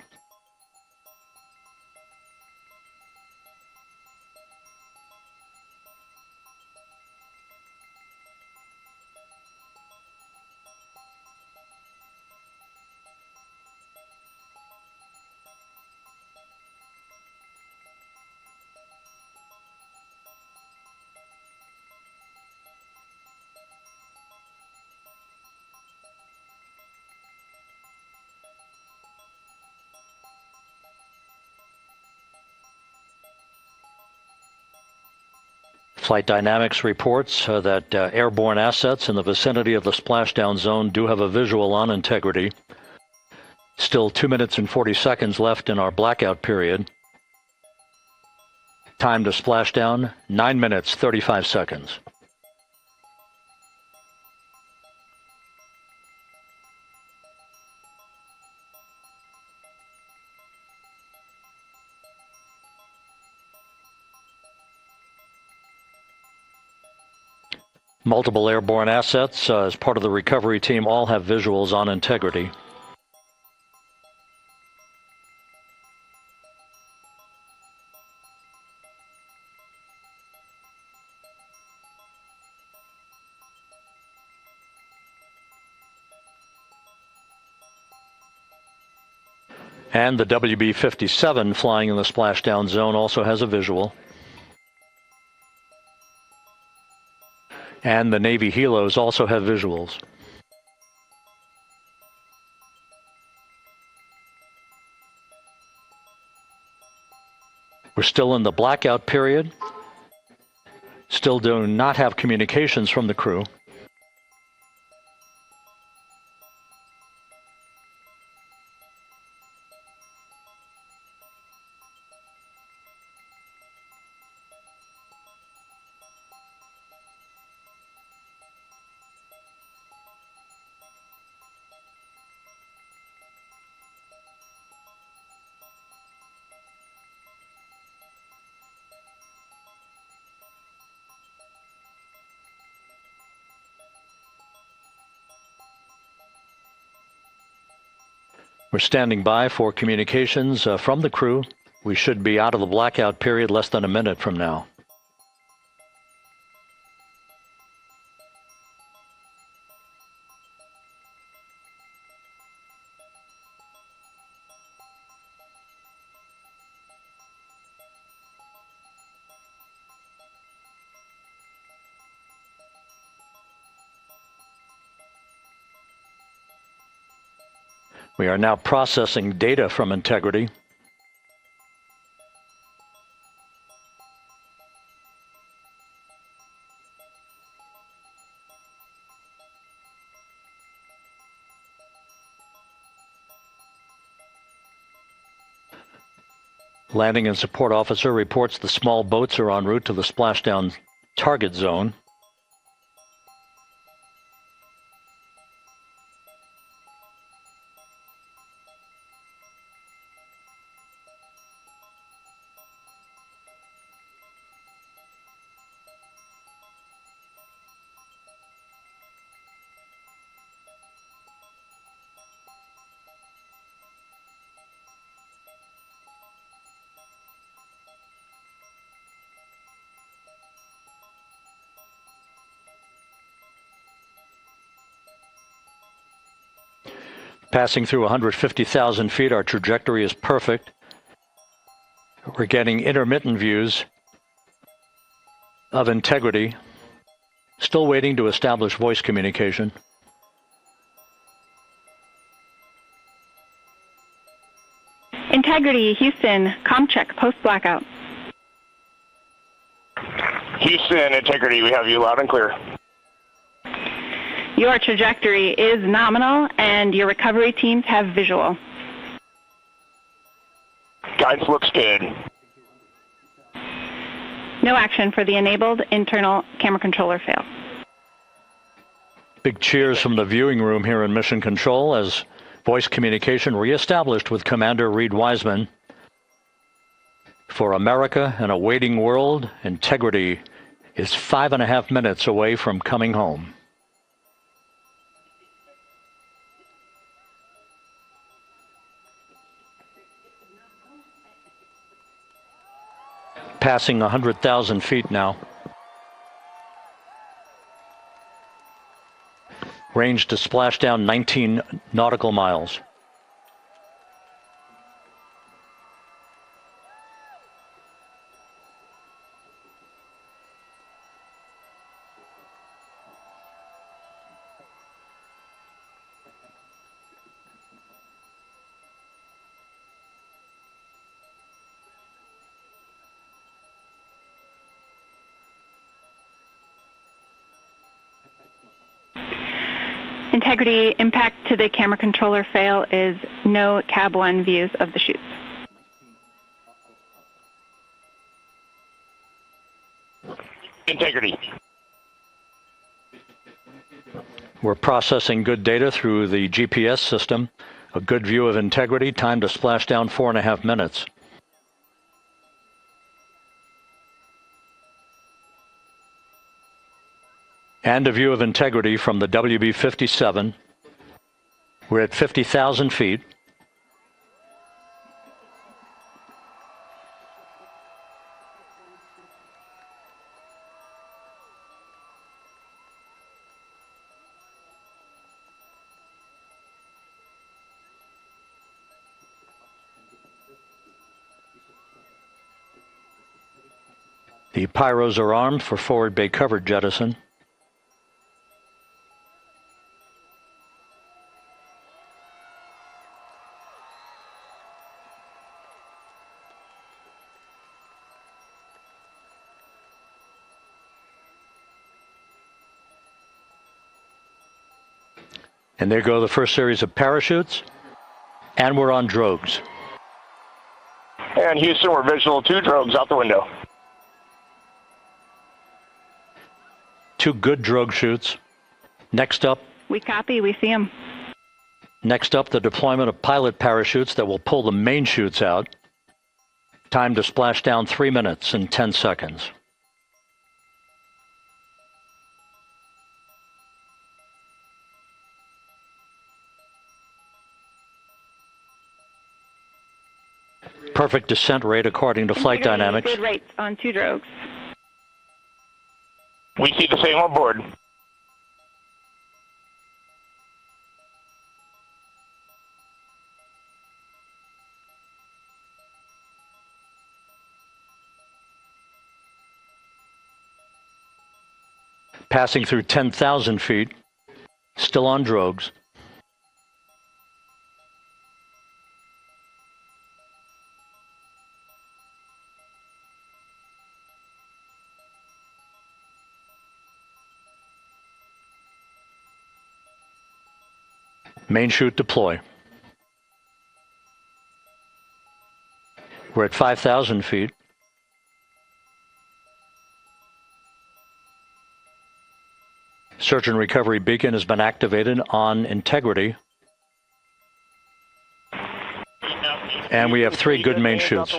Flight Dynamics reports that airborne assets in the vicinity of the splashdown zone do have a visual on Integrity. Still 2 minutes and 40 seconds left in our blackout period. Time to splashdown, 9 minutes, 35 seconds. Multiple airborne assets as part of the recovery team all have visuals on integrity. And the WB-57 flying in the splashdown zone also has a visual. And the Navy helos also have visuals. We're still in the blackout period. Still do not have communications from the crew. We're standing by for communications from the crew. We should be out of the blackout period less than a minute from now. We are now processing data from integrity. Landing and support officer reports the small boats are en route to the splashdown target zone. Passing through 150,000 feet, our trajectory is perfect. We're getting intermittent views of integrity. Still waiting to establish voice communication. Integrity, Houston, comm check, post-blackout. Houston, Integrity, we have you loud and clear. Your trajectory is nominal, and your recovery teams have visual. Guidance looks good. No action for the enabled internal camera controller fail. Big cheers from the viewing room here in Mission Control as voice communication reestablished with Commander Reed Wiseman. For America and a waiting world, Integrity is 5.5 minutes away from coming home. Passing 100,000 feet now. Range to splashdown 19 nautical miles. Integrity, impact to the camera controller fail is no Cab 1 views of the chutes. Integrity. We're processing good data through the GPS system. A good view of Integrity, time to splashdown 4.5 minutes. And a view of integrity from the WB-57. We're at 50,000 feet. The pyros are armed for forward bay cover jettison. And there go the first series of parachutes, and we're on drogues. And Houston, we're visual 2 drogues out the window. 2 good drogue shoots. Next up. We copy, we see them. Next up, the deployment of pilot parachutes that will pull the main chutes out. Time to splash down 3 minutes and 10 seconds. Perfect descent rate according to flight dynamics. Good rates on 2 drogues. We see the same on board. Passing through 10,000 feet, still on drogues. Main chute deploy. We're at 5,000 feet. Search and recovery beacon has been activated on integrity. And we have 3 good main chutes.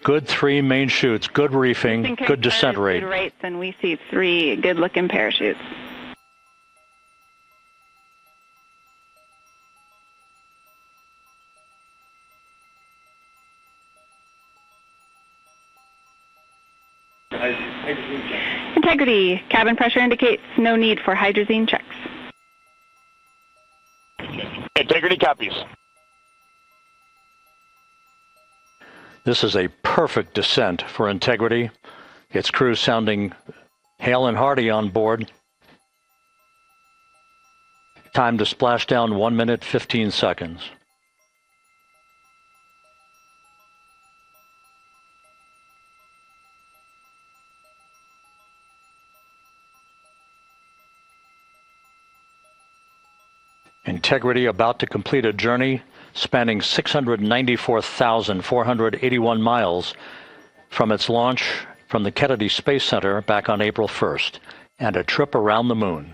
Good 3 main chutes, good reefing, good descent rate. Good rates, and we see 3 good-looking parachutes. Integrity. Cabin pressure indicates no need for hydrazine checks. Integrity copies. This is a perfect descent for integrity. Its crew sounding hale and hearty on board. Time to splash down 1 minute, 15 seconds. Integrity about to complete a journey spanning 694,481 miles from its launch from the Kennedy Space Center back on April 1st, and a trip around the moon.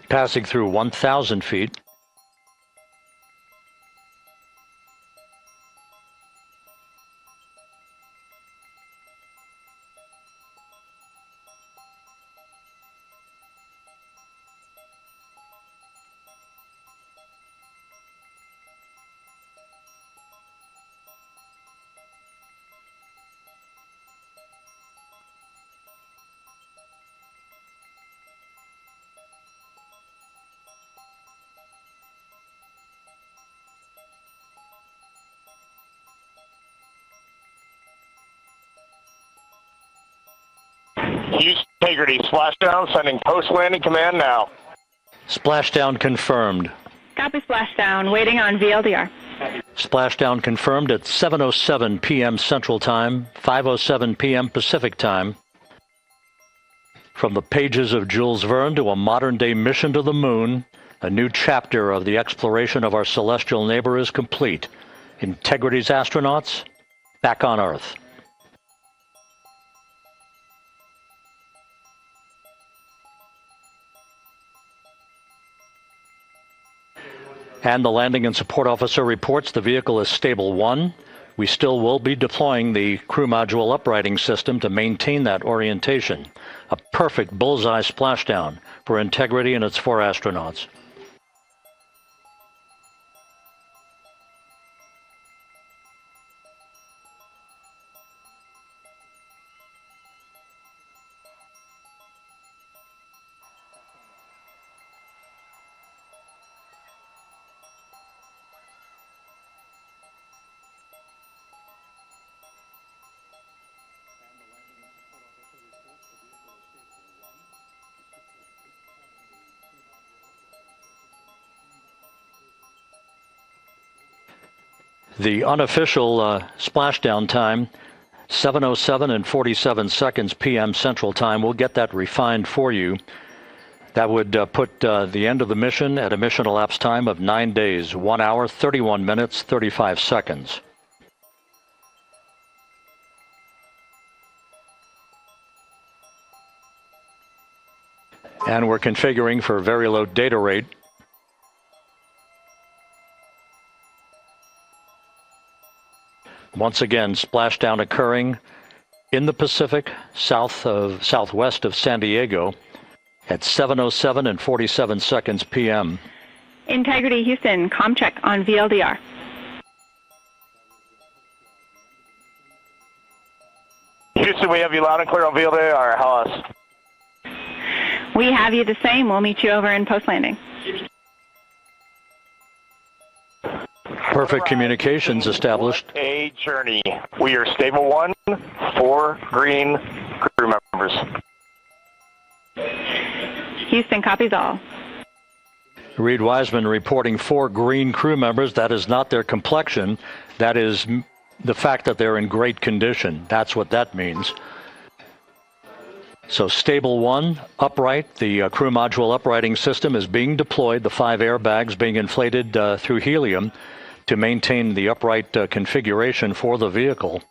Passing through 1,000 feet. Integrity, splashdown, sending post-landing command now. Splashdown confirmed. Copy splashdown, waiting on VLDR. Splashdown confirmed at 7:07 p.m. Central Time, 5:07 p.m. Pacific Time. From the pages of Jules Verne to a modern-day mission to the moon, a new chapter of the exploration of our celestial neighbor is complete. Integrity's astronauts back on Earth. And the landing and support officer reports the vehicle is stable 1. We still will be deploying the crew module uprighting system to maintain that orientation. A perfect bullseye splashdown for Integrity and its 4 astronauts. The unofficial splashdown time, 7:07 and 47 seconds p.m. Central Time. We'll get that refined for you. That would put the end of the mission at a mission elapsed time of 9 days, 1 hour, 31 minutes, 35 seconds. And we're configuring for very low data rate. Once again, splashdown occurring in the Pacific, southwest of San Diego at 7:07 and 47 seconds p.m. Integrity Houston, comm check on VLDR. Houston, we have you loud and clear on VLDR. How us? We have you the same. We'll meet you over in post-landing. Perfect communications established. A journey. We are stable 1, 4 green crew members. Houston copies all. Reed Wiseman reporting 4 green crew members. That is not their complexion. That is the fact that they're in great condition. That's what that means. So stable 1, upright. The crew module uprighting system is being deployed. The 5 airbags being inflated through helium to maintain the upright configuration for the vehicle.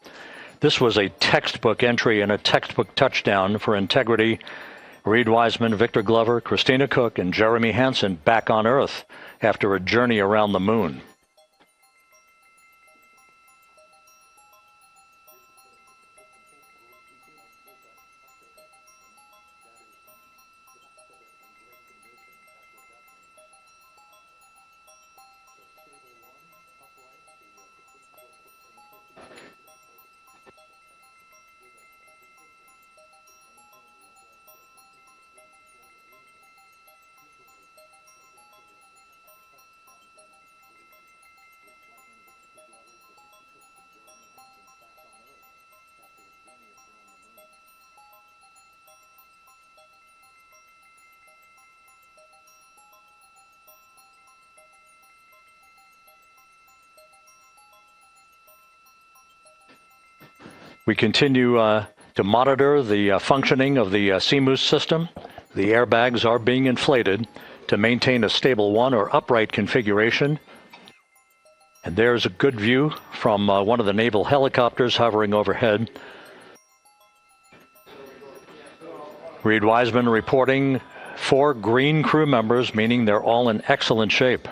This was a textbook entry and a textbook touchdown for Integrity. Reed Wiseman, Victor Glover, Christina Cook, and Jeremy Hansen back on Earth after a journey around the moon. We continue to monitor the functioning of the CMOOS system. The airbags are being inflated to maintain a stable 1 or upright configuration. And there's a good view from one of the naval helicopters hovering overhead. Reed Wiseman reporting 4 green crew members, meaning they're all in excellent shape.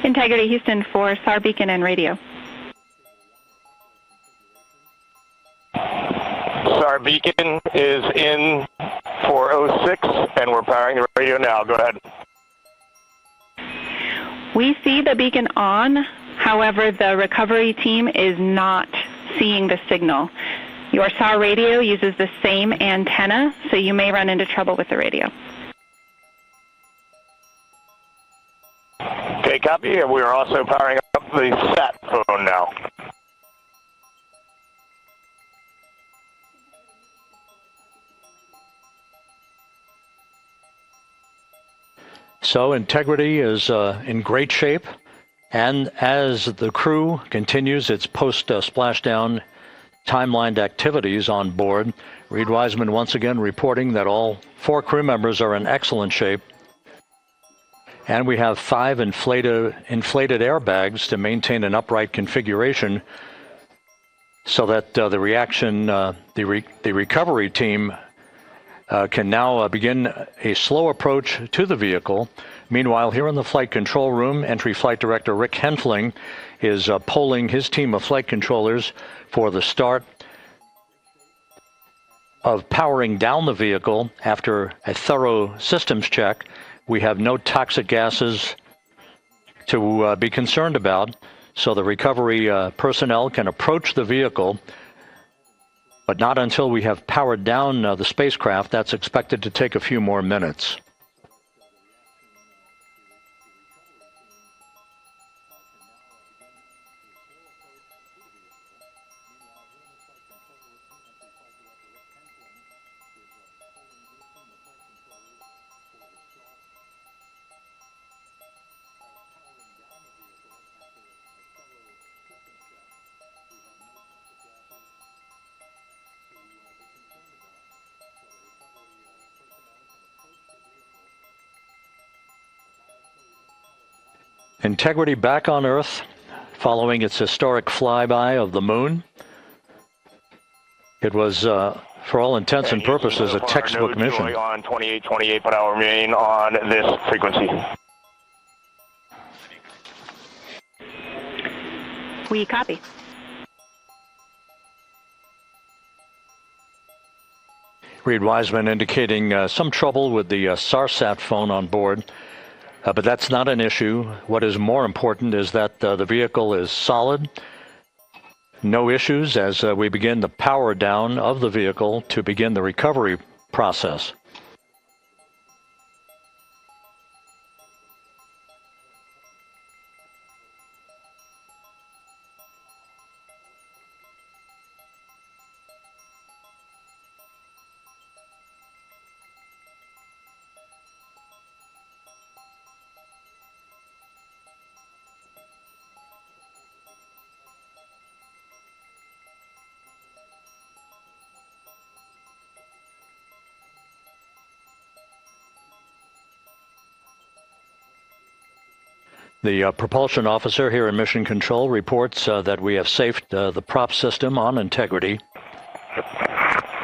Integrity Houston for SAR beacon and radio. SAR beacon is in 406, and we're powering the radio now. Go ahead. We see the beacon on. However, the recovery team is not seeing the signal. Your SAR radio uses the same antenna, so you may run into trouble with the radio. Okay, copy, and we are also powering up the sat phone now. So Integrity is in great shape, and as the crew continues its post-splashdown timelined activities on board, Reed Wiseman once again reporting that all 4 crew members are in excellent shape. And we have 5 inflated airbags to maintain an upright configuration so that the recovery team can now begin a slow approach to the vehicle. Meanwhile, here in the flight control room, Entry Flight Director Rick Henfling is polling his team of flight controllers for the start of powering down the vehicle after a thorough systems check. We have no toxic gases to be concerned about, so the recovery personnel can approach the vehicle, but not until we have powered down the spacecraft. That's expected to take a few more minutes. Integrity back on Earth following its historic flyby of the moon. It was, for all intents and purposes, a textbook mission. On 28 but I'll remain on this frequency. We copy. Reed Wiseman indicating some trouble with the SARSAT phone on board. But that's not an issue. What is more important is that the vehicle is solid. No issues as we begin the power down of the vehicle to begin the recovery process. The propulsion officer here in Mission Control reports that we have safed the prop system on Integrity.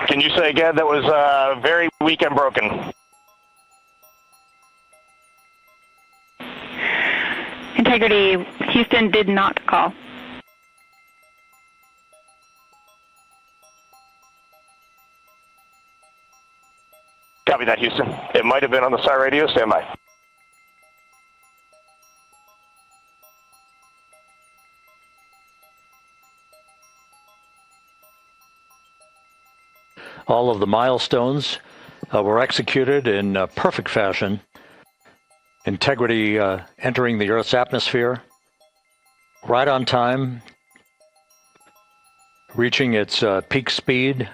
Can you say again? That was very weak and broken. Integrity, Houston did not call. Copy that, Houston. It might have been on the SAR radio. Stand by. All of the milestones were executed in perfect fashion. Integrity entering the Earth's atmosphere right on time, reaching its peak speed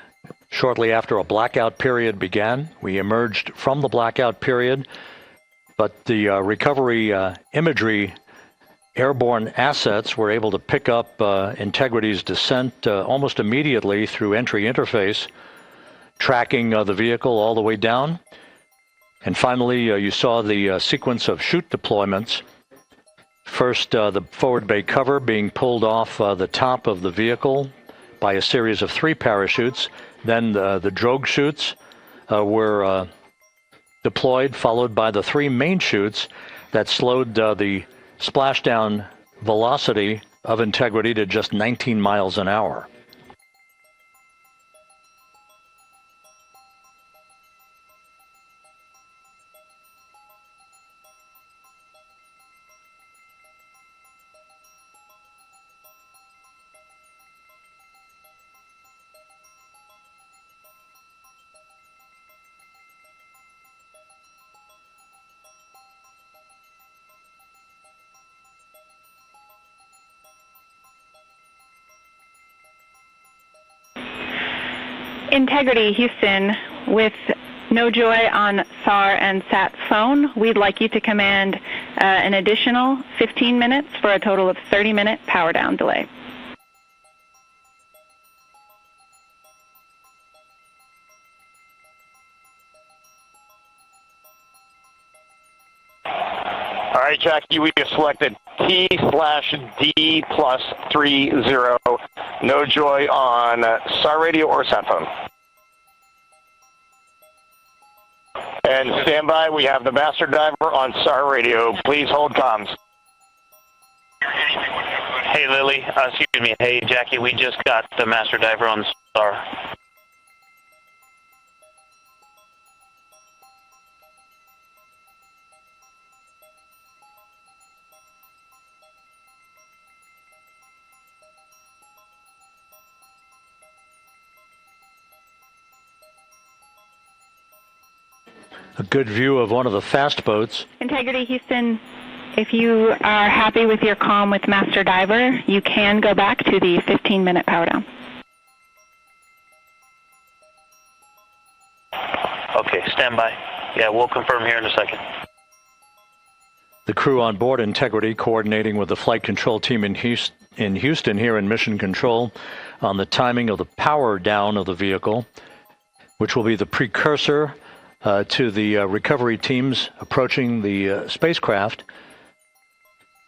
shortly after a blackout period began. We emerged from the blackout period, but the recovery imagery airborne assets were able to pick up Integrity's descent almost immediately through entry interface, tracking the vehicle all the way down. And finally, you saw the sequence of chute deployments. First, the forward bay cover being pulled off the top of the vehicle by a series of 3 parachutes. Then the drogue chutes were deployed, followed by the 3 main chutes that slowed the splashdown velocity of Integrity to just 19 miles an hour. Integrity, Houston, with no joy on SAR and SAT phone, we'd like you to command an additional 15 minutes for a total of 30-minute power down delay. All right, Jackie, we have selected T/D+30. No joy on SAR radio or sat phone. And stand by, we have the master diver on SAR radio. Please hold comms. Hey, Lily. Excuse me. Hey, Jackie, we just got the master diver on SAR. A good view of one of the fast boats. Integrity, Houston, if you are happy with your comm with Master Diver, you can go back to the 15-minute power down. Okay, stand by. Yeah, we'll confirm here in a second. The crew on board Integrity coordinating with the flight control team in Houston here in Mission Control on the timing of the power down of the vehicle, which will be the precursor to the recovery teams approaching the spacecraft.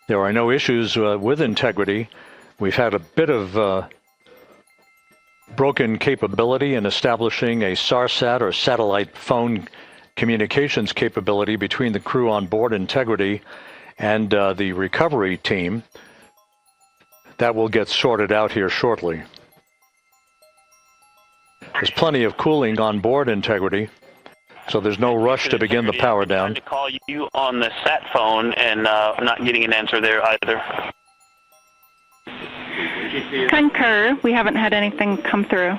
There are no issues with Integrity. We've had a bit of broken capability in establishing a SARSAT or satellite phone communications capability between the crew on board Integrity and the recovery team. That will get sorted out here shortly. There's plenty of cooling on board Integrity, so there's no rush to begin the power down. I'm trying to call you on the sat phone and not getting an answer there either. Concur. We haven't had anything come through.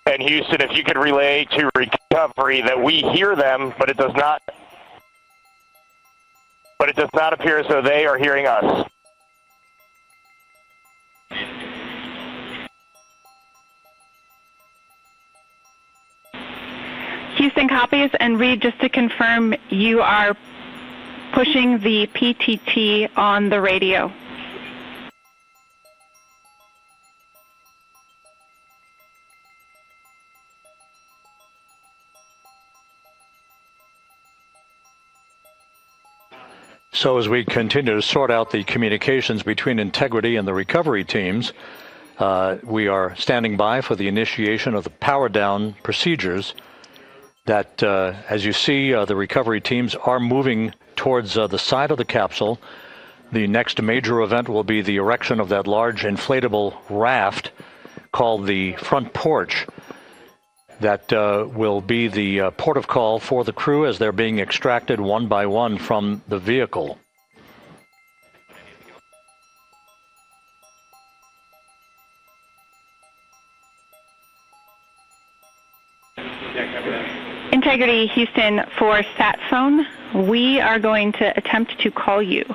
And Houston, if you could relay to recovery that we hear them, but it does not appear as though they are hearing us. Houston copies, and Reed, just to confirm, you are pushing the PTT on the radio. So as we continue to sort out the communications between Integrity and the recovery teams, we are standing by for the initiation of the power down procedures that, as you see, the recovery teams are moving towards the side of the capsule. The next major event will be the erection of that large inflatable raft called the front porch. That will be the port of call for the crew as they're being extracted one by one from the vehicle. Integrity, Houston, for sat phone, we are going to attempt to call you.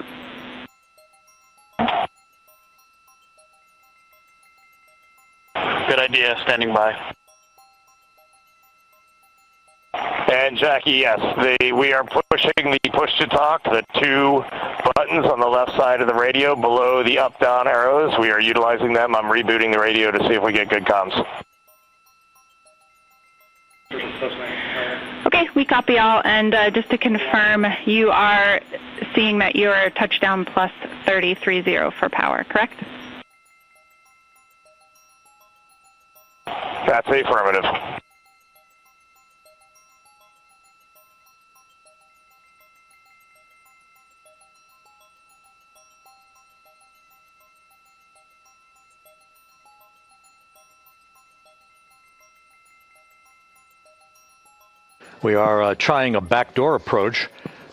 Good idea, standing by. And Jackie, yes, we are pushing the push to talk, the two buttons on the left side of the radio below the up-down arrows. We are utilizing them. I'm rebooting the radio to see if we get good comms. Okay, we copy all, and just to confirm, you are seeing that you're touchdown plus 3030 for power, correct? That's affirmative. We are trying a backdoor approach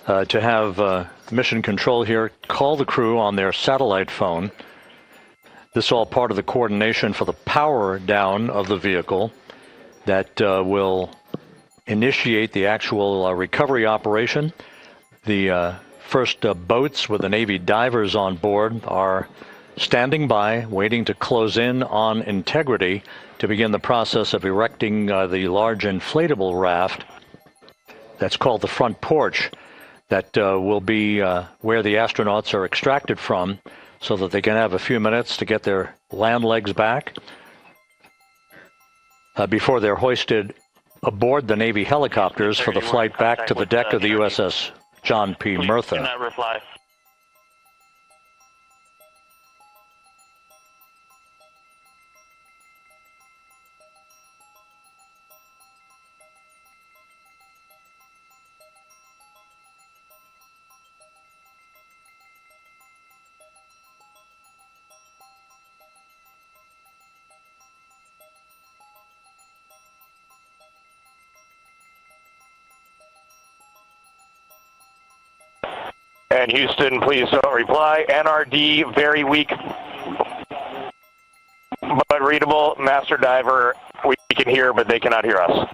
to have Mission Control here call the crew on their satellite phone. This is all part of the coordination for the power down of the vehicle. that will initiate the actual recovery operation. The first boats with the Navy divers on board are standing by, waiting to close in on Integrity to begin the process of erecting the large inflatable raft that's called the front porch, that will be where the astronauts are extracted from so that they can have a few minutes to get their land legs back before they're hoisted aboard the Navy helicopters for the flight back to the deck of the USS John P. Murtha. Do not reply. And Houston, please don't reply. NRD, very weak, but readable. Master Diver, we can hear, but they cannot hear us.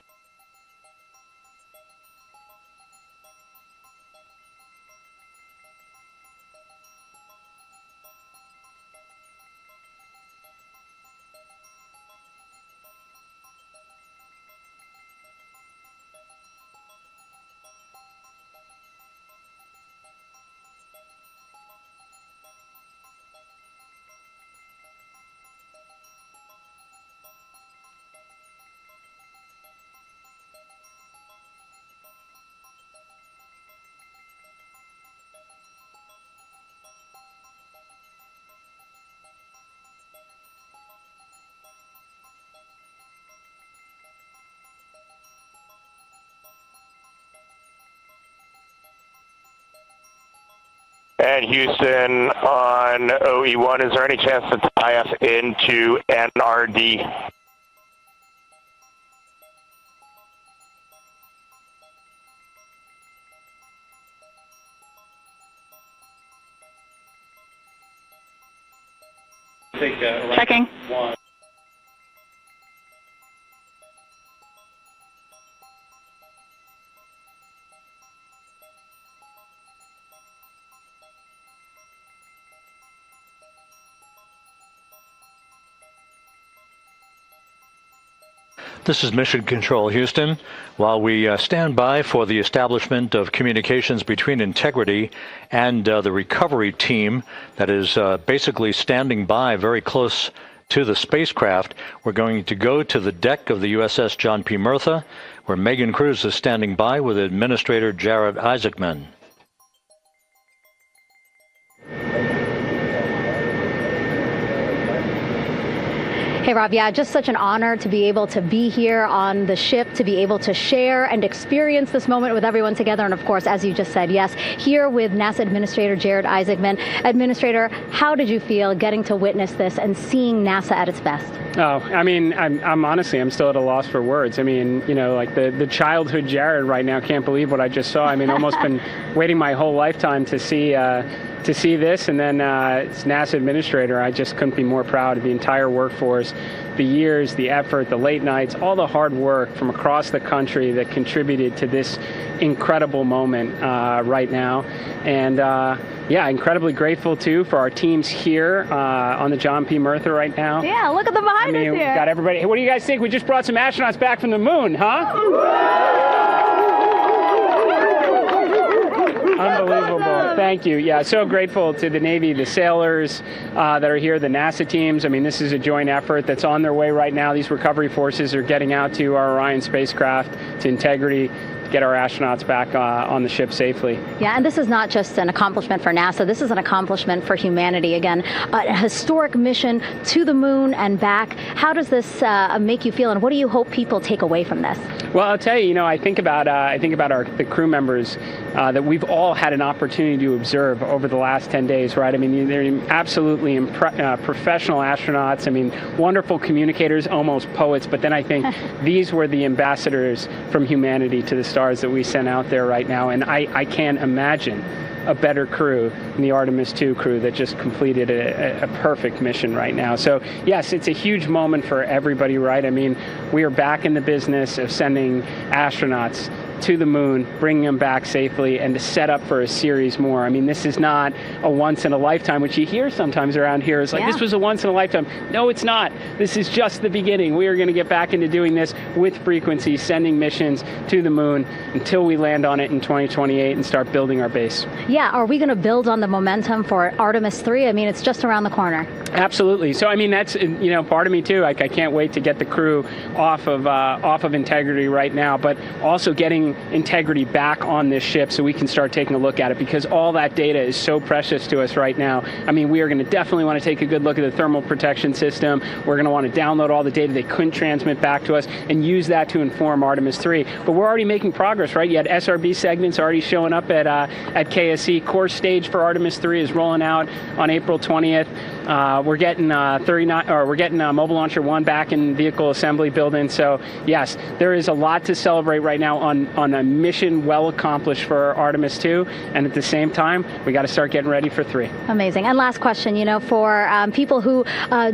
And Houston on OE1, is there any chance to tie us into NRD? Checking. This is Mission Control, Houston. While we stand by for the establishment of communications between Integrity and the recovery team that is basically standing by very close to the spacecraft, we're going to go to the deck of the USS John P. Murtha, where Megan Cruz is standing by with Administrator Jared Isaacman. Hey, Rob, yeah, just such an honor to be able to be here on the ship, to be able to share and experience this moment with everyone together. And of course, as you just said, yes, here with NASA Administrator Jared Isaacman. Administrator, how did you feel getting to witness this and seeing NASA at its best? Oh, I mean, I'm honestly, I'm still at a loss for words. I mean, you know, like the childhood Jared right now can't believe what I just saw. I mean, almost been waiting my whole lifetime to see this, and then as NASA Administrator, I just couldn't be more proud of the entire workforce, the years, the effort, the late nights, all the hard work from across the country that contributed to this incredible moment right now. And yeah, incredibly grateful too for our teams here on the John P. Murtha right now. Yeah, look at them behind us here. We've got everybody. Hey, what do you guys think? We just brought some astronauts back from the moon, huh? Unbelievable. Thank you. Yeah, so grateful to the Navy, the sailors that are here, the NASA teams. I mean, this is a joint effort that's on their way right now. These recovery forces are getting out to our Orion spacecraft, to Integrity, to get our astronauts back on the ship safely. Yeah, and this is not just an accomplishment for NASA. This is an accomplishment for humanity. Again, a historic mission to the moon and back. How does this make you feel, and what do you hope people take away from this? Well, I'll tell you, I think about the crew members that we've all had an opportunity to observe over the last 10 days, right? I mean, they're absolutely professional astronauts. I mean, wonderful communicators, almost poets. But then I think these were the ambassadors from humanity to the stars. stars that we sent out there right now, and I can't imagine a better crew than the Artemis II crew that just completed a perfect mission right now. So yes, it's a huge moment for everybody, right? I mean, we are back in the business of sending astronauts to the moon, bringing them back safely, and to set up for a series more. I mean, this is not a once in a lifetime, which you hear sometimes around here. It's like, this was a once in a lifetime. No, it's not. This is just the beginning. We are going to get back into doing this with frequency, sending missions to the moon until we land on it in 2028 and start building our base. Yeah, are we going to build on the momentum for Artemis III? I mean, it's just around the corner. Absolutely. So, I mean, that's, you know, part of me too. Like, I can't wait to get the crew off of Integrity right now, but also getting Integrity back on this ship so we can start taking a look at it, because all that data is so precious to us right now. I mean, we are going to definitely want to take a good look at the thermal protection system. We're going to want to download all the data they couldn't transmit back to us and use that to inform Artemis III. But we're already making progress, right? You had SRB segments already showing up at KSC. Core stage for Artemis III is rolling out on April 20th. We're getting Mobile Launcher 1 back in vehicle assembly building. So yes, there is a lot to celebrate right now on a mission well accomplished for Artemis II, and at the same time, we got to start getting ready for 3. Amazing. And last question, you know, for people who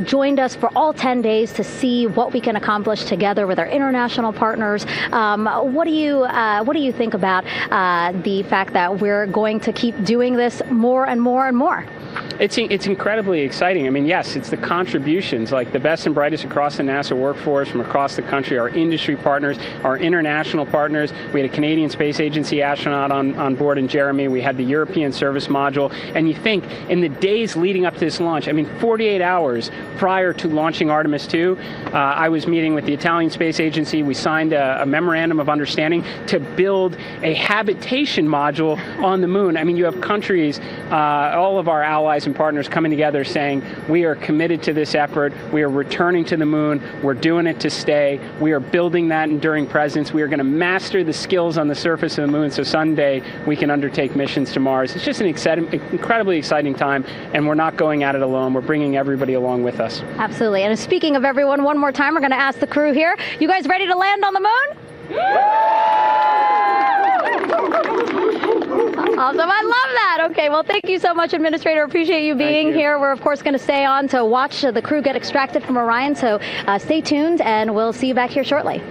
joined us for all 10 days to see what we can accomplish together with our international partners, what do you think about the fact that we're going to keep doing this more and more and more? It's incredibly exciting. I mean, yes, it's the contributions, like the best and brightest across the NASA workforce from across the country, our industry partners, our international partners. We had a Canadian Space Agency astronaut on board in Jeremy. We had the European Service Module. And you think, in the days leading up to this launch, I mean, 48 hours prior to launching Artemis II, I was meeting with the Italian Space Agency. We signed a memorandum of understanding to build a habitation module on the moon. I mean, you have countries, all of our allies and partners coming together saying, we are committed to this effort, we are returning to the moon, we're doing it to stay, we are building that enduring presence, we are going to master the skills on the surface of the moon so someday we can undertake missions to Mars. It's just an incredibly exciting time, and we're not going at it alone, we're bringing everybody along with us. Absolutely. And speaking of everyone, one more time, we're going to ask the crew here, you guys ready to land on the moon? Awesome. I love that. Okay, well, thank you so much, Administrator. Appreciate you being here. We're, of course, going to stay on to watch the crew get extracted from Orion, so stay tuned, and we'll see you back here shortly.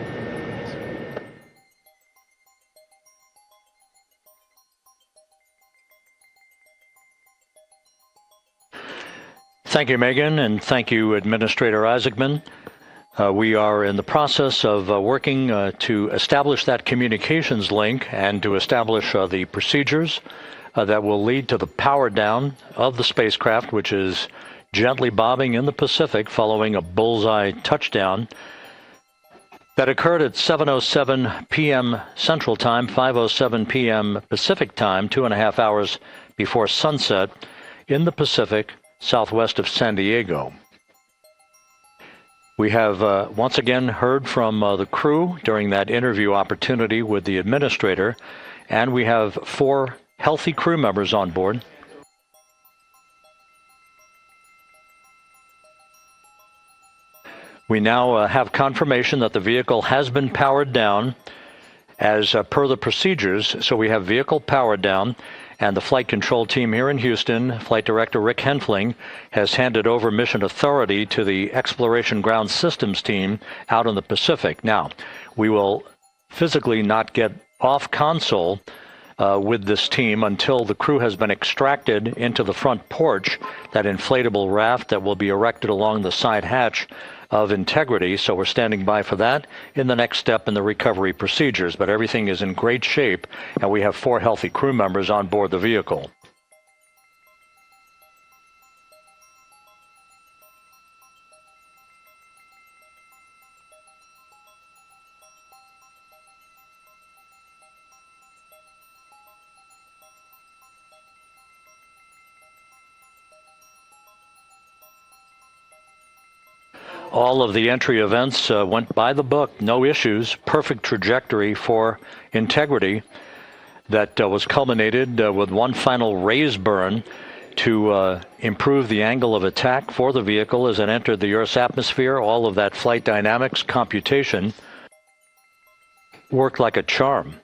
Thank you, Megan, and thank you, Administrator Isaacman. We are in the process of working to establish that communications link and to establish the procedures that will lead to the power down of the spacecraft, which is gently bobbing in the Pacific following a bullseye touchdown that occurred at 7:07 p.m. Central Time, 5:07 p.m. Pacific Time, 2.5 hours before sunset in the Pacific, southwest of San Diego. We have once again heard from the crew during that interview opportunity with the administrator, and we have 4 healthy crew members on board. We now have confirmation that the vehicle has been powered down as per the procedures. So we have vehicle powered down, and the flight control team here in Houston, Flight Director Rick Henfling, has handed over mission authority to the Exploration Ground Systems team out in the Pacific. Now, we will physically not get off console with this team until the crew has been extracted into the front porch, that inflatable raft that will be erected along the side hatch of Integrity. So we're standing by for that in the next step in the recovery procedures. But everything is in great shape, and we have 4 healthy crew members on board the vehicle. All of the entry events went by the book, no issues, perfect trajectory for Integrity that was culminated with one final raise burn to improve the angle of attack for the vehicle as it entered the Earth's atmosphere. All of that flight dynamics computation worked like a charm.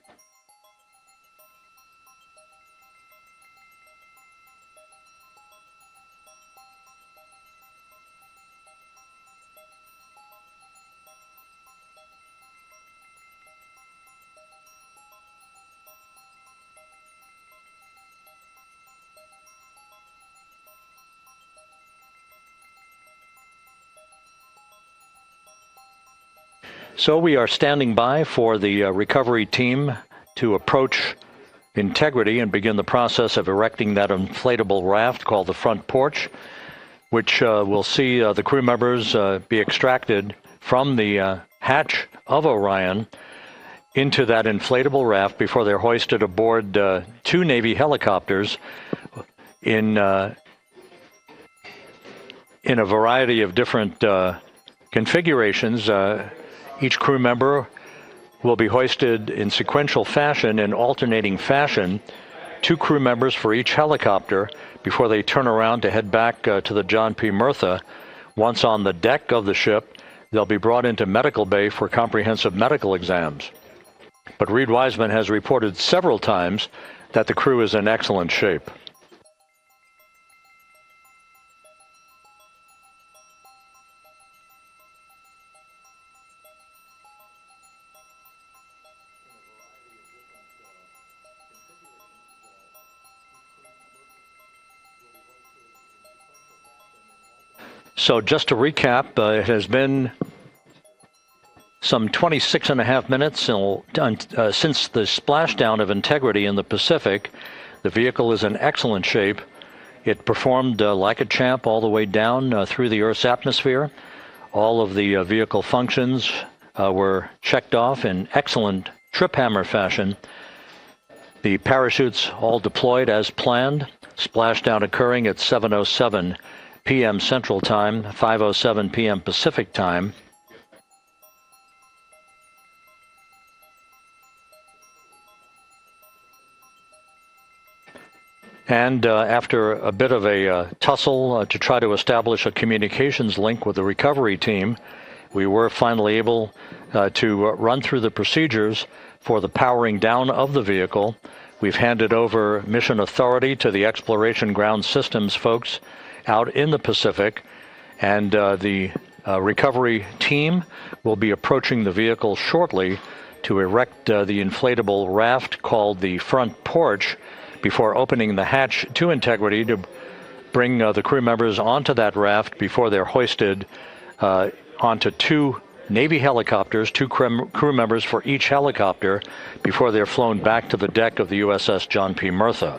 So we are standing by for the recovery team to approach integrity and begin the process of erecting that inflatable raft called the front porch, which will see the crew members be extracted from the hatch of Orion into that inflatable raft before they're hoisted aboard 2 Navy helicopters in a variety of different configurations. Each crew member will be hoisted in sequential fashion, in alternating fashion, 2 crew members for each helicopter before they turn around to head back to the John P. Murtha. Once on the deck of the ship, they'll be brought into medical bay for comprehensive medical exams. But Reed Wiseman has reported several times that the crew is in excellent shape. So just to recap, it has been some 26.5 minutes since the splashdown of integrity in the Pacific. The vehicle is in excellent shape. It performed like a champ all the way down through the Earth's atmosphere. All of the vehicle functions were checked off in excellent trip hammer fashion. The parachutes all deployed as planned. Splashdown occurring at 7:07 p.m. Central Time, 5:07 p.m. Pacific Time. And after a bit of a tussle to try to establish a communications link with the recovery team, we were finally able to run through the procedures for the powering down of the vehicle. We've handed over mission authority to the Exploration Ground Systems folks out in the Pacific, and the recovery team will be approaching the vehicle shortly to erect the inflatable raft called the front porch before opening the hatch to integrity to bring the crew members onto that raft before they're hoisted onto 2 Navy helicopters, 2 crew members for each helicopter, before they're flown back to the deck of the USS John P. Murtha.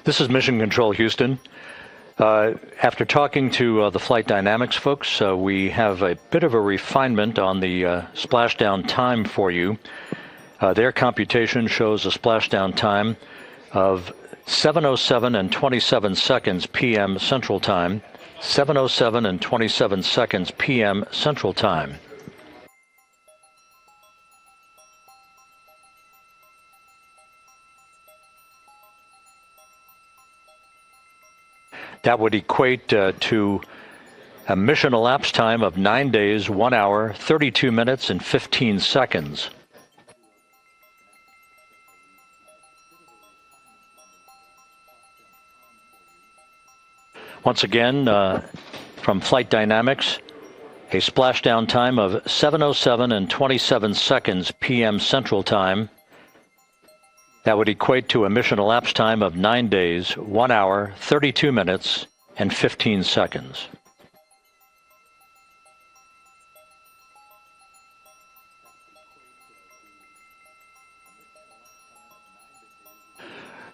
This is Mission Control Houston. After talking to the flight dynamics folks, we have a bit of a refinement on the splashdown time for you. Their computation shows a splashdown time of 7:07 and 27 seconds p.m. Central Time, 7:07 and 27 seconds p.m. Central Time. That would equate to a mission elapsed time of 9 days, 1 hour, 32 minutes, and 15 seconds. Once again, from Flight Dynamics, a splashdown time of 7:07 and 27 seconds p.m. Central Time. That would equate to a mission elapsed time of 9 days, 1 hour, 32 minutes, and 15 seconds.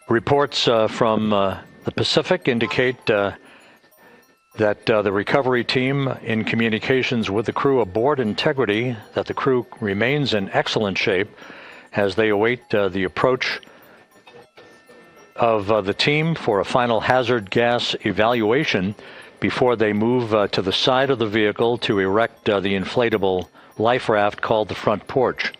Reports from the Pacific indicate that the recovery team in communications with the crew aboard Integrity, that the crew remains in excellent shape as they await the approach of the team for a final hazard gas evaluation before they move to the side of the vehicle to erect the inflatable life raft called the front porch.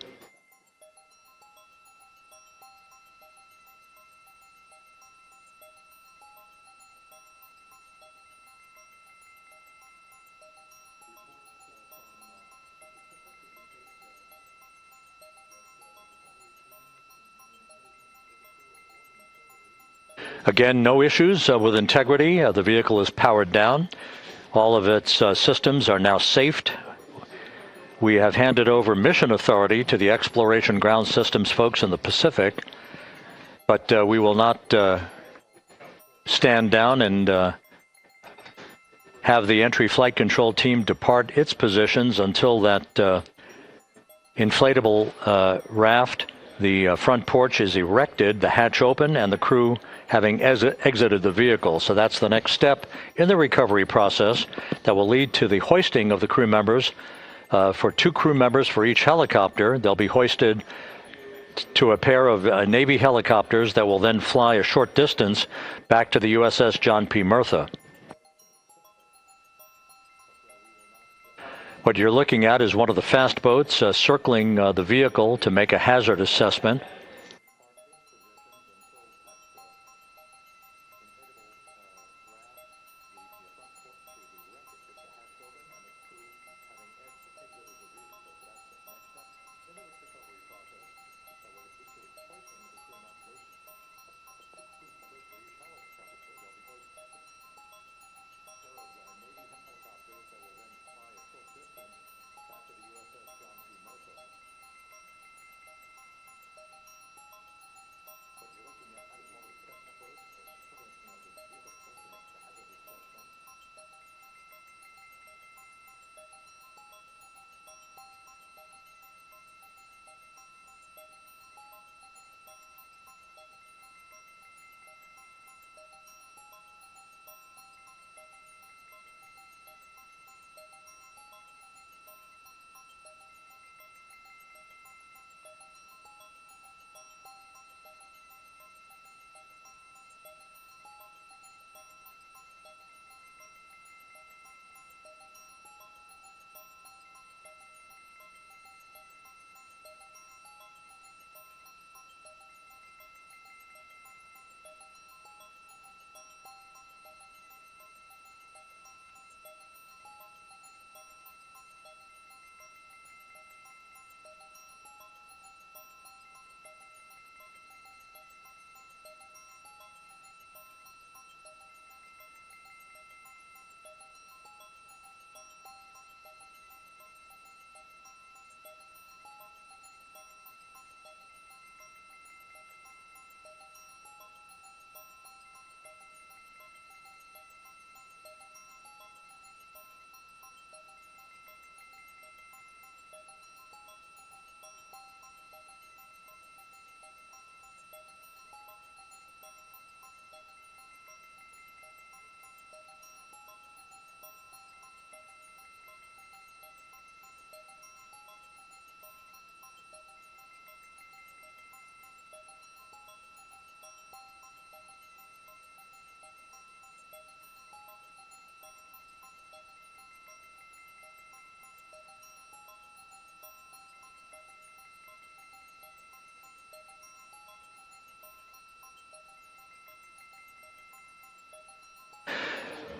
Again, no issues with Integrity. The vehicle is powered down. All of its systems are now safed. We have handed over mission authority to the Exploration Ground Systems folks in the Pacific, but we will not stand down and have the entry flight control team depart its positions until that inflatable raft, the front porch, is erected, the hatch open, and the crew having exited the vehicle. So that's the next step in the recovery process that will lead to the hoisting of the crew members. For 2 crew members for each helicopter, they'll be hoisted to a pair of Navy helicopters that will then fly a short distance back to the USS John P. Murtha. What you're looking at is one of the fast boats circling the vehicle to make a hazard assessment.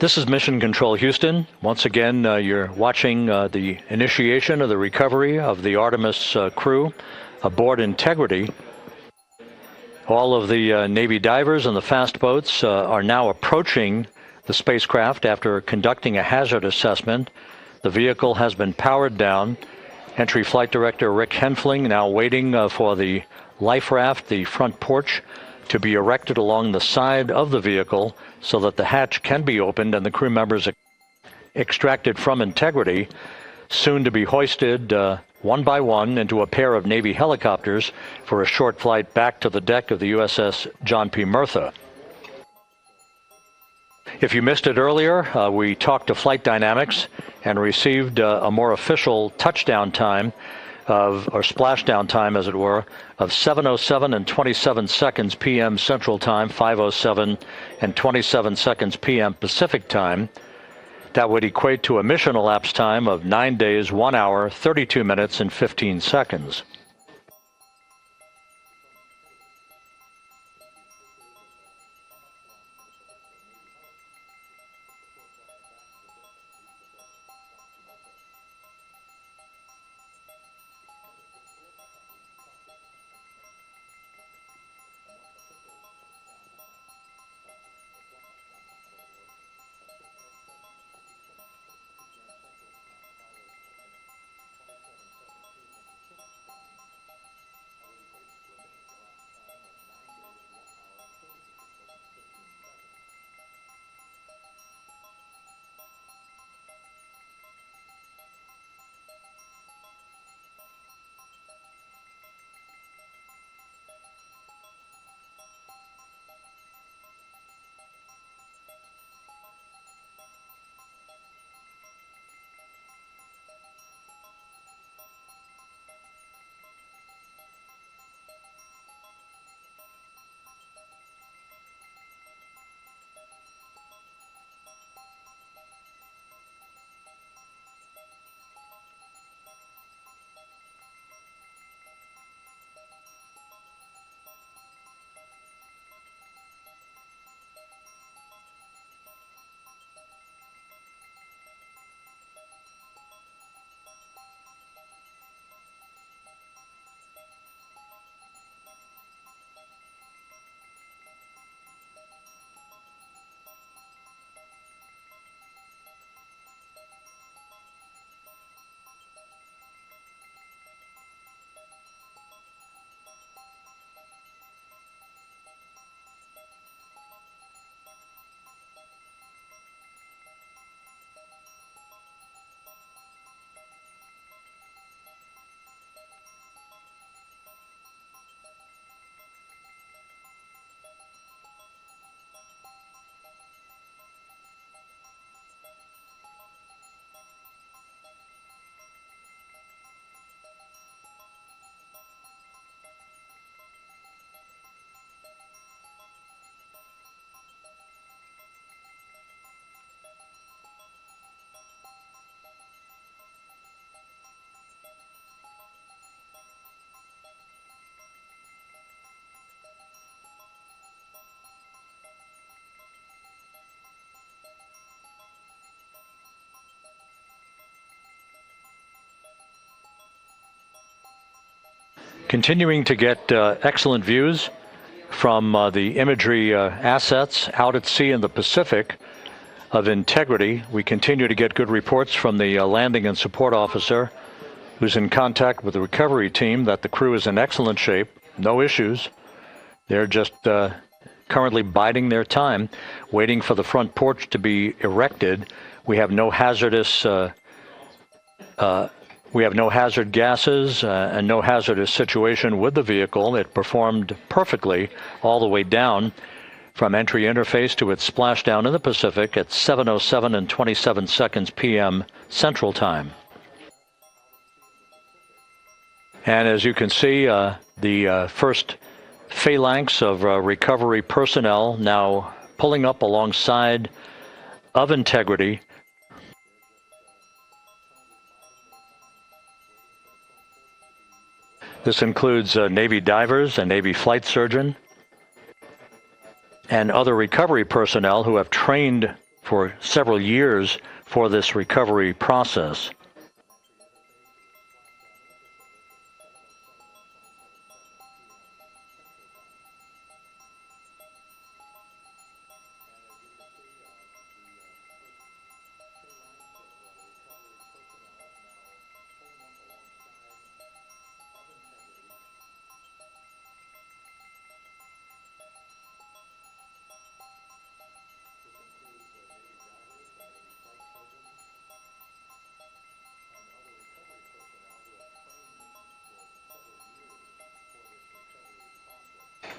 This is Mission Control Houston. Once again, you're watching the initiation of the recovery of the Artemis crew aboard Integrity. All of the Navy divers and the fast boats are now approaching the spacecraft after conducting a hazard assessment. The vehicle has been powered down. Entry Flight Director Rick Henfling now waiting for the life raft, the front porch, to be erected along the side of the vehicle so that the hatch can be opened and the crew members extracted from Integrity, soon to be hoisted one by one into a pair of Navy helicopters for a short flight back to the deck of the USS John P. Murtha. If you missed it earlier, we talked to Flight Dynamics and received a more official touchdown time or splashdown time, as it were, of 7:07 and 27 seconds p.m. Central Time, 5:07 and 27 seconds p.m. Pacific Time. That would equate to a mission elapsed time of 9 days, 1 hour, 32 minutes, and 15 seconds. Continuing to get excellent views from the imagery assets out at sea in the Pacific of Integrity. We continue to get good reports from the landing and support officer, who's in contact with the recovery team, that the crew is in excellent shape, no issues. They're just currently biding their time, waiting for the front porch to be erected. We have no hazardous hazard gases and no hazardous situation with the vehicle. It performed perfectly all the way down from entry interface to its splashdown in the Pacific at 7:07 and 27 seconds p.m. Central Time. And as you can see, the first phalanx of recovery personnel now pulling up alongside of Integrity. This includes Navy divers, a Navy flight surgeon, and other recovery personnel who have trained for several years for this recovery process.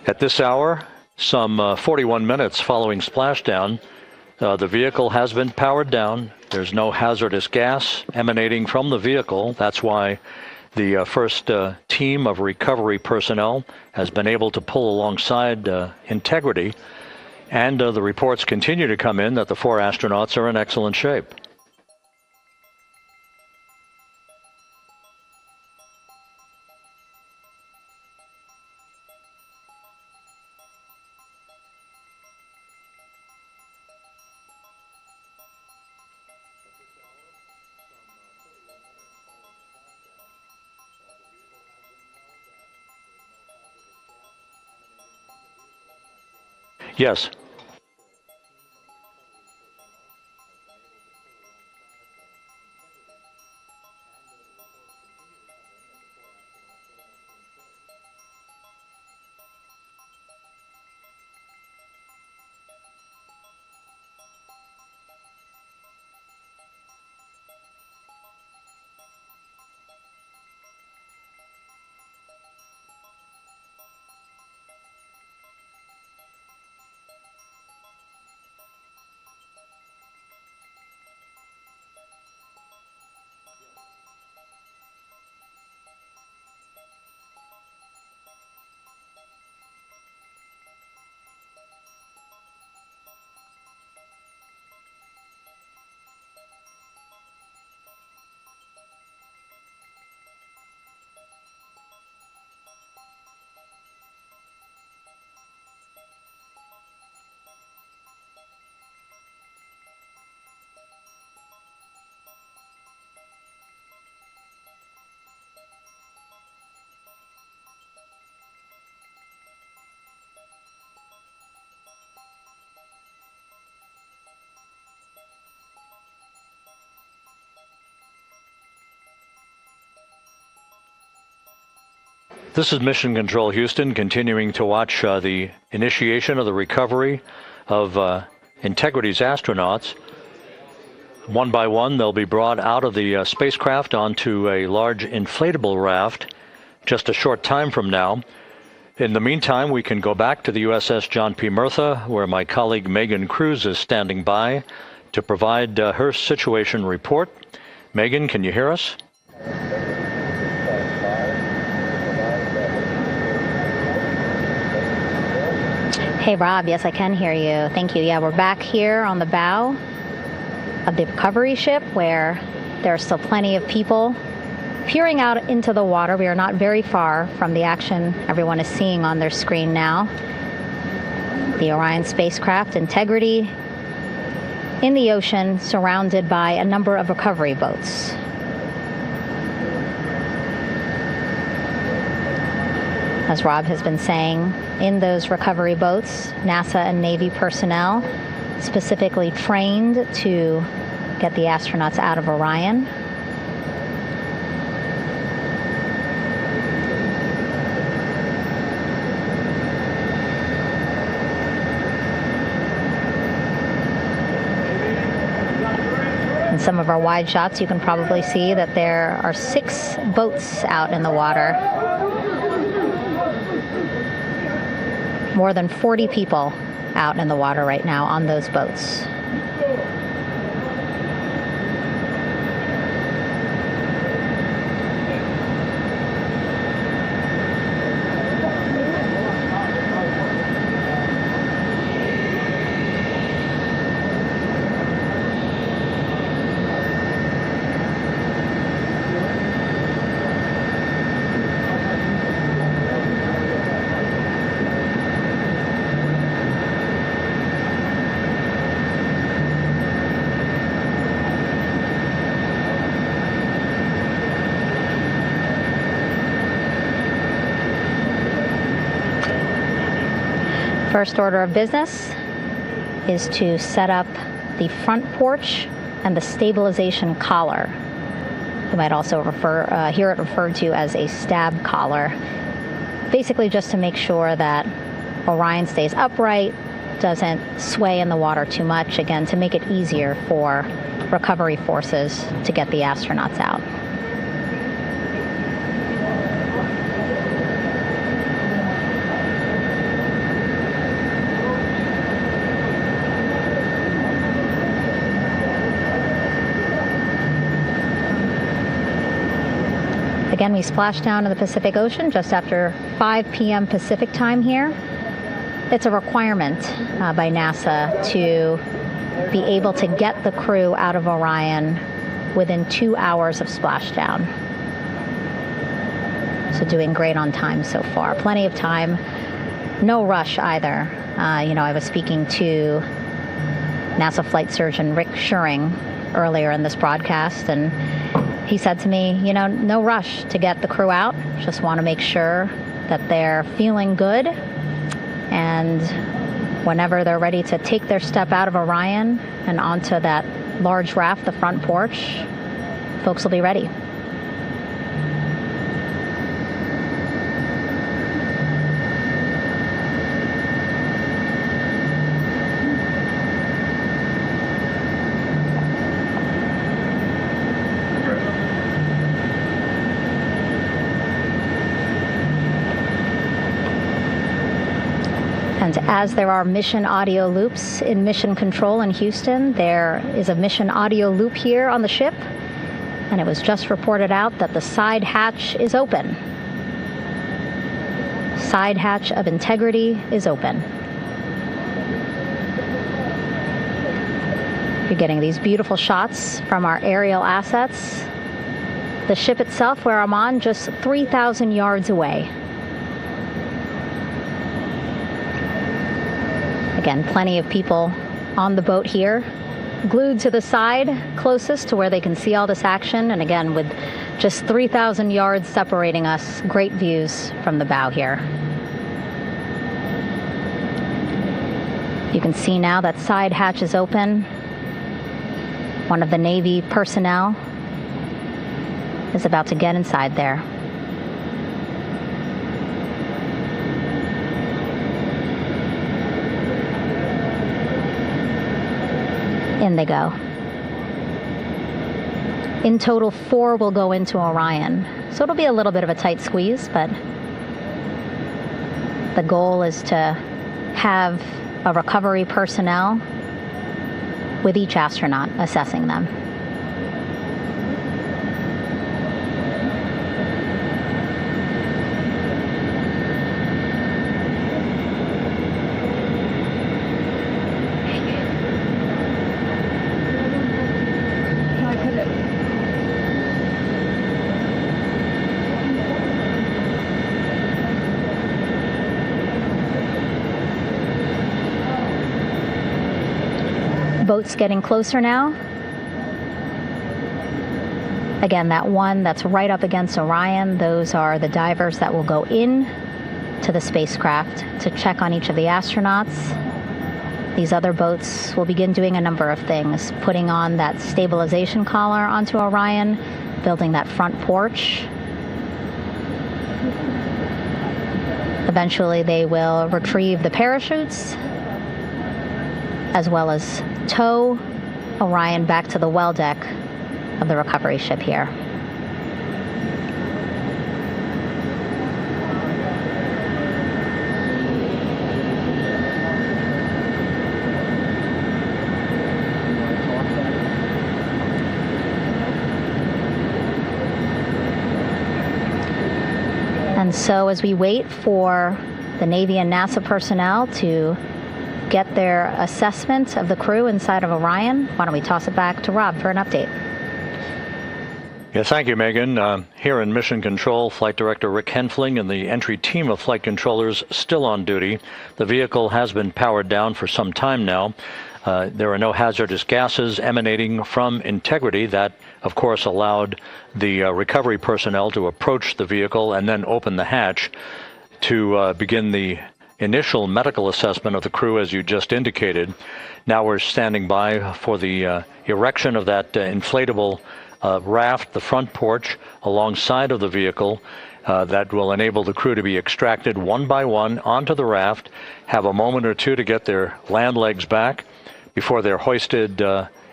At this hour, some 41 minutes following splashdown, the vehicle has been powered down. There's no hazardous gas emanating from the vehicle. That's why the first team of recovery personnel has been able to pull alongside Integrity. And the reports continue to come in that the 4 astronauts are in excellent shape. Yes. This is Mission Control Houston, continuing to watch the initiation of the recovery of Integrity's astronauts. One by one, they'll be brought out of the spacecraft onto a large inflatable raft just a short time from now. In the meantime, we can go back to the USS John P. Murtha, where my colleague Megan Cruz is standing by to provide her situation report. Megan, can you hear us? Hey, Rob. Yes, I can hear you. Thank you. Yeah, we're back here on the bow of the recovery ship where there are still plenty of people peering out into the water. We are not very far from the action everyone is seeing on their screen now. The Orion spacecraft, Integrity, in the ocean, surrounded by a number of recovery boats. As Rob has been saying, in those recovery boats, NASA and Navy personnel specifically trained to get the astronauts out of Orion. In some of our wide shots, you can probably see that there are 6 boats out in the water. More than 40 people out in the water right now on those boats. First order of business is to set up the front porch and the stabilization collar. You might also hear it referred to as a stab collar. Basically just to make sure that Orion stays upright, doesn't sway in the water too much, again, to make it easier for recovery forces to get the astronauts out. Again, we splashed down to the Pacific Ocean just after 5 p.m. Pacific time here. It's a requirement by NASA to be able to get the crew out of Orion within 2 hours of splashdown. So doing great on time so far. Plenty of time. No rush either. I was speaking to NASA flight surgeon Rick Schuring earlier in this broadcast, and he said to me, no rush to get the crew out. Just want to make sure that they're feeling good. And whenever they're ready to take their step out of Orion and onto that large raft, the front porch, folks will be ready. And as there are mission audio loops in Mission Control in Houston, there is a mission audio loop here on the ship, and it was just reported out that the side hatch is open. Side hatch of integrity is open. You're getting these beautiful shots from our aerial assets. The ship itself, where I'm on, just 3,000 yards away. Again, plenty of people on the boat here, glued to the side closest to where they can see all this action. And again, with just 3,000 yards separating us, great views from the bow here. You can see now that side hatch is open. One of the Navy personnel is about to get inside there. In they go. In total, 4 will go into Orion. So it'll be a little bit of a tight squeeze, but the goal is to have a recovery personnel with each astronaut assessing them. Boat's getting closer now. Again, that one that's right up against Orion, those are the divers that will go in to the spacecraft to check on each of the astronauts. These other boats will begin doing a number of things, putting on that stabilization collar onto Orion, building that front porch. Eventually, they will retrieve the parachutes, as well as tow Orion back to the well deck of the recovery ship here. And so as we wait for the Navy and NASA personnel to get their assessment of the crew inside of Orion, why don't we toss it back to Rob for an update? Yeah, thank you, Megan. Here in Mission Control, Flight Director Rick Henfling and the entry team of flight controllers still on duty. The vehicle has been powered down for some time now. There are no hazardous gases emanating from integrity. That, of course, allowed the recovery personnel to approach the vehicle and then open the hatch to begin the initial medical assessment of the crew, as you just indicated. Now we're standing by for the erection of that inflatable raft, the front porch, alongside of the vehicle. That will enable the crew to be extracted one by one onto the raft, have a moment or two to get their land legs back before they're hoisted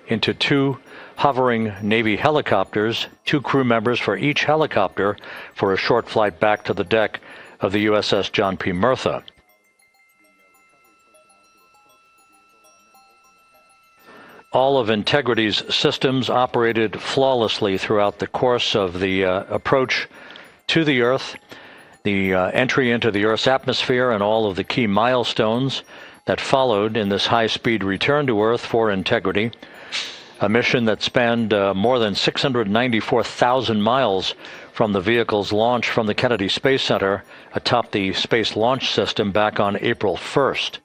into two hovering Navy helicopters, 2 crew members for each helicopter, for a short flight back to the deck of the USS John P. Murtha. All of Integrity's systems operated flawlessly throughout the course of the approach to the Earth, the entry into the Earth's atmosphere, and all of the key milestones that followed in this high-speed return to Earth for Integrity, a mission that spanned more than 694,000 miles from the vehicle's launch from the Kennedy Space Center atop the Space Launch System back on April 1st.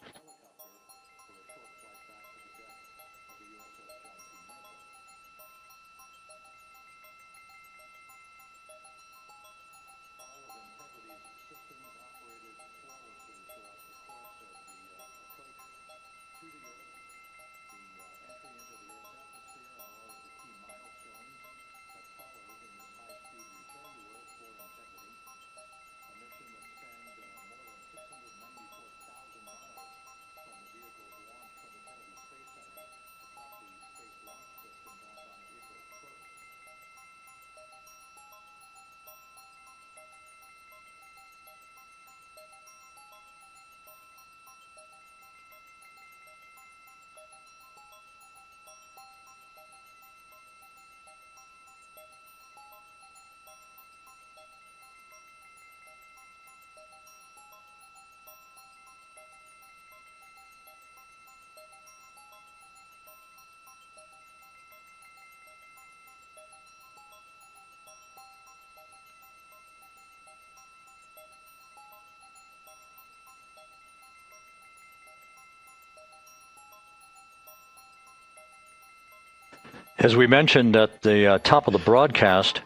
As we mentioned at the top of the broadcast,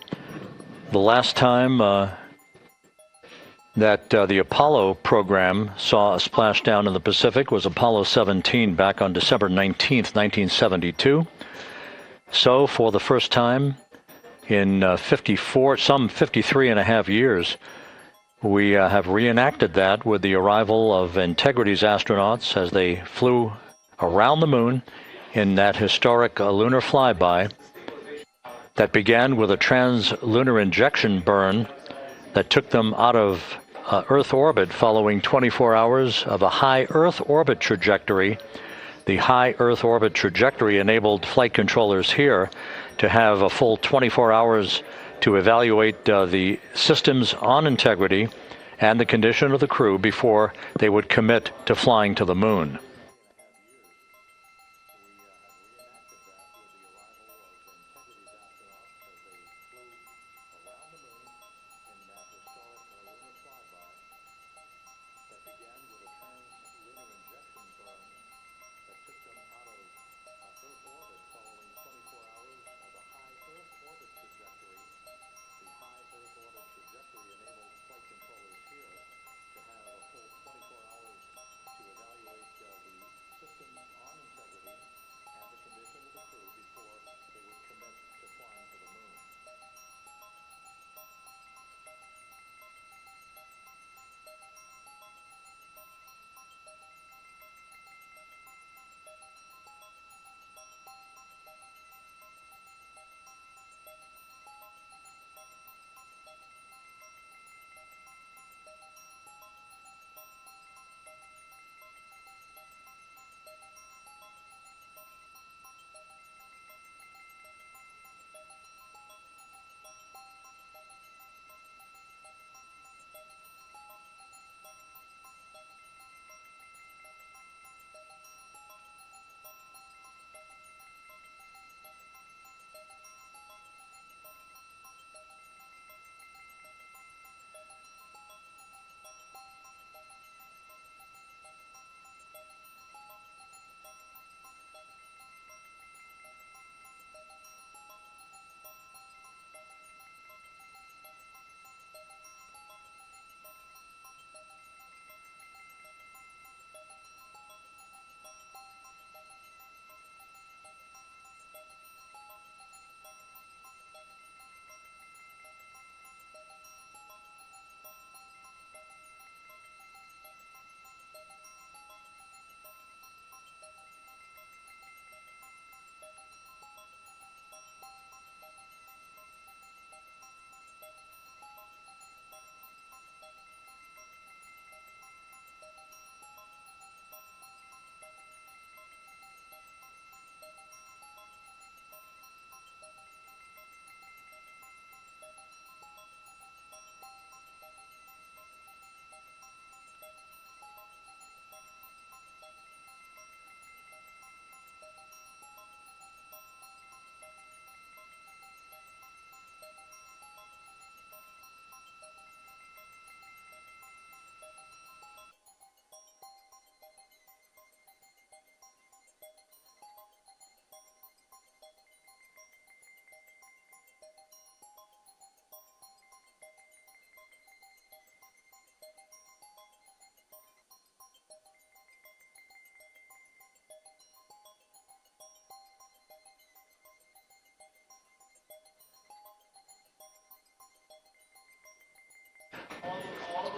the last time that the Apollo program saw a splashdown in the Pacific was Apollo 17 back on December 19th, 1972. So for the first time in some 53 and a half years, we have reenacted that with the arrival of Integrity's astronauts as they flew around the moon in that historic lunar flyby that began with a trans-lunar injection burn that took them out of Earth orbit following 24 hours of a high Earth orbit trajectory. The high Earth orbit trajectory enabled flight controllers here to have a full 24 hours to evaluate the systems on Integrity and the condition of the crew before they would commit to flying to the moon.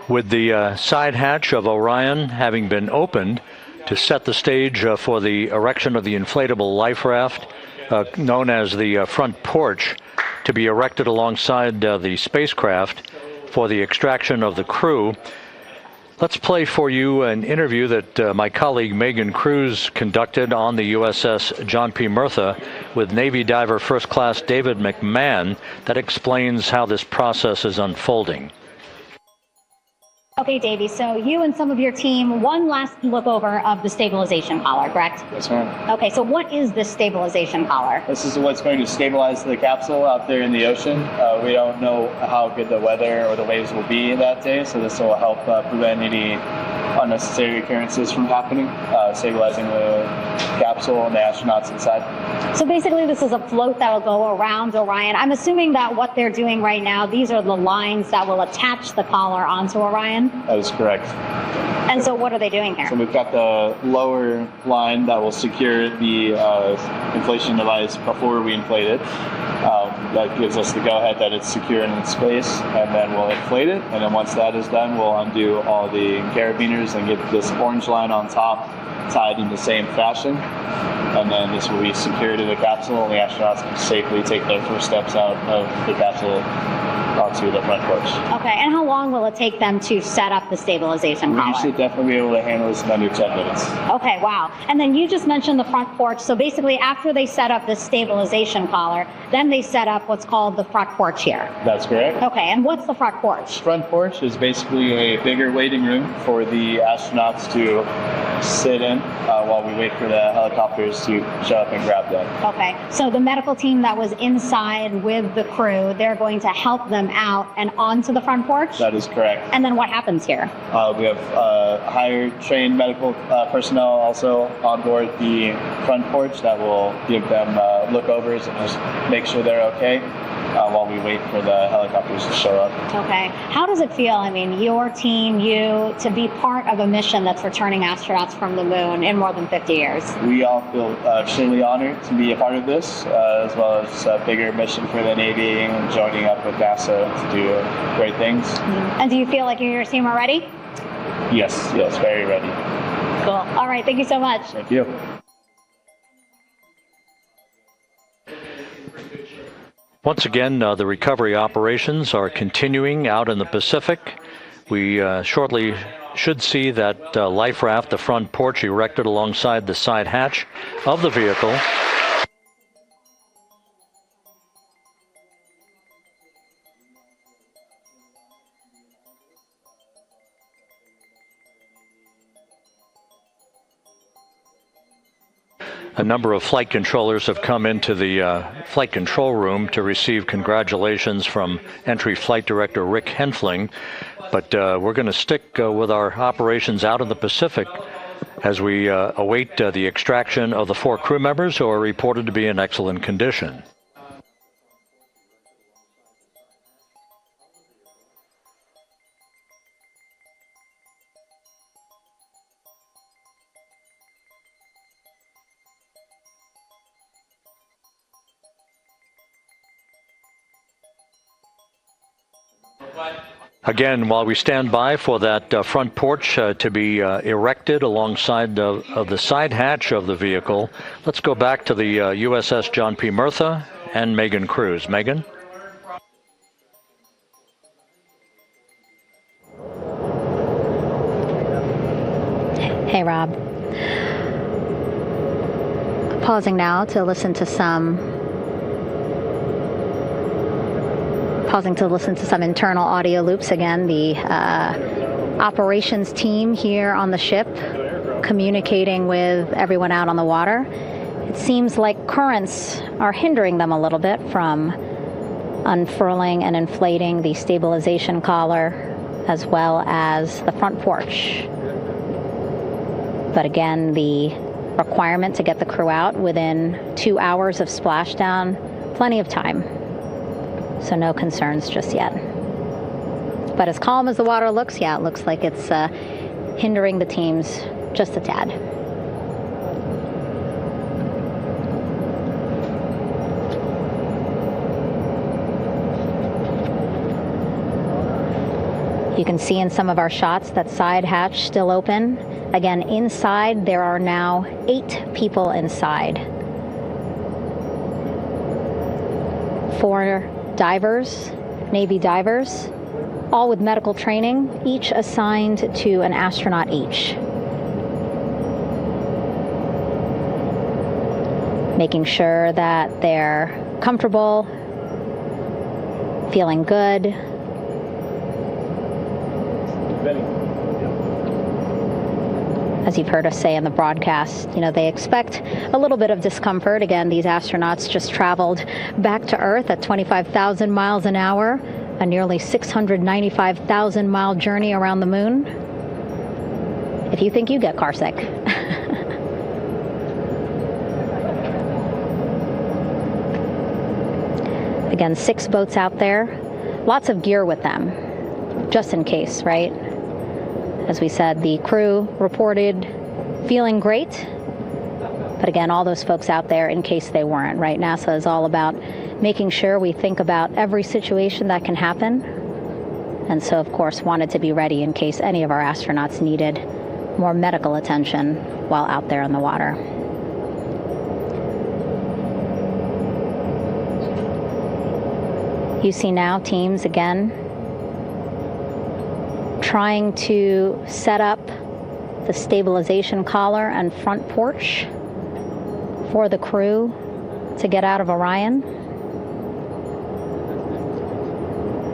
With the side hatch of Orion having been opened to set the stage for the erection of the inflatable life raft, known as the front porch, to be erected alongside the spacecraft for the extraction of the crew. Let's play for you an interview that my colleague Megan Cruz conducted on the USS John P. Murtha with Navy diver First Class David McMahon that explains how this process is unfolding. Okay, Davey, so you and some of your team, one last look over of the stabilization collar, correct? Yes, ma'am. Okay, so what is this stabilization collar? This is what's going to stabilize the capsule out there in the ocean. We don't know how good the weather or the waves will be that day, so this will help prevent any unnecessary occurrences from happening, stabilizing the capsule and the astronauts inside. So basically this is a float that will go around Orion. I'm assuming that what they're doing right now, these are the lines that will attach the collar onto Orion? That is correct. And so what are they doing here? So we've got the lower line that will secure the inflation device before we inflate it. That gives us the go-ahead that it's secure in its space, and then we'll inflate it. And then once that is done, we'll undo all the carabiners and get this orange line on top tied in the same fashion. And then this will be secured to the capsule, and the astronauts can safely take their first steps out of the capsule onto the front porch. Okay, and how long will it take them to set up the stabilization collar? We should definitely be able to handle this in under 10 minutes. Okay, wow. And then you just mentioned the front porch. So basically after they set up this stabilization collar, then they set up what's called the front porch here. That's correct. Okay, and what's the front porch? Front porch is basically a bigger waiting room for the astronauts to sit in while we wait for the helicopters to show up and grab them. Okay, so the medical team that was inside with the crew, they're going to help them out and onto the front porch? That is correct. And then what happens here? We have higher trained medical personnel also on board the front porch that will give them lookovers and just make sure they're okay while we wait for the helicopters to show up. Okay. How does it feel, I mean, your team, you, to be part of a mission that's returning astronauts from the moon in more than 50 years? We all feel extremely honored to be a part of this, as well as a bigger mission for the Navy and joining up with NASA to do great things. Mm-hmm. And do you feel like you and your team are ready? Yes, very ready. Cool. All right, thank you so much. Thank you. Once again, the recovery operations are continuing out in the Pacific. We shortly should see that life raft, the front porch, erected alongside the side hatch of the vehicle. A number of flight controllers have come into the flight control room to receive congratulations from Entry Flight Director Rick Henfling. But we're going to stick with our operations out in the Pacific as we await the extraction of the 4 crew members who are reported to be in excellent condition. Again, while we stand by for that front porch to be erected alongside of the side hatch of the vehicle, let's go back to the USS John P. Murtha and Megan Cruz. Megan? Hey, Rob. Pausing now to listen to some internal audio loops. Again, the operations team here on the ship communicating with everyone out on the water. It seems like currents are hindering them a little bit from unfurling and inflating the stabilization collar as well as the front porch. But again, the requirement to get the crew out within 2 hours of splashdown, plenty of time. So no concerns just yet. But as calm as the water looks, yeah, it looks like it's hindering the teams just a tad. You can see in some of our shots that side hatch still open. Again, inside there are now 8 people inside. 4 divers, Navy divers, all with medical training, each assigned to an astronaut each. Making sure that they're comfortable, feeling good. As you've heard us say in the broadcast, you know, they expect a little bit of discomfort. Again, these astronauts just traveled back to Earth at 25,000 miles an hour, a nearly 695,000 mile journey around the moon. If you think you get car sick. Again, 6 boats out there, lots of gear with them, just in case, right? As we said, the crew reported feeling great, but again, all those folks out there in case they weren't, right? NASA is all about making sure we think about every situation that can happen, and so, of course, wanted to be ready in case any of our astronauts needed more medical attention while out there in the water. You see now teams, again, trying to set up the stabilization collar and front porch for the crew to get out of Orion.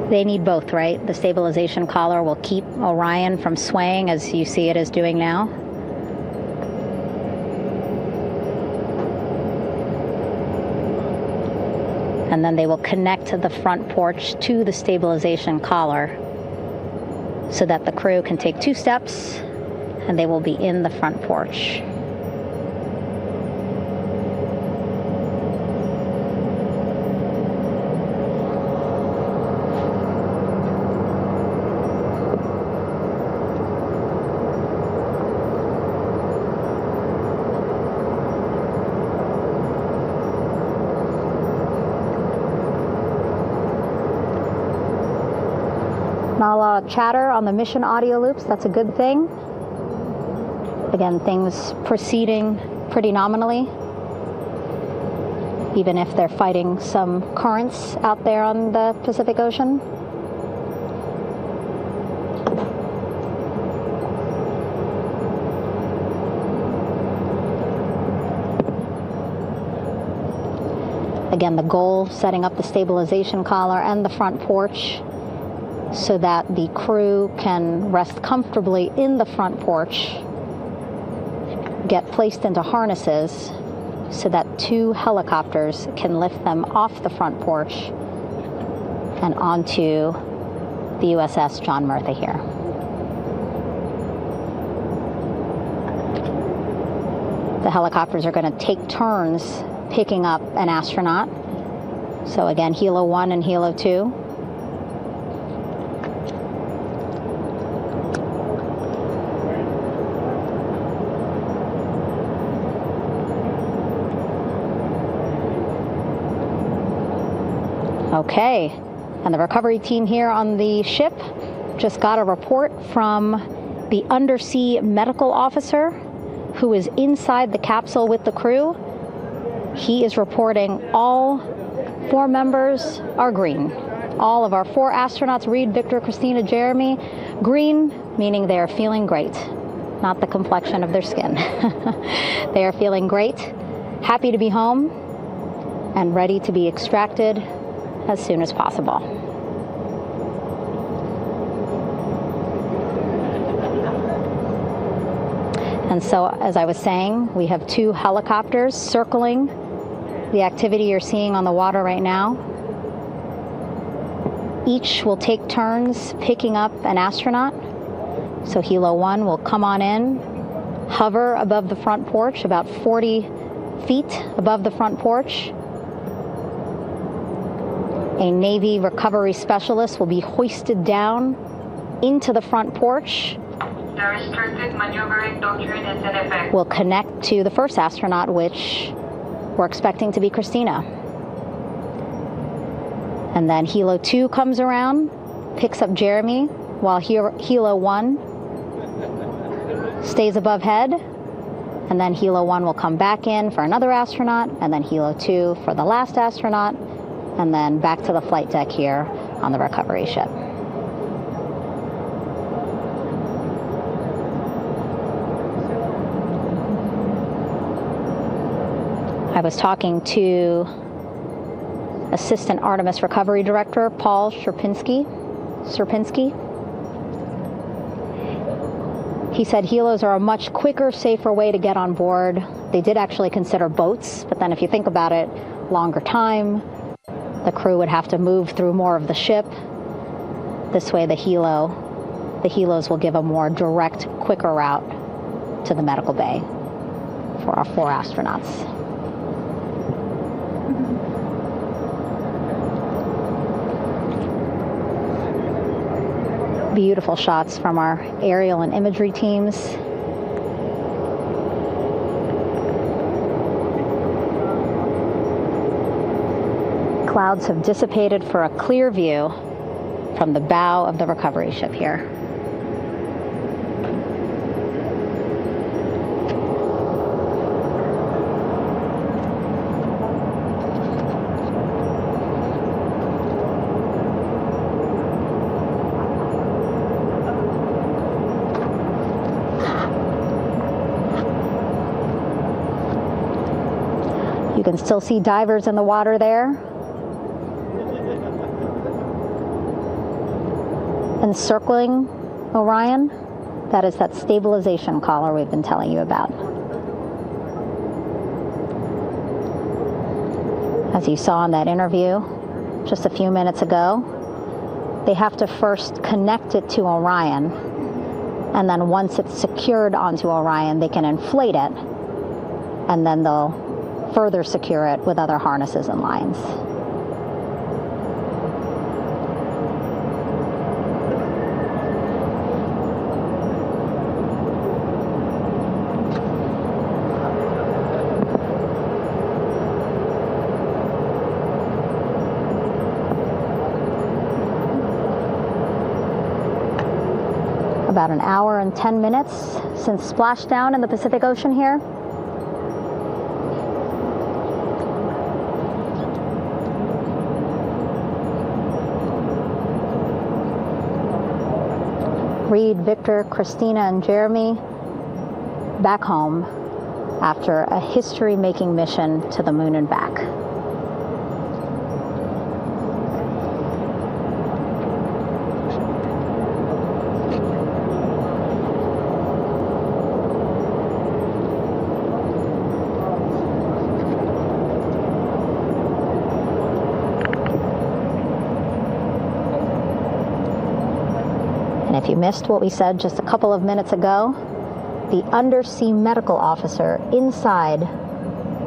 They need both, right? The stabilization collar will keep Orion from swaying as you see it is doing now. And then they will connect the front porch to the stabilization collar so that the crew can take 2 steps and they will be in the front porch. Not a lot of chatter on the mission audio loops. That's a good thing. Again, things proceeding pretty nominally, even if they're fighting some currents out there on the Pacific Ocean. Again, the goal, setting up the stabilization collar and the front porch so that the crew can rest comfortably in the front porch, get placed into harnesses so that 2 helicopters can lift them off the front porch and onto the USS John Murtha here. The helicopters are going to take turns picking up an astronaut. So again, Helo 1 and Helo 2. Okay, and the recovery team here on the ship just got a report from the undersea medical officer who is inside the capsule with the crew. He is reporting all 4 members are green. All of our 4 astronauts, Reed, Victor, Christina, Jeremy, green, meaning they are feeling great, not the complexion of their skin. They are feeling great, happy to be home, and ready to be extracted as soon as possible. And so, as I was saying, we have 2 helicopters circling the activity you're seeing on the water right now. Each will take turns picking up an astronaut. So Helo 1 will come on in, hover above the front porch, about 40 feet above the front porch. A Navy recovery specialist will be hoisted down into the front porch. The restricted maneuvering doctrine is in effect. We'll connect to the first astronaut, which we're expecting to be Christina. And then Helo 2 comes around, picks up Jeremy, while Helo 1 stays above head, and then Helo 1 will come back in for another astronaut, and then Helo 2 for the last astronaut, and then back to the flight deck here on the recovery ship. I was talking to Assistant Artemis Recovery Director Paul Sierpinski. He said helos are a much quicker, safer way to get on board. They did actually consider boats, but then if you think about it, longer time, the crew would have to move through more of the ship. This way the helos will give a more direct, quicker route to the medical bay for our 4 astronauts. Beautiful shots from our aerial and imagery teams. Clouds have dissipated for a clear view from the bow of the recovery ship here. You can still see divers in the water there. Encircling Orion, that is that stabilization collar we've been telling you about. As you saw in that interview just a few minutes ago, they have to first connect it to Orion, and then once it's secured onto Orion, they can inflate it, and then they'll further secure it with other harnesses and lines. About an hour and 10 minutes since splashdown in the Pacific Ocean here. Reed, Victor, Christina, and Jeremy back home after a history-making mission to the moon and back. If you missed what we said just a couple of minutes ago, the undersea medical officer inside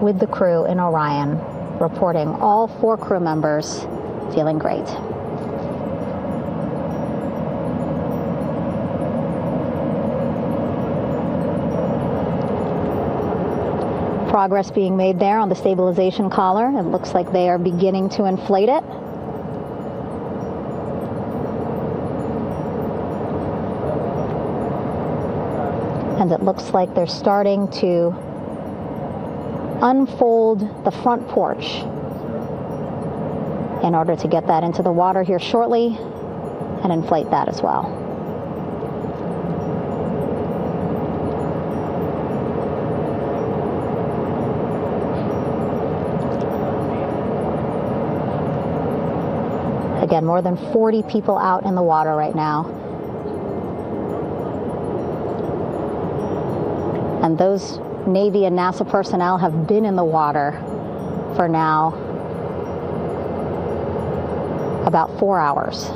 with the crew in Orion, reporting all 4 crew members feeling great. Progress being made there on the stabilization collar. It looks like they are beginning to inflate it. And it looks like they're starting to unfold the front porch in order to get that into the water here shortly and inflate that as well. Again, more than 40 people out in the water right now. And those Navy and NASA personnel have been in the water for now about 4 hours.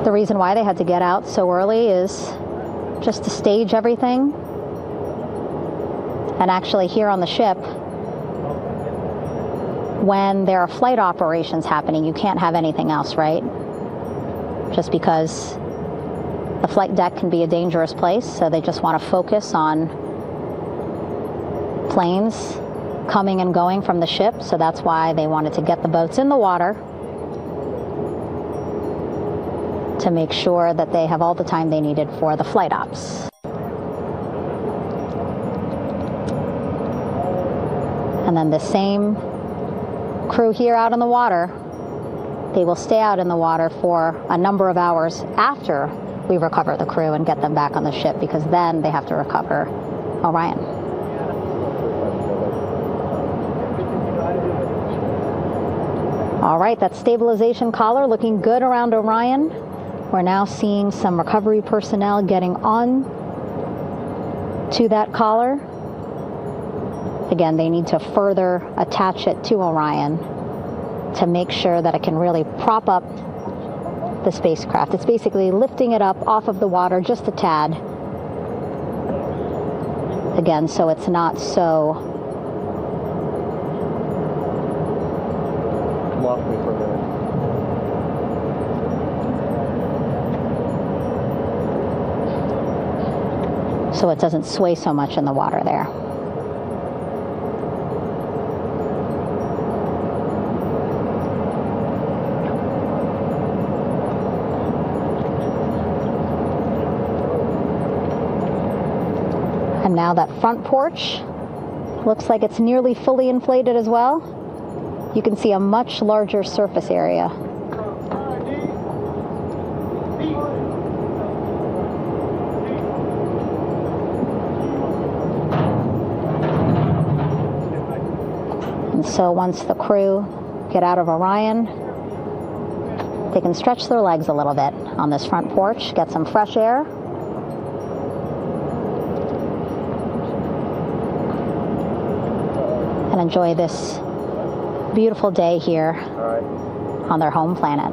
The reason why they had to get out so early is just to stage everything. And actually here on the ship, when there are flight operations happening, you can't have anything else, right? Just because the flight deck can be a dangerous place, so they just want to focus on planes coming and going from the ship, so that's why they wanted to get the boats in the water to make sure that they have all the time they needed for the flight ops. And then the same crew here out in the water, they will stay out in the water for a number of hours after we recover the crew and get them back on the ship, because then they have to recover Orion. All right, that stabilization collar looking good around Orion. We're now seeing some recovery personnel getting on to that collar. Again, they need to further attach it to Orion to make sure that it can really prop up the spacecraft. It's basically lifting it up off of the water just a tad. Again, so it's not so... Come off me for a minute. So it doesn't sway so much in the water there. And now that front porch looks like it's nearly fully inflated as well. You can see a much larger surface area. And so once the crew get out of Orion, they can stretch their legs a little bit on this front porch, get some fresh air. And enjoy this beautiful day here on their home planet.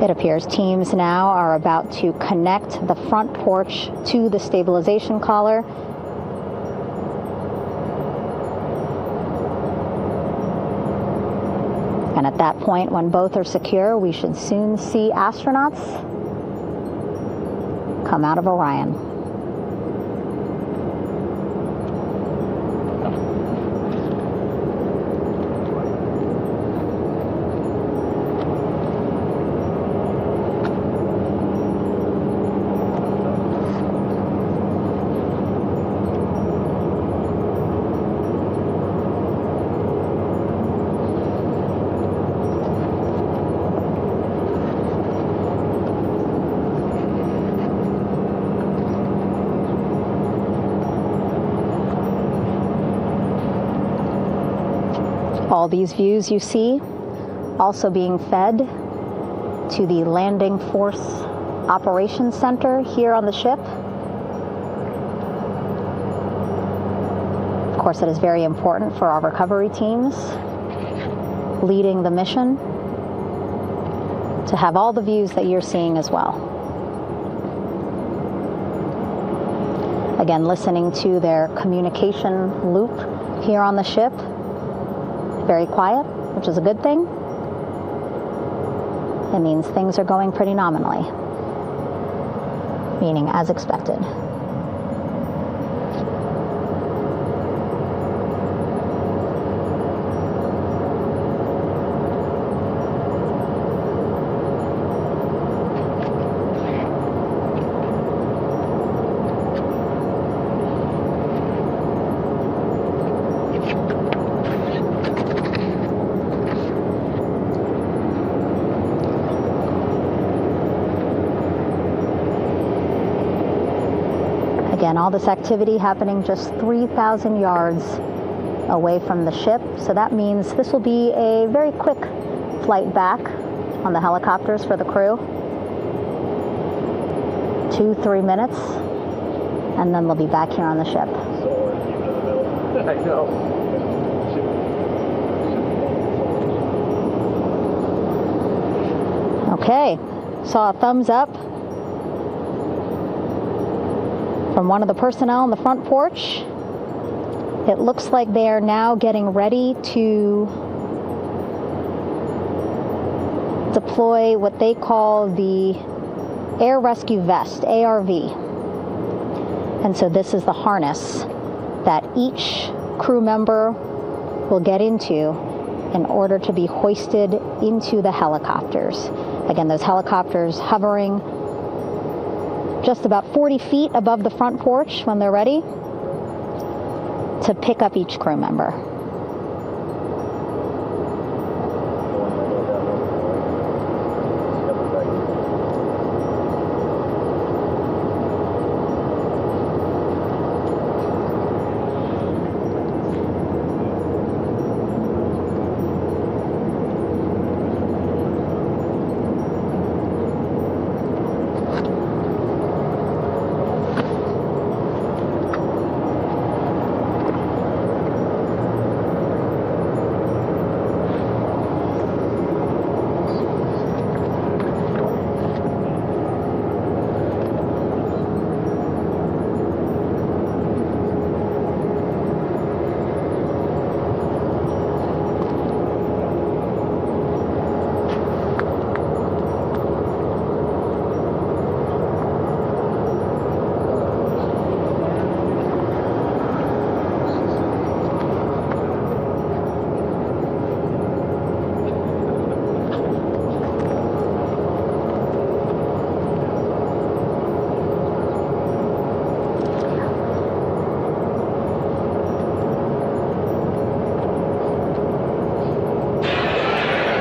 It appears teams now are about to connect the front porch to the stabilization collar. And at that point, when both are secure, we should soon see astronauts come out of Orion. All these views you see also being fed to the Landing Force Operations Center here on the ship. Of course, it is very important for our recovery teams leading the mission to have all the views that you're seeing as well. Again, listening to their communication loop here on the ship. Very quiet, which is a good thing. It means things are going pretty nominally, meaning as expected. Again, all this activity happening just 3,000 yards away from the ship. So that means this will be a very quick flight back on the helicopters for the crew. 2-3 minutes, and then they'll be back here on the ship. I know. Okay, saw a thumbs up from one of the personnel on the front porch. It looks like they are now getting ready to deploy what they call the Air Rescue Vest, ARV. And so this is the harness that each crew member will get into in order to be hoisted into the helicopters. Again, those helicopters hovering just about 40 feet above the front porch when they're ready to pick up each crew member.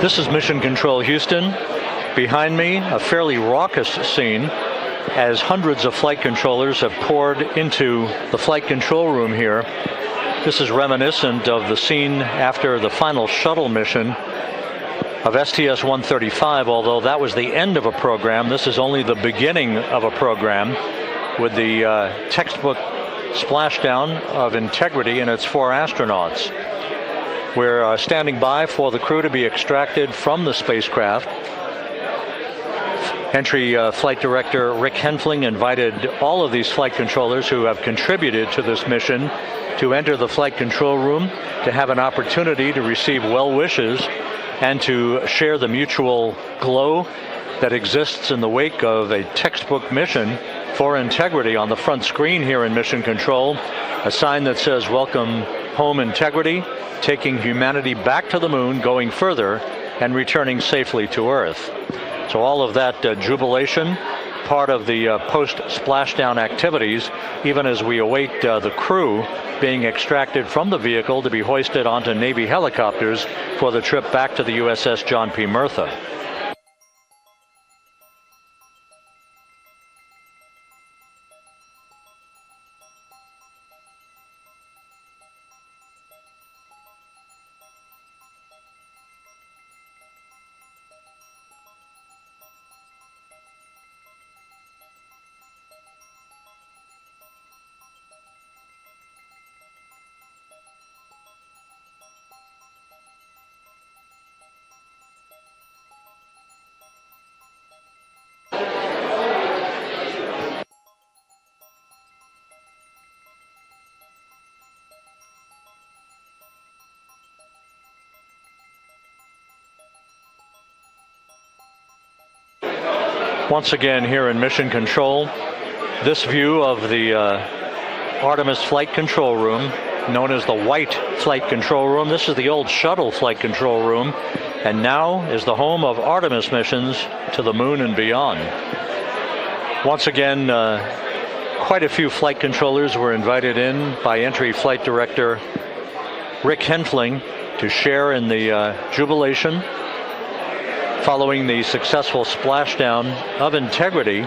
This is Mission Control Houston. Behind me, a fairly raucous scene as hundreds of flight controllers have poured into the flight control room here. This is reminiscent of the scene after the final shuttle mission of STS-135, although that was the end of a program. This is only the beginning of a program with the textbook splashdown of Integrity and its 4 astronauts. We're standing by for the crew to be extracted from the spacecraft. Entry Flight Director Rick Henfling invited all of these flight controllers who have contributed to this mission to enter the flight control room to have an opportunity to receive well wishes and to share the mutual glow that exists in the wake of a textbook mission for Integrity. On the front screen here in Mission Control, a sign that says "Welcome Home Integrity," taking humanity back to the moon, going further, and returning safely to Earth. So all of that jubilation, part of the post-splashdown activities, even as we await the crew being extracted from the vehicle to be hoisted onto Navy helicopters for the trip back to the USS John P. Murtha. Once again here in Mission Control, this view of the Artemis Flight Control Room, known as the White Flight Control Room. This is the old shuttle flight control room, and now is the home of Artemis missions to the moon and beyond. Once again, quite a few flight controllers were invited in by Entry Flight Director Rick Henfling to share in the jubilation following the successful splashdown of Integrity.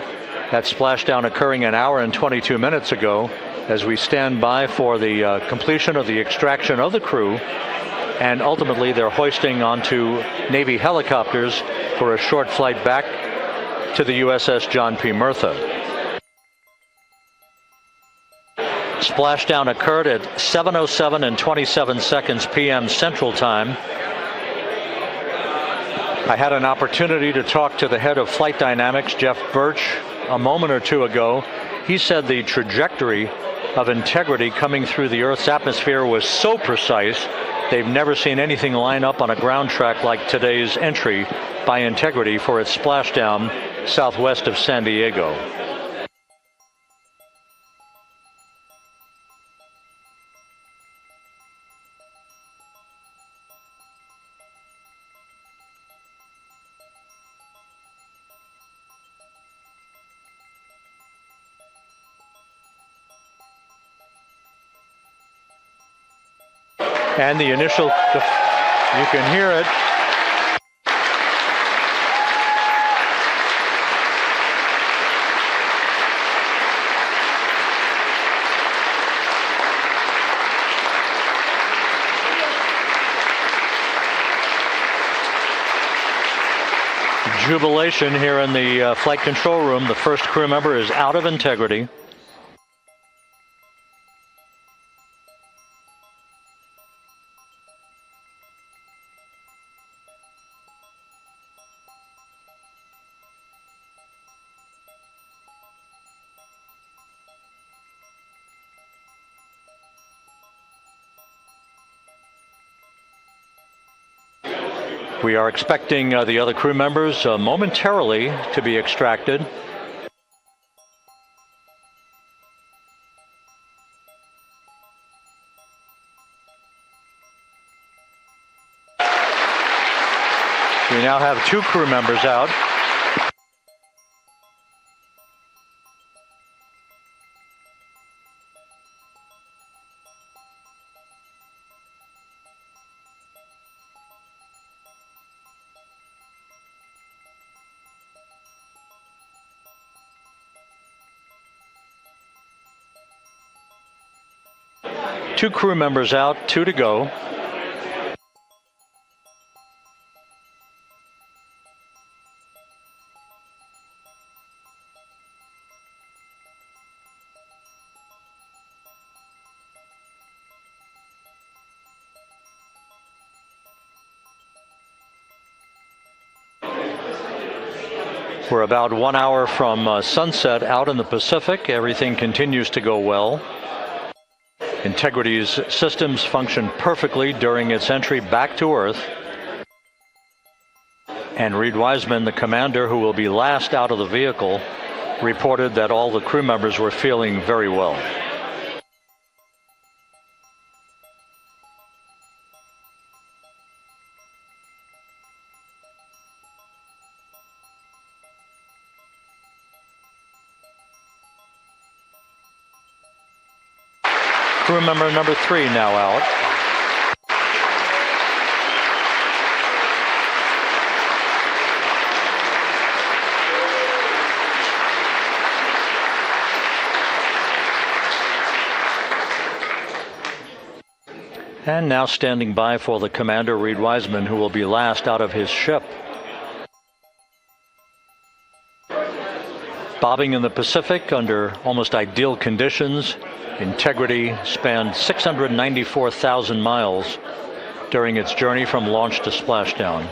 That splashdown occurring an hour and 22 minutes ago, as we stand by for the completion of the extraction of the crew, and ultimately they're hoisting onto Navy helicopters for a short flight back to the USS John P. Murtha. Splashdown occurred at 7:07 and 27 seconds p.m. Central Time. I had an opportunity to talk to the head of flight dynamics, Jeff Birch, a moment or two ago. He said the trajectory of Integrity coming through the Earth's atmosphere was so precise, they've never seen anything line up on a ground track like today's entry by Integrity for its splashdown southwest of San Diego. And the initial, you can hear it. Jubilation here in the flight control room. The first crew member is out of Integrity. We are expecting the other crew members momentarily to be extracted. We now have 2 crew members out. Two crew members out, 2 to go. We're about 1 hour from sunset out in the Pacific. Everything continues to go well. Integrity's systems function perfectly during its entry back to Earth. And Reed Wiseman, the commander who will be last out of the vehicle, reported that all the crew members were feeling very well. Crew member number 3 now out. And now standing by for the commander, Reed Wiseman, who will be last out of his ship. Bobbing in the Pacific under almost ideal conditions, Integrity spanned 694,000 miles during its journey from launch to splashdown.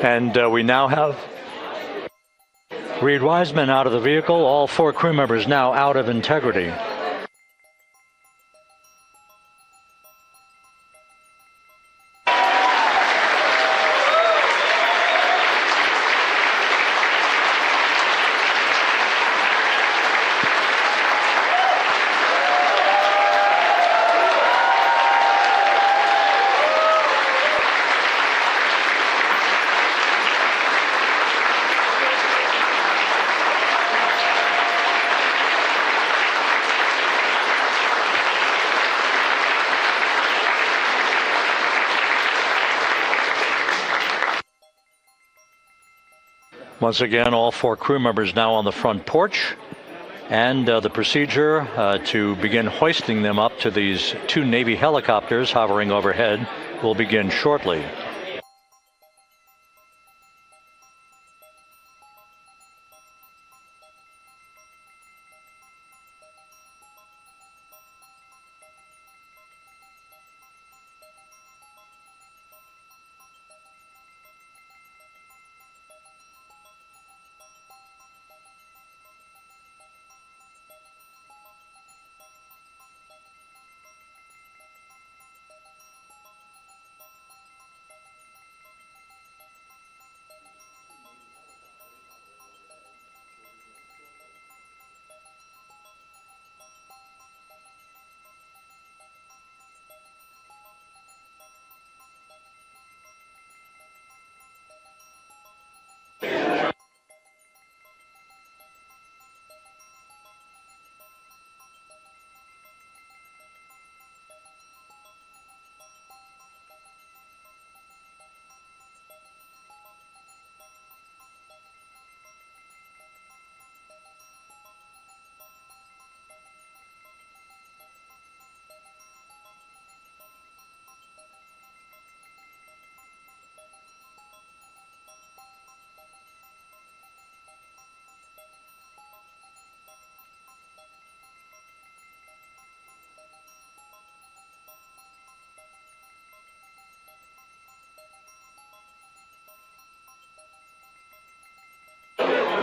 And we now have Reed Wiseman out of the vehicle, all 4 crew members now out of Integrity. Once again, all 4 crew members now on the front porch, and the procedure to begin hoisting them up to these 2 Navy helicopters hovering overhead will begin shortly.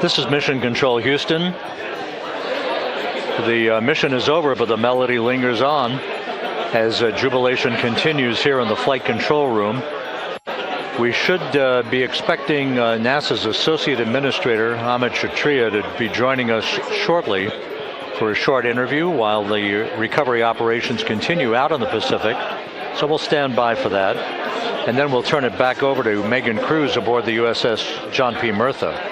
This is Mission Control Houston. The mission is over, but the melody lingers on as jubilation continues here in the flight control room. We should be expecting NASA's Associate Administrator, Amit Kshatriya, to be joining us shortly for a short interview while the recovery operations continue out in the Pacific. So we'll stand by for that. And then we'll turn it back over to Megan Cruz aboard the USS John P. Murtha.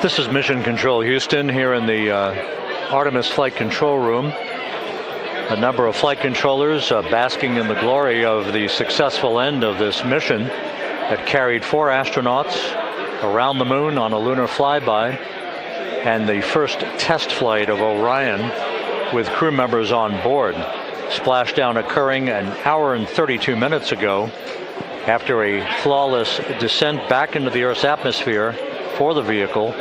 This is Mission Control Houston here in the Artemis Flight Control Room. A number of flight controllers basking in the glory of the successful end of this mission that carried 4 astronauts around the moon on a lunar flyby, and the first test flight of Orion with crew members on board. Splashdown occurring an hour and 32 minutes ago after a flawless descent back into the Earth's atmosphere for the vehicle.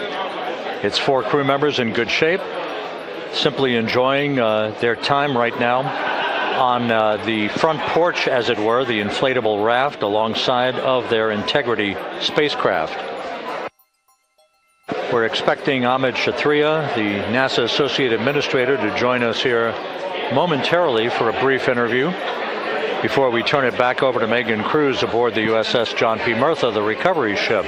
Its 4 crew members in good shape, simply enjoying their time right now on the front porch, as it were, the inflatable raft alongside of their Integrity spacecraft. We're expecting Amit Kshatriya, the NASA Associate Administrator, to join us here momentarily for a brief interview before we turn it back over to Megan Cruz aboard the USS John P. Murtha, the recovery ship.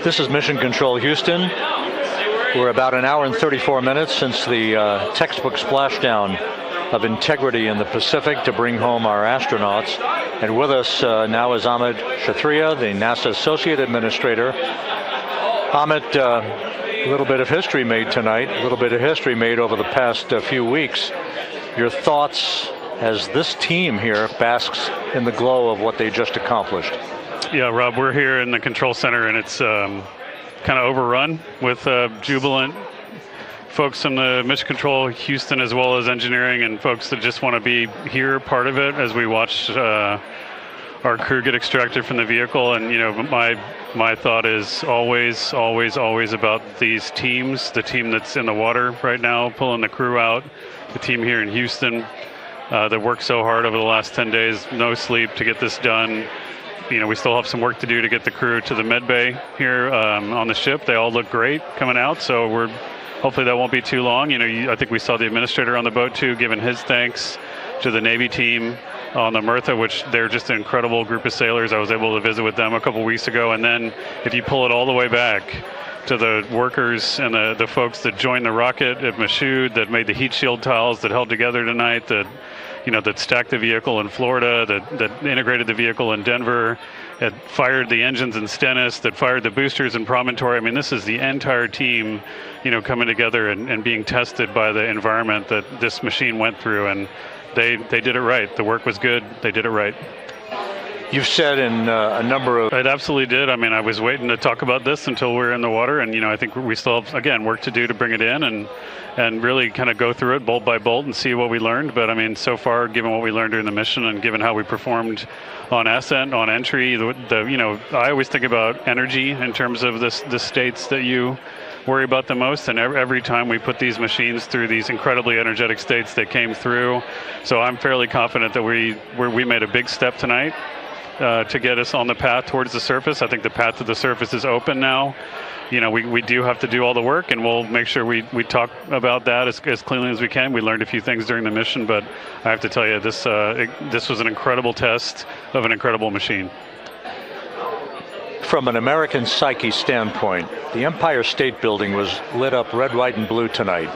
This is Mission Control Houston. We're about an hour and 34 minutes since the textbook splashdown of integrity in the Pacific to bring home our astronauts. And with us now is Amit Kshatriya, the NASA Associate Administrator. Amit, a little bit of history made tonight, a little bit of history made over the past few weeks. Your thoughts as this team here basks in the glow of what they just accomplished? Yeah, Rob, we're here in the control center, and it's kind of overrun with jubilant folks in the Mission Control Houston, as well as engineering, and folks that just want to be here, part of it, as we watch our crew get extracted from the vehicle. And you know, my thought is always about these teams, the team that's in the water right now pulling the crew out, the team here in Houston that worked so hard over the last 10 days, no sleep to get this done. You know, we still have some work to do to get the crew to the med bay here on the ship. They all look great coming out, so hopefully that won't be too long. You know, I think we saw the administrator on the boat too, giving his thanks to the Navy team on the Mirtha, which they're just an incredible group of sailors. I was able to visit with them a couple weeks ago. And then if you pull it all the way back to the workers and the folks that joined the rocket at Michoud, that made the heat shield tiles that held together tonight, that stacked the vehicle in Florida, that integrated the vehicle in Denver, that fired the engines in Stennis, that fired the boosters in Promontory. I mean, this is the entire team, coming together and being tested by the environment that this machine went through. And they did it right. The work was good. They did it right. You've said in a number of... It absolutely did. I mean, I was waiting to talk about this until we're in the water, and I think we still have, again, work to do to bring it in and really kind of go through it bolt by bolt and see what we learned. But I mean, so far, given what we learned during the mission and given how we performed on ascent, on entry, I always think about energy in terms of the states that you worry about the most, and every time we put these machines through these incredibly energetic states, they came through. So I'm fairly confident that we made a big step tonight to get us on the path towards the surface. I think the path to the surface is open now. We do have to do all the work, and we'll make sure we talk about that as cleanly as we can. We learned a few things during the mission, but I have to tell you, this was an incredible test of an incredible machine. From an American psyche standpoint, the Empire State Building was lit up red, white, and blue tonight.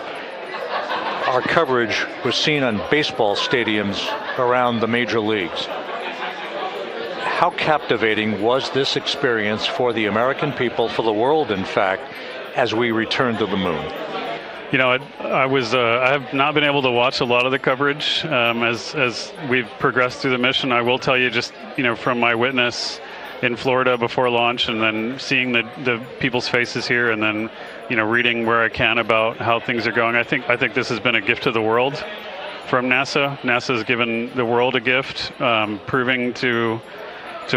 Our coverage was seen on baseball stadiums around the major leagues. How captivating was this experience for the American people, for the world, in fact, as we returned to the moon? I have not been able to watch a lot of the coverage as we've progressed through the mission. I will tell you, just from my witness in Florida before launch, and then seeing the people's faces here, and then reading where I can about how things are going. I think this has been a gift to the world from NASA. NASA has given the world a gift, proving to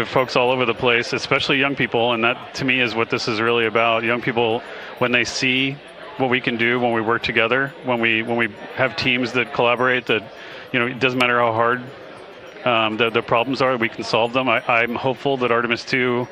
folks all over the place, especially young people, and that to me is what this is really about. Young people, when they see what we can do when we work together, when we have teams that collaborate, that it doesn't matter how hard the problems are, we can solve them. I'm hopeful that Artemis II,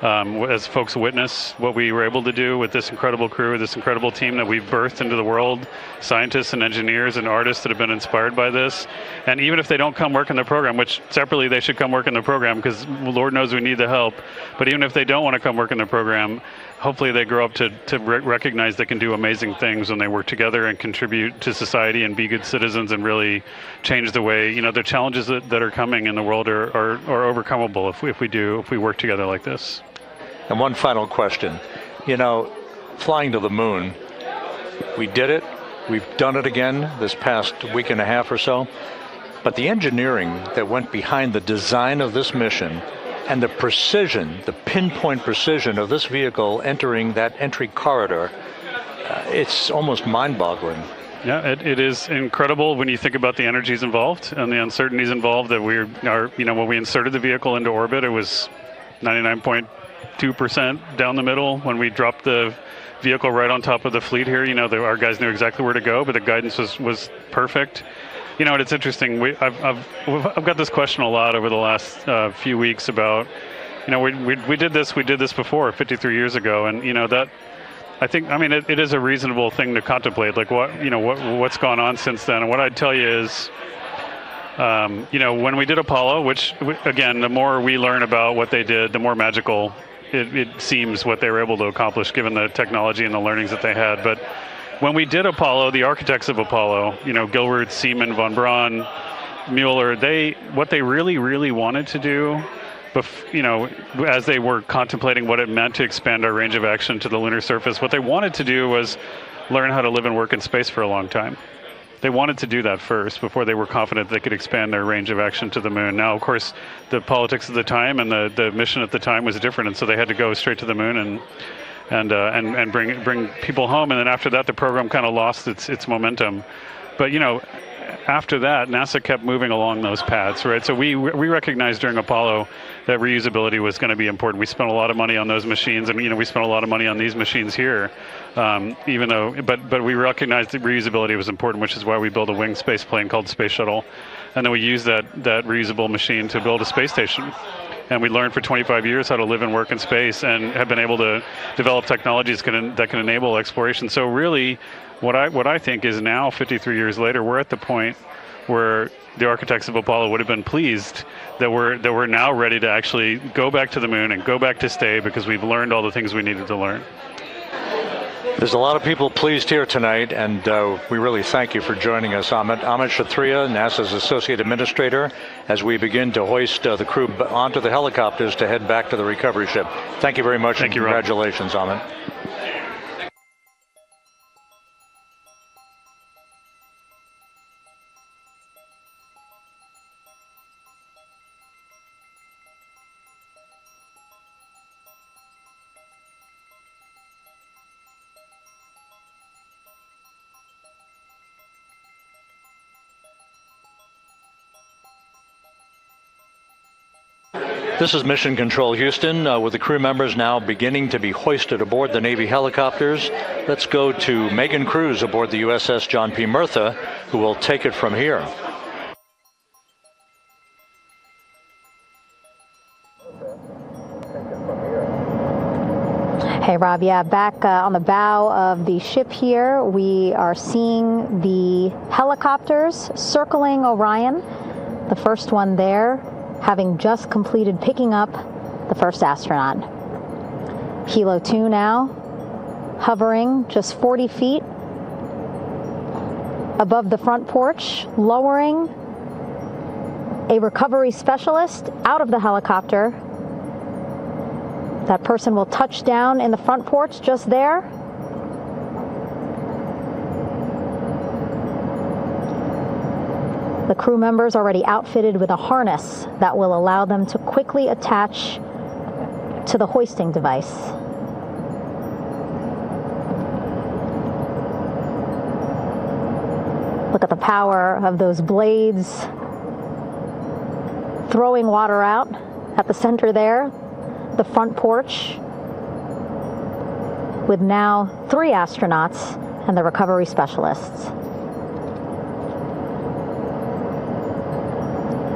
as folks witness what we were able to do with this incredible crew, this incredible team that we've birthed into the world, scientists and engineers and artists that have been inspired by this. And even if they don't come work in the program, which separately they should come work in the program, because Lord knows we need the help, but even if they don't want to come work in the program, hopefully they grow up to recognize they can do amazing things when they work together and contribute to society and be good citizens and really change the way, the challenges that are coming in the world are overcomable if we work together like this. And one final question. Flying to the moon, we did it. We've done it again this past week and a half or so. But the engineering that went behind the design of this mission and the precision, the pinpoint precision of this vehicle entering that entry corridor, it's almost mind-boggling. Yeah, it is incredible when you think about the energies involved and the uncertainties involved. That when we inserted the vehicle into orbit, it was 99.2% down the middle. When we dropped the vehicle right on top of the fleet here, our guys knew exactly where to go, but the guidance was perfect. And it's interesting. I've got this question a lot over the last few weeks about, we did this before 53 years ago, and that I think, it is a reasonable thing to contemplate, like what's gone on since then. And what I'd tell you is, when we did Apollo, which again, the more we learn about what they did, the more magical it seems what they were able to accomplish given the technology and the learnings that they had. But when we did Apollo, the architects of Apollo, Gilbert, Seaman, von Braun, Mueller, what they really wanted to do, as they were contemplating what it meant to expand our range of action to the lunar surface, what they wanted to do was learn how to live and work in space for a long time. They wanted to do that first before they were confident they could expand their range of action to the moon. Now, of course, the politics of the time and the mission at the time was different, and so they had to go straight to the moon and bring people home. And then after that, the program kind of lost its momentum. But after that, NASA kept moving along those paths, right? So we recognized during Apollo that reusability was going to be important. We spent a lot of money on those machines, and we spent a lot of money on these machines here, but we recognized that reusability was important, which is why we built a winged space plane called Space Shuttle, and then we used that reusable machine to build a space station. And we learned for 25 years how to live and work in space, and have been able to develop technologies that can enable exploration. So really, what I think is now, 53 years later, we're at the point where the architects of Apollo would have been pleased that we're now ready to actually go back to the moon and go back to stay, because we've learned all the things we needed to learn. There's a lot of people pleased here tonight, and we really thank you for joining us. Amit Kshatriya, NASA's Associate Administrator, as we begin to hoist the crew onto the helicopters to head back to the recovery ship. Thank you very much. Thank you, congratulations, Amit. This is Mission Control Houston, with the crew members now beginning to be hoisted aboard the Navy helicopters. Let's go to Megan Cruz aboard the USS John P. Murtha, who will take it from here. Hey, Rob. Yeah, back on the bow of the ship here, we are seeing the helicopters circling Orion. The first one there, having just completed picking up the first astronaut. Helo 2 now, hovering just 40 feet above the front porch, lowering a recovery specialist out of the helicopter. That person will touch down in the front porch just there. The crew members already outfitted with a harness that will allow them to quickly attach to the hoisting device. Look at the power of those blades throwing water out at the center there, the front porch, with now 3 astronauts and the recovery specialists.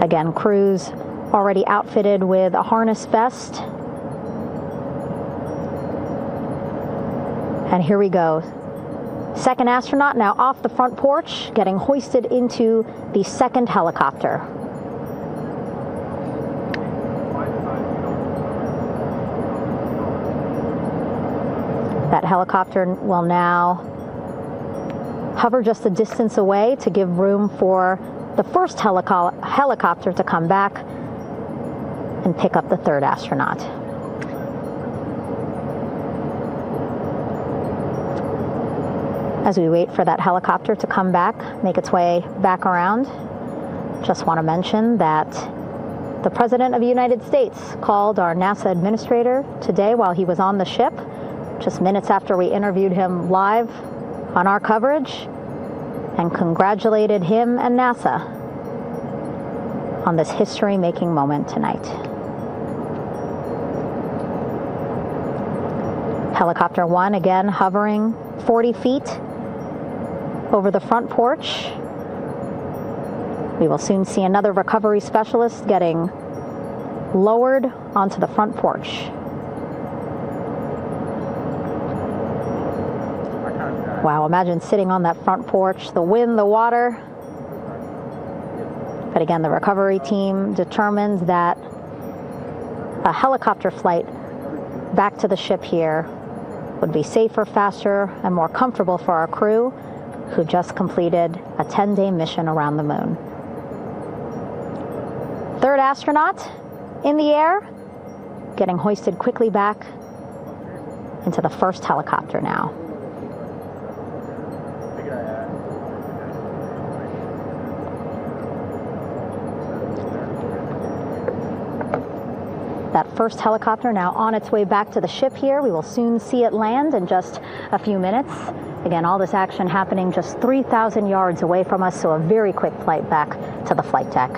Again, crews already outfitted with a harness vest. And here we go. Second astronaut now off the front porch, getting hoisted into the second helicopter. That helicopter will now hover just a distance away to give room for the first helicopter to come back and pick up the third astronaut. As we wait for that helicopter to come back, make its way back around, just want to mention that the President of the United States called our NASA administrator today while he was on the ship, just minutes after we interviewed him live on our coverage, and congratulated him and NASA on this history-making moment tonight. Helicopter 1 again hovering 40 feet over the front porch. We will soon see another recovery specialist getting lowered onto the front porch. Wow, imagine sitting on that front porch, the wind, the water. But again, the recovery team determines that a helicopter flight back to the ship here would be safer, faster, and more comfortable for our crew who just completed a 10-day mission around the moon. Third astronaut in the air, getting hoisted quickly back into the first helicopter now. That first helicopter now on its way back to the ship here. We will soon see it land in just a few minutes. Again, all this action happening just 3,000 yards away from us, so a very quick flight back to the flight deck.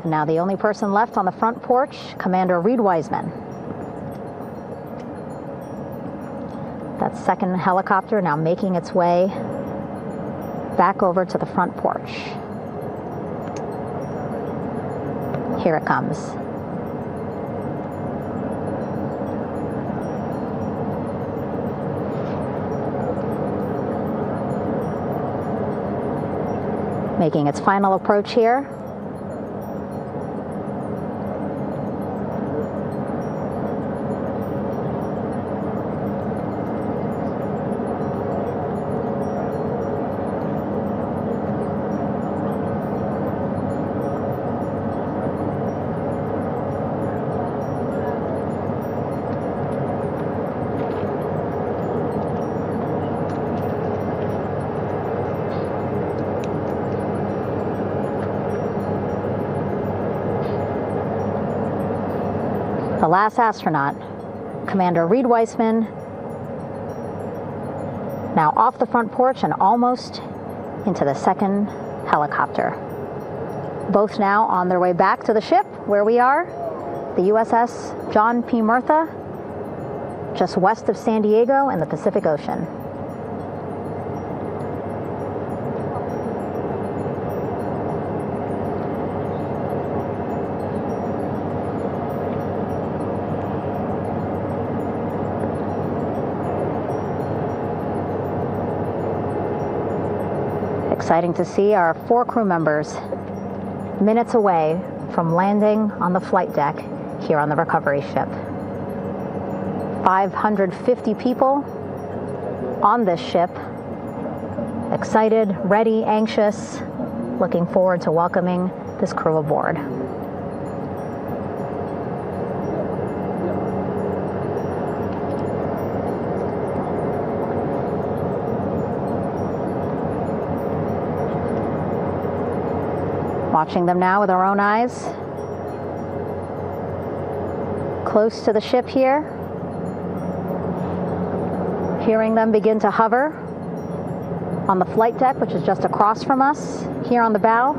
And now the only person left on the front porch, Commander Reed Wiseman. That second helicopter now making its way back over to the front porch. Here it comes. Making its final approach here. The last astronaut, Commander Reed Wiseman, now off the front porch and almost into the second helicopter. Both now on their way back to the ship where we are, the USS John P. Murtha, just west of San Diego in the Pacific Ocean. Exciting to see our 4 crew members minutes away from landing on the flight deck here on the recovery ship. 550 people on this ship, excited, ready, anxious, looking forward to welcoming this crew aboard. Watching them now with our own eyes. Close to the ship here. Hearing them begin to hover on the flight deck, which is just across from us, here on the bow.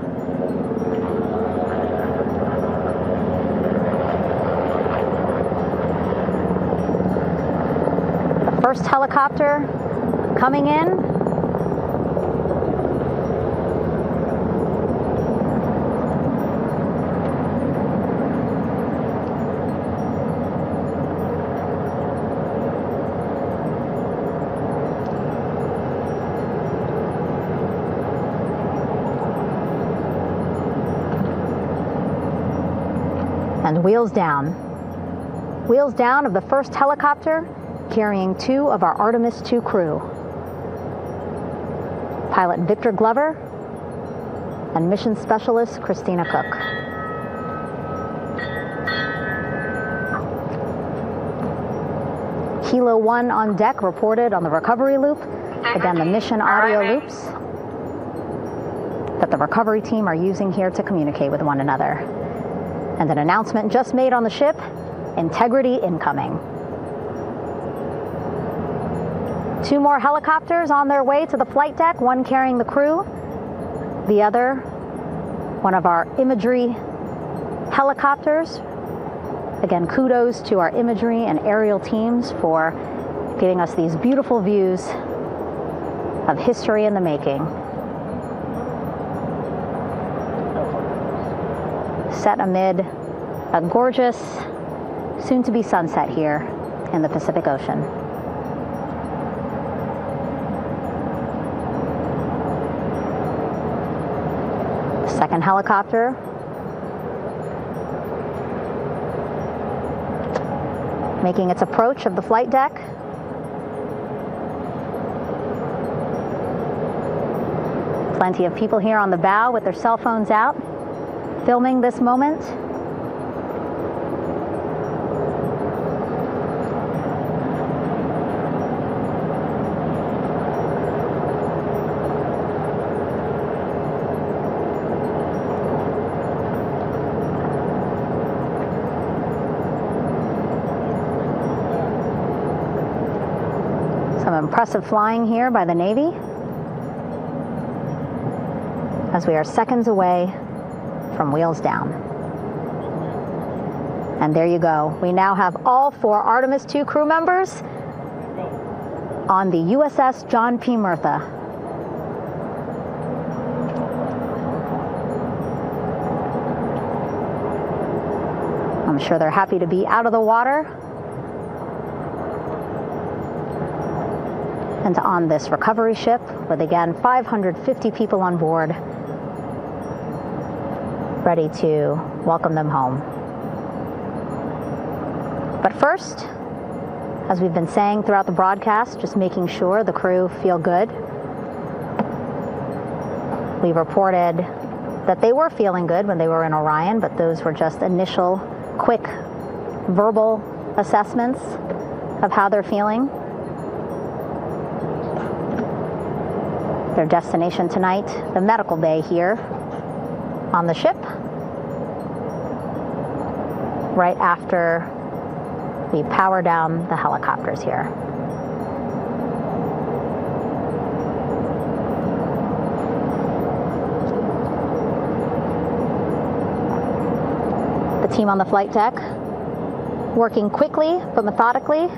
The first helicopter coming in. And wheels down. Wheels down of the first helicopter carrying 2 of our Artemis II crew. Pilot Victor Glover and mission specialist Christina Cook. Kilo 1 on deck reported on the recovery loop. Again, the mission audio loops that the recovery team are using here to communicate with one another. And an announcement just made on the ship, integrity incoming. 2 more helicopters on their way to the flight deck, one carrying the crew, the other, one of our imagery helicopters. Again, kudos to our imagery and aerial teams for giving us these beautiful views of history in the making. Set amid a gorgeous, soon-to-be sunset here in the Pacific Ocean. The second helicopter making its approach of the flight deck. Plenty of people here on the bow with their cell phones out, filming this moment. Some impressive flying here by the Navy, as we are seconds away from wheels down. And there you go. We now have all 4 Artemis II crew members on the USS John P. Murtha. I'm sure they're happy to be out of the water and on this recovery ship with, again, 550 people on board, ready to welcome them home. But first, as we've been saying throughout the broadcast, just making sure the crew feel good. We reported that they were feeling good when they were in Orion, but those were just initial, quick, verbal assessments of how they're feeling. Their destination tonight, the medical bay here on the ship, right after we power down the helicopters here. The team on the flight deck working quickly but methodically.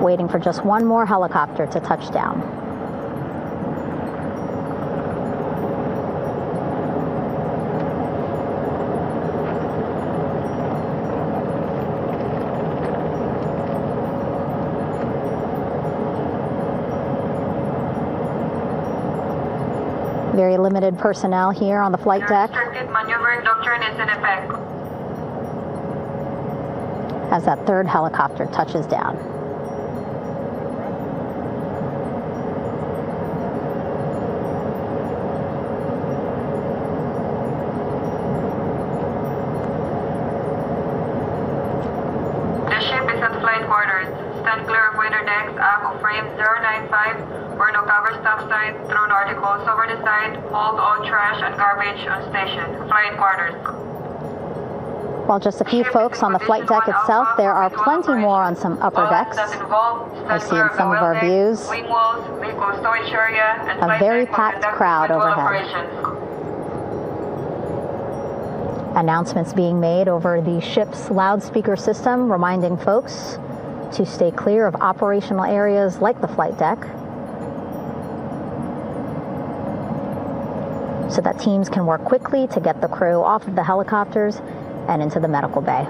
Waiting for just one more helicopter to touch down. Very limited personnel here on the flight deck. Restricted maneuvering doctrine is in effect. As that 3rd helicopter touches down. The ship is at flight quarters. Stand clear of weather decks, ACO frame 095, burn no cover stop side, throw no articles over the side, hold all trash and garbage on station. Flight quarters. While just a few folks on the flight deck itself, there are plenty more on some upper decks. I see in some of our views a very packed crowd overhead. Announcements being made over the ship's loudspeaker system, reminding folks to stay clear of operational areas like the flight deck, so that teams can work quickly to get the crew off of the helicopters and into the medical bay.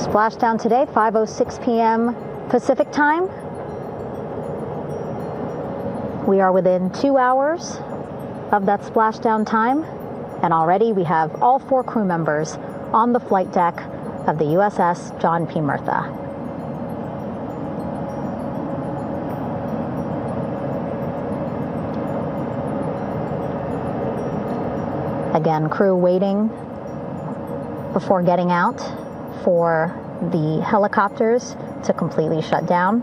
Splashdown today, 5:06 p.m. Pacific time. We are within 2 hours of that splashdown time, and already we have all 4 crew members on the flight deck of the USS John P. Murtha. Again, crew waiting before getting out for the helicopters to completely shut down.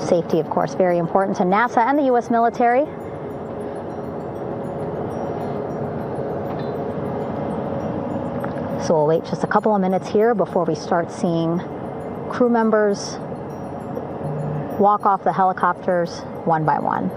Safety, of course, very important to NASA and the U.S. military. So we'll wait just a couple of minutes here before we start seeing crew members walk off the helicopters one by one.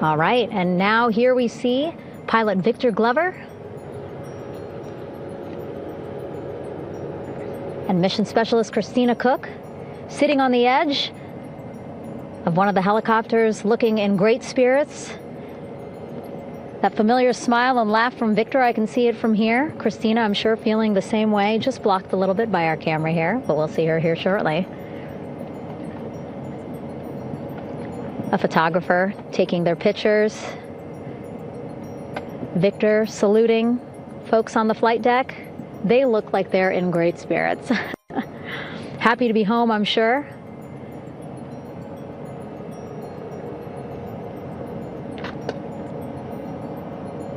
All right, and now here we see pilot Victor Glover and mission specialist Christina Cook sitting on the edge of one of the helicopters, looking in great spirits. That familiar smile and laugh from Victor, I can see it from here. Christina, I'm sure, feeling the same way, just blocked a little bit by our camera here, but we'll see her here shortly. A photographer taking their pictures. Victor saluting folks on the flight deck. They look like they're in great spirits. Happy to be home, I'm sure.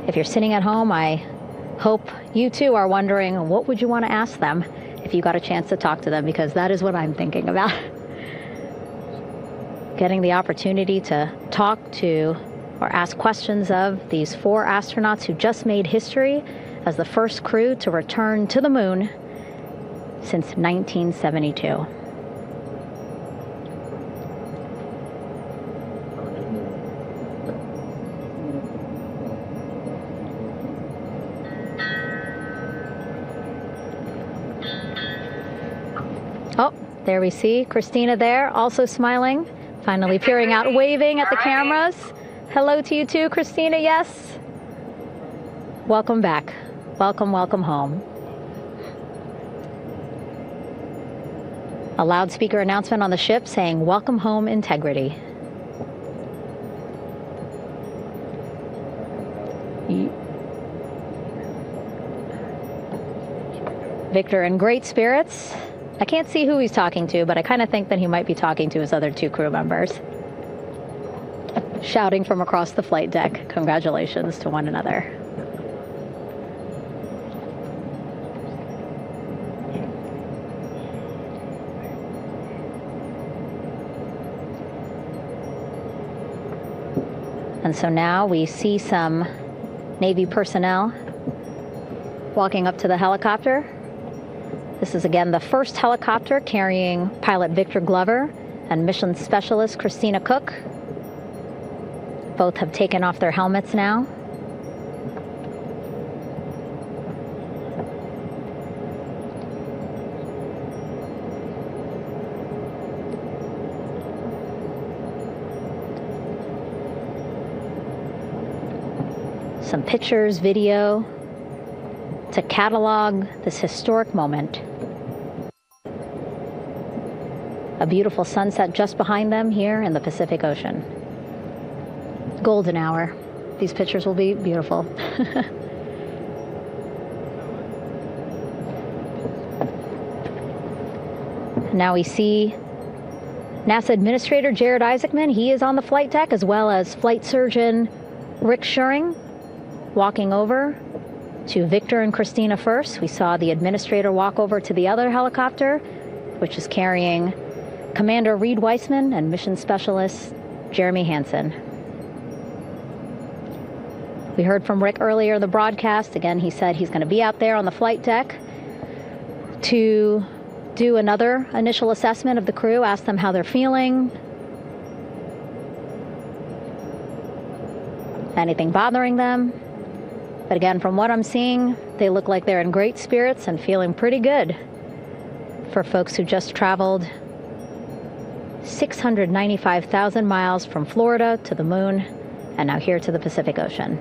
If you're sitting at home, I hope you too are wondering, what would you want to ask them if you got a chance to talk to them? Because that is what I'm thinking about. Getting the opportunity to talk to or ask questions of these 4 astronauts who just made history as the first crew to return to the moon since 1972. Oh, there we see Christina there, also smiling, finally peering out, waving at the cameras. Hello to you too, Christina, yes. Welcome back. Welcome, welcome home. A loudspeaker announcement on the ship saying, "Welcome home, integrity." Victor in great spirits. I can't see who he's talking to, but I kind of think that he might be talking to his other 2 crew members. Shouting from across the flight deck, congratulations to one another. And so now we see some Navy personnel walking up to the helicopter. This is again the first helicopter carrying pilot Victor Glover and mission specialist Christina Cook. Both have taken off their helmets now. Some pictures, video, to catalog this historic moment. A beautiful sunset just behind them here in the Pacific Ocean. Golden hour. These pictures will be beautiful. Now we see NASA Administrator Jared Isaacman. He is on the flight deck, as well as flight surgeon Rick Schuring walking over to Victor and Christina first. We saw the administrator walk over to the other helicopter, which is carrying Commander Reed Weissman and mission specialist Jeremy Hansen. We heard from Rick earlier in the broadcast. Again, he said he's going to be out there on the flight deck to do another initial assessment of the crew, ask them how they're feeling, anything bothering them. But again, from what I'm seeing, they look like they're in great spirits and feeling pretty good for folks who just traveled 695,000 miles from Florida to the moon and now here to the Pacific Ocean.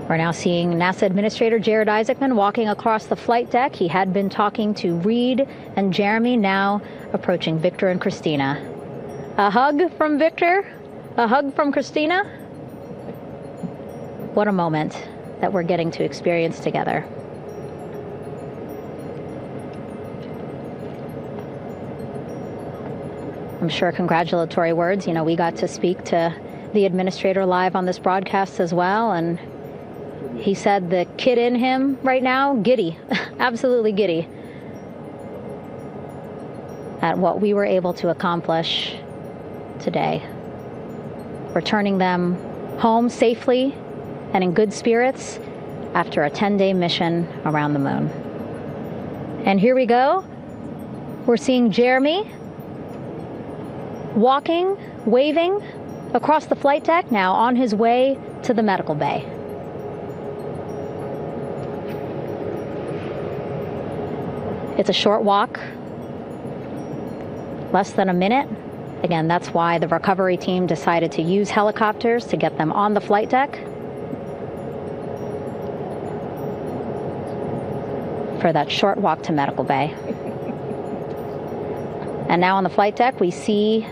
We're now seeing NASA Administrator Jared Isaacman walking across the flight deck. He had been talking to Reed and Jeremy, now approaching Victor and Christina. A hug from Victor, a hug from Christina. What a moment that we're getting to experience together. I'm sure congratulatory words. You know, we got to speak to the administrator live on this broadcast as well, and he said the kid in him right now, giddy, absolutely giddy. at what we were able to accomplish today, returning them home safely and in good spirits after a 10-day mission around the moon. And here we go. We're seeing Jeremy walking, waving across the flight deck, now on his way to the medical bay. It's a short walk, less than a minute. Again, that's why the recovery team decided to use helicopters to get them on the flight deck for that short walk to medical bay. And now on the flight deck, we see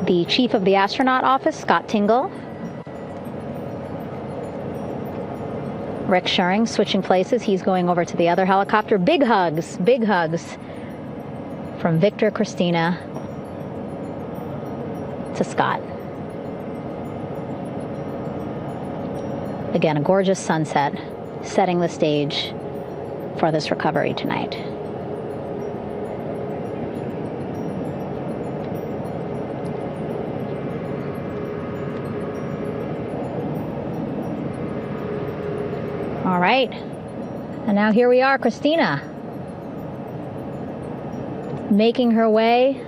the chief of the astronaut office, Scott Tingle. Rick Schuring switching places. He's going over to the other helicopter. Big hugs from Victor, Christina to Scott. Again, a gorgeous sunset setting the stage for this recovery tonight. All right, and now here we are, Christina, making her way,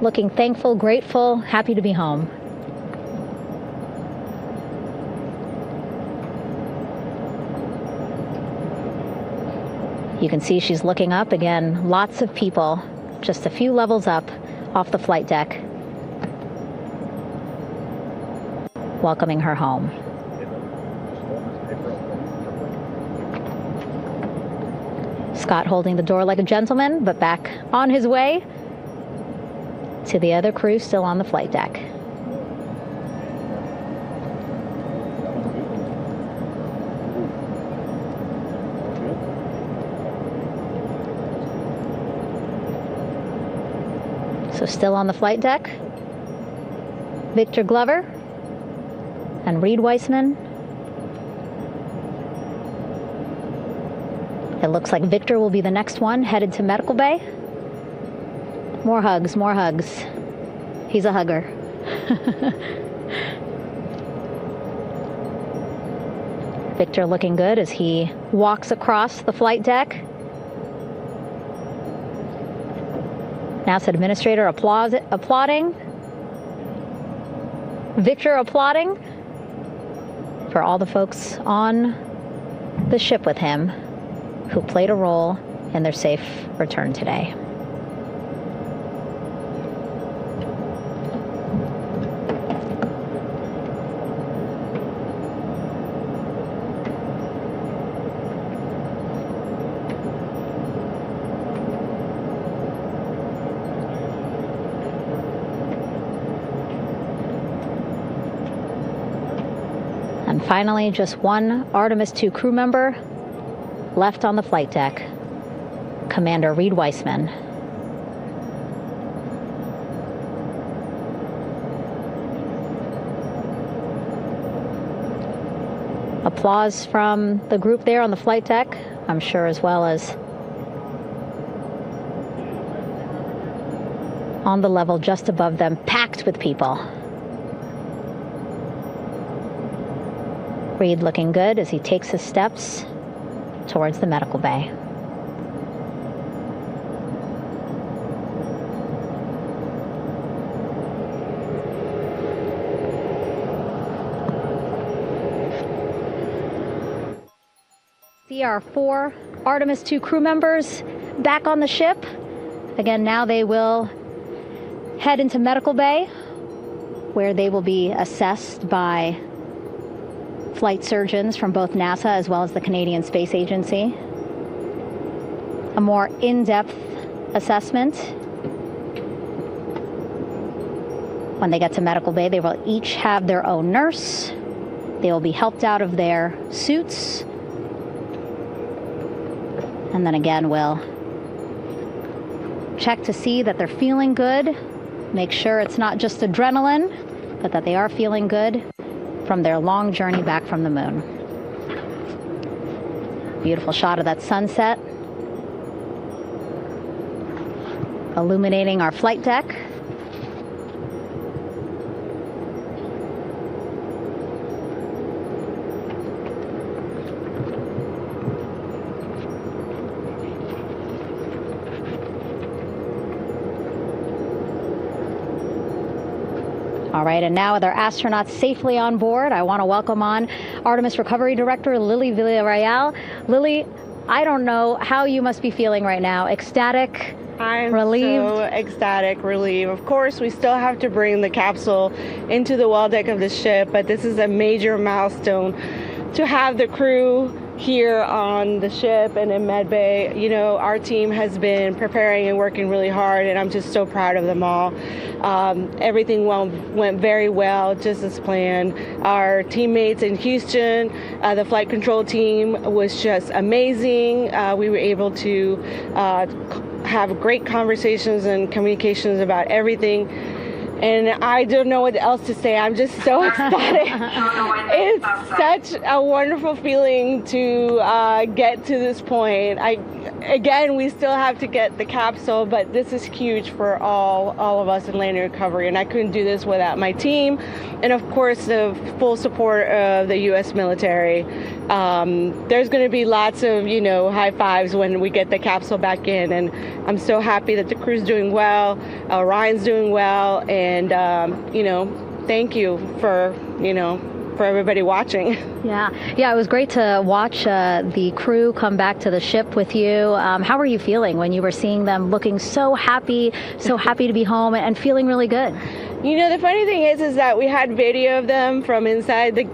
looking thankful, grateful, happy to be home. You can see she's looking up. Again, lots of people, just a few levels up off the flight deck, welcoming her home. Scott holding the door like a gentleman, but back on his way to the other crew still on the flight deck. So still on the flight deck, Victor Glover and Reed Weissman. It looks like Victor will be the next one headed to medical bay. More hugs, more hugs. He's a hugger. Victor looking good as he walks across the flight deck. NASA administrator applauding. Victor applauding for all the folks on the ship with him who played a role in their safe return today. And finally, just one Artemis II crew member left on the flight deck, Commander Reed Weissman. Applause from the group there on the flight deck, I'm sure, as well as on the level just above them, packed with people. Reed looking good as he takes his steps towards the medical bay. See our 4 Artemis II crew members back on the ship. Again, now they will head into medical bay, where they will be assessed by flight surgeons from both NASA as well as the Canadian Space Agency. A more in-depth assessment. When they get to medical bay, they will each have their own nurse. They will be helped out of their suits. And then again, we'll check to see that they're feeling good. Make sure it's not just adrenaline, but that they are feeling good from their long journey back from the moon. Beautiful shot of that sunset. illuminating our flight deck. All right, and now with our astronauts safely on board, I want to welcome on Artemis Recovery Director Lily Villarreal. Lily, I don't know how you must be feeling right now. Ecstatic, relieved? So ecstatic, relieved. Of course, we still have to bring the capsule into the well deck of the ship, but this is a major milestone to have the crew here on the ship and in medbay. You know, our team has been preparing and working really hard, and I'm just so proud of them all. Everything went very well, just as planned. Our teammates in Houston, the flight control team was just amazing. We were able to have great conversations and communications about everything. And I don't know what else to say. I'm just so ecstatic. It's such a wonderful feeling to get to this point. Again, we still have to get the capsule, but this is huge for all of us in landing recovery. And I couldn't do this without my team, and of course the full support of the U.S. military. There's going to be lots of, you know, high fives when we get the capsule back in, and I'm so happy that the crew's doing well, Ryan's doing well, and you know, thank you for, you know, for everybody watching. Yeah, it was great to watch the crew come back to the ship with you. How were you feeling when you were seeing them looking so happy to be home and feeling really good? You know, the funny thing is that we had video of them from inside the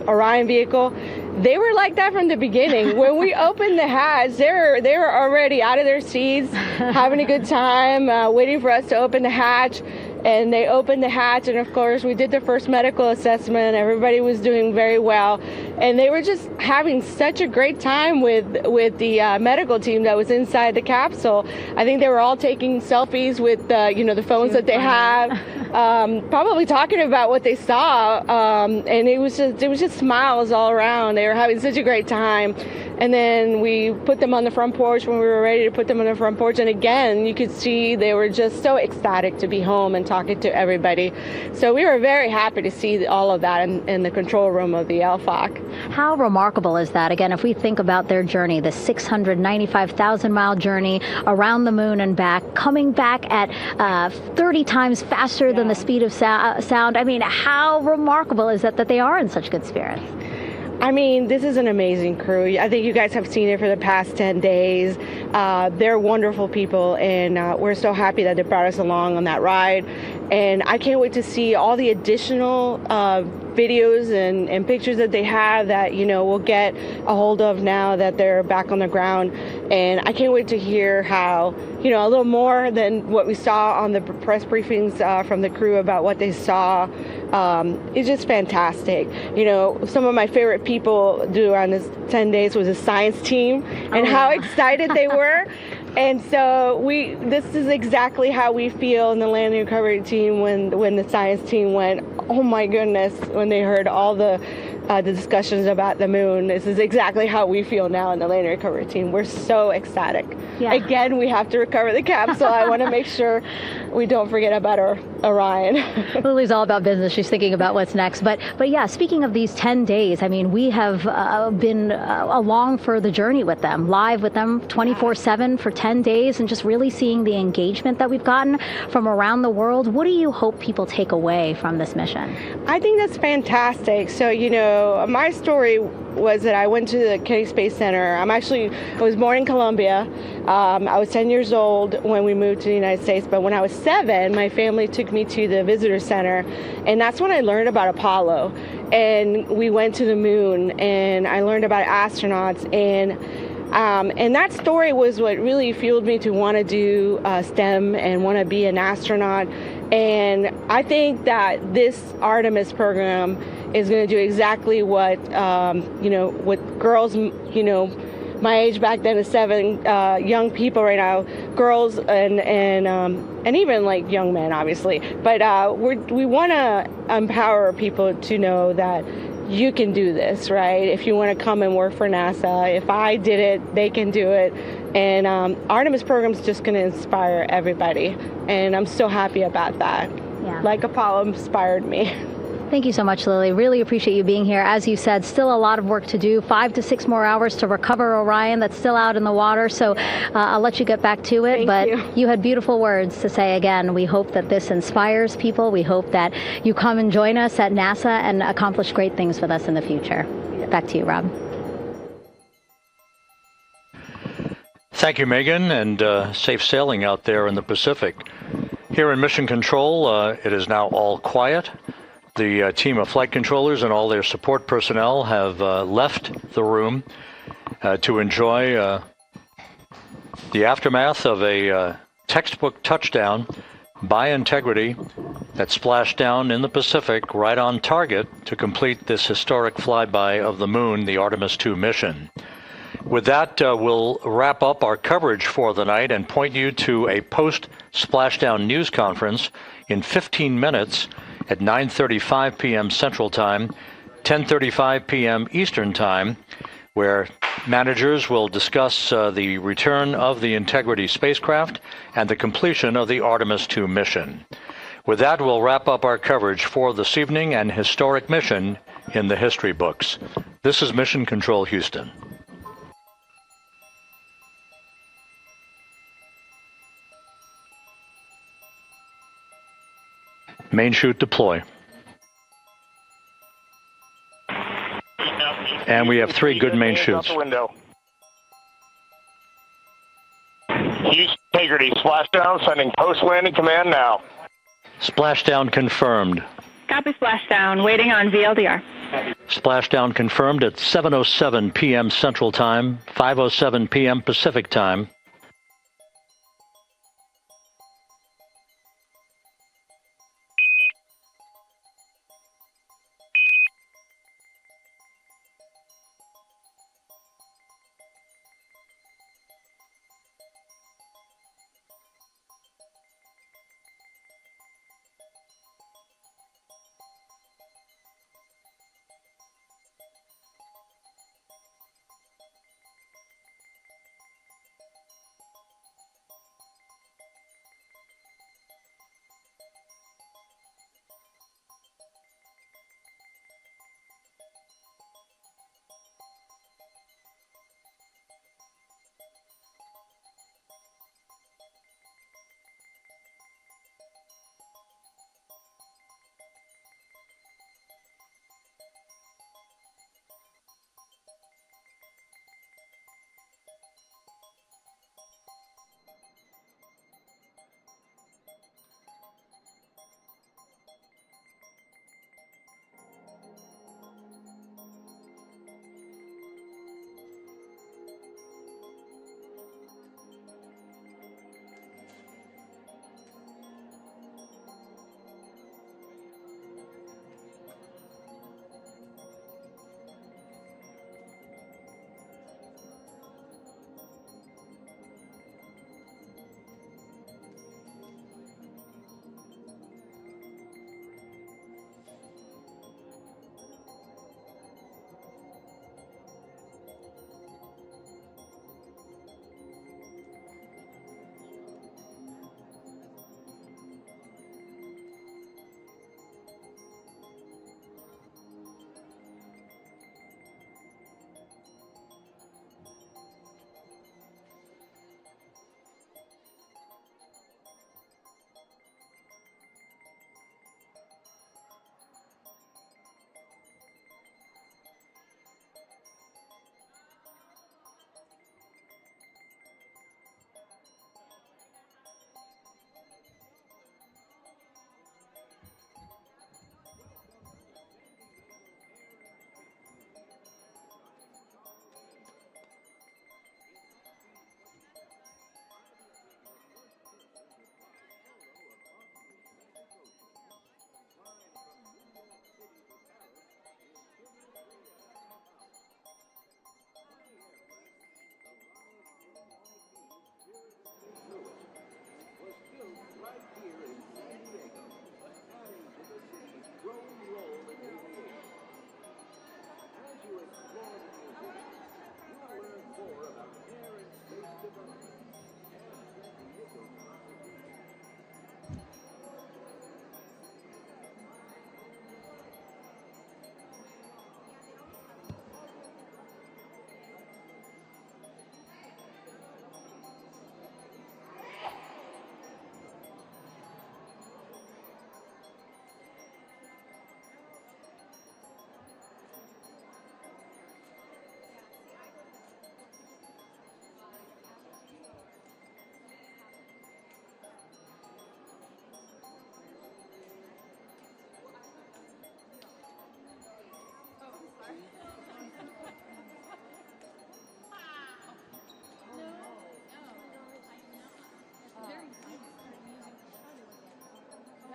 Orion vehicle. They were like that from the beginning. When we opened the hatch, they were already out of their seats, having a good time, waiting for us to open the hatch. And they opened the hatch, and of course we did the first medical assessment. Everybody was doing very well, and they were just having such a great time with the medical team that was inside the capsule. I think they were all taking selfies with you know, the phones that they have, probably talking about what they saw, and it was just smiles all around. They were having such a great time. And then we put them on the front porch when we were ready to put them on the front porch. And again, you could see they were just so ecstatic to be home and talking to everybody. So we were very happy to see all of that in the control room of the LFOC. How remarkable is that? Again, if we think about their journey, the 695,000-mile journey around the moon and back, coming back at 30 times faster than the speed of sound. I mean, how remarkable is that they are in such good spirits? I mean, this is an amazing crew. I think you guys have seen it for the past 10 days. They're wonderful people, and we're so happy that they brought us along on that ride. And I can't wait to see all the additional videos and pictures that they have that, you know, we'll get a hold of now that they're back on the ground. And I can't wait to hear how, you know, a little more than what we saw on the press briefings from the crew about what they saw. It's just fantastic. You know, some of my favorite people during this 10 days was the science team and how excited they were. And so this is exactly how we feel in the landing recovery team when the science team went, oh my goodness, when they heard all the discussions about the moon. This is exactly how we feel now in the landing recovery team. We're so ecstatic. Yeah. Again, we have to recover the capsule. I want to make sure we don't forget about Orion. Lily's all about business. She's thinking about what's next. But yeah, speaking of these 10 days, I mean, we have been along for the journey with them, live with them 24/7 for 10 days, and just really seeing the engagement that we've gotten from around the world. What do you hope people take away from this mission? I think that's fantastic. So, you know, my story was that I went to the Kennedy Space Center. I was born in Colombia. I was 10 years old when we moved to the United States, but when I was 7, my family took me to the visitor center, and that's when I learned about Apollo. And we went to the moon, and I learned about astronauts, and that story was what really fueled me to want to do STEM and want to be an astronaut. And I think that this Artemis program is going to do exactly what, you know, what girls, you know, my age back then is 7, young people right now, girls and even like young men, obviously. But we want to empower people to know that you can do this, right? If you want to come and work for NASA, if I did it, they can do it. And Artemis program is just going to inspire everybody. And I'm so happy about that. Yeah. Like Apollo inspired me. Thank you so much, Lily. Really appreciate you being here. As you said, still a lot of work to do. 5 to 6 more hours to recover Orion that's still out in the water. So I'll let you get back to it. But you had beautiful words to say again. We hope that this inspires people. We hope that you come and join us at NASA and accomplish great things with us in the future. Back to you, Rob. Thank you, Megan, and safe sailing out there in the Pacific. Here in Mission Control, it is now all quiet. The team of flight controllers and all their support personnel have left the room to enjoy the aftermath of a textbook touchdown by Integrity that splashed down in the Pacific right on target to complete this historic flyby of the moon, the Artemis II mission. With that, we'll wrap up our coverage for the night and point you to a post-splashdown news conference in 15 minutes at 9:35 p.m. Central Time, 10:35 p.m. Eastern Time, where managers will discuss the return of the Integrity spacecraft and the completion of the Artemis II mission. With that, we'll wrap up our coverage for this evening and historic mission in the history books. This is Mission Control Houston. Main chute deploy. And we have 3 good main chutes. Integrity splashdown, sending post-landing command now. Splashdown confirmed. Copy splashdown, waiting on VLDR. Splashdown confirmed at 7:07 p.m. Central Time, 5:07 p.m. Pacific Time.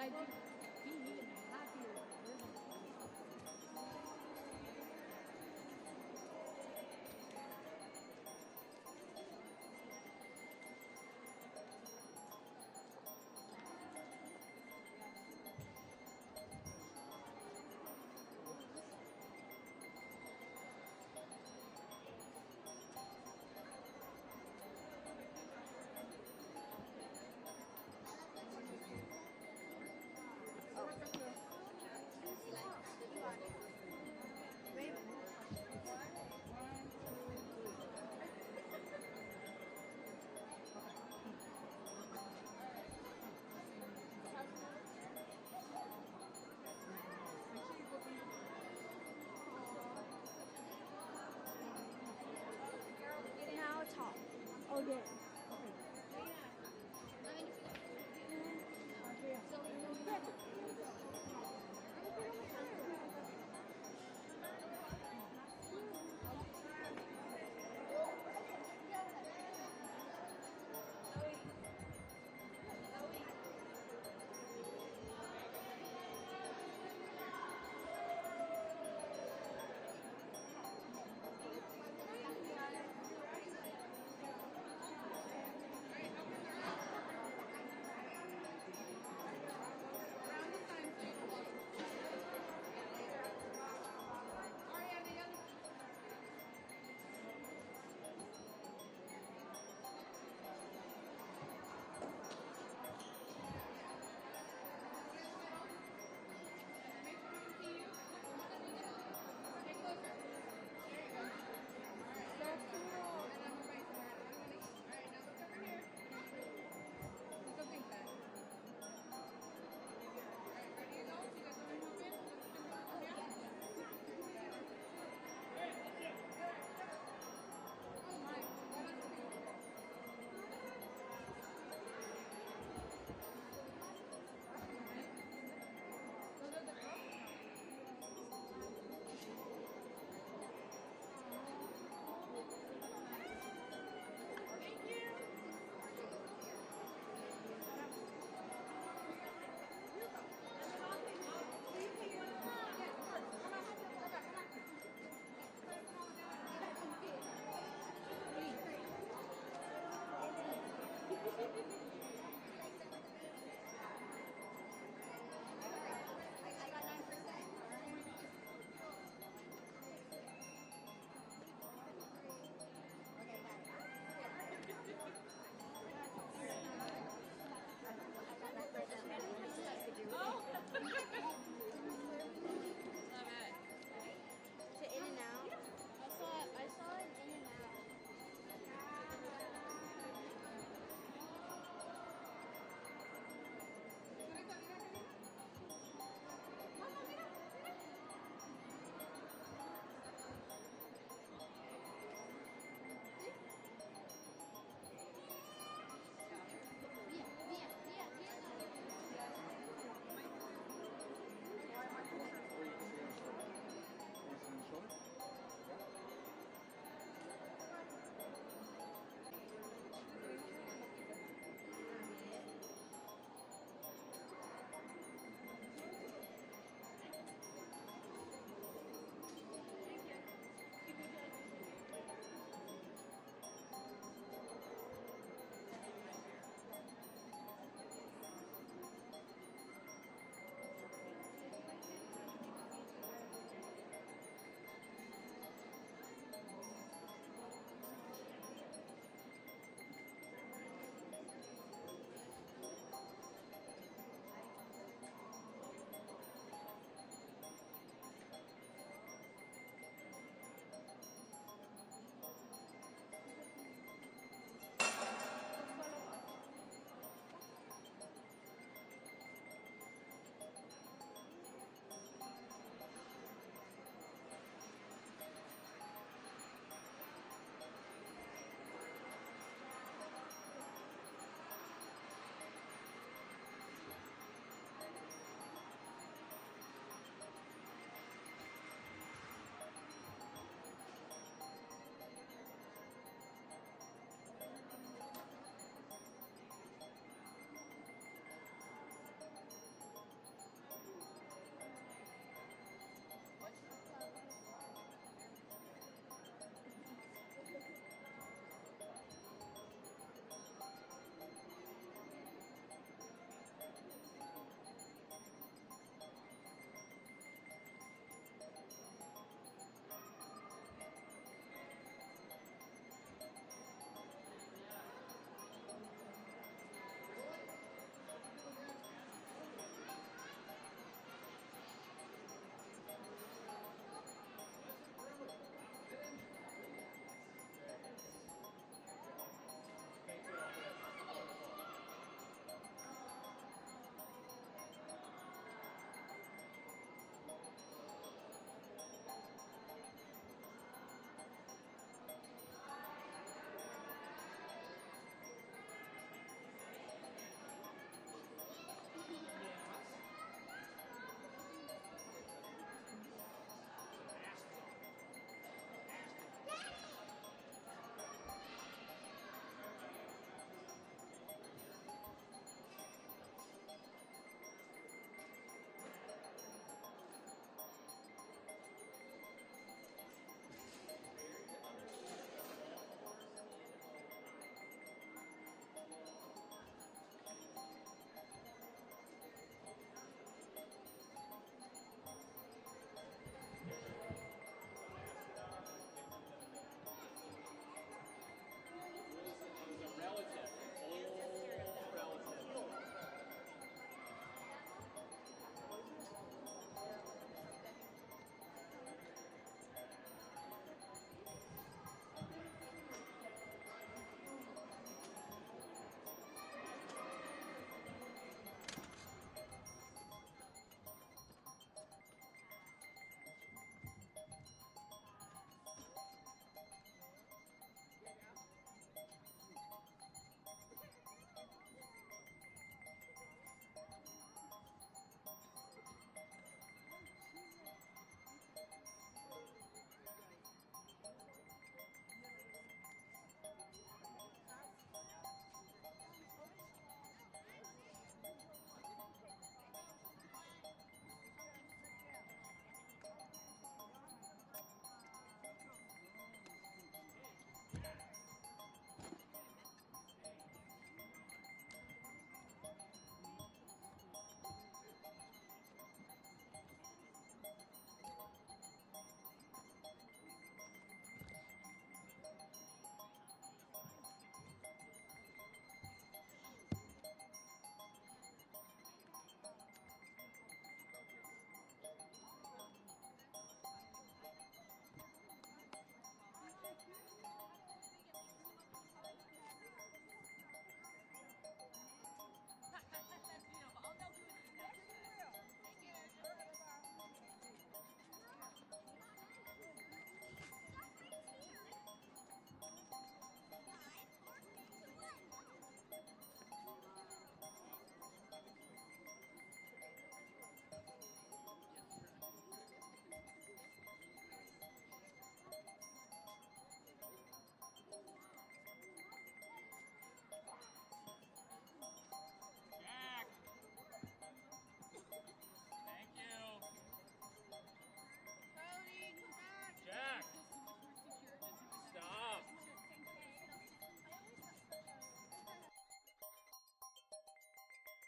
I do be even happier. Now top. Okay.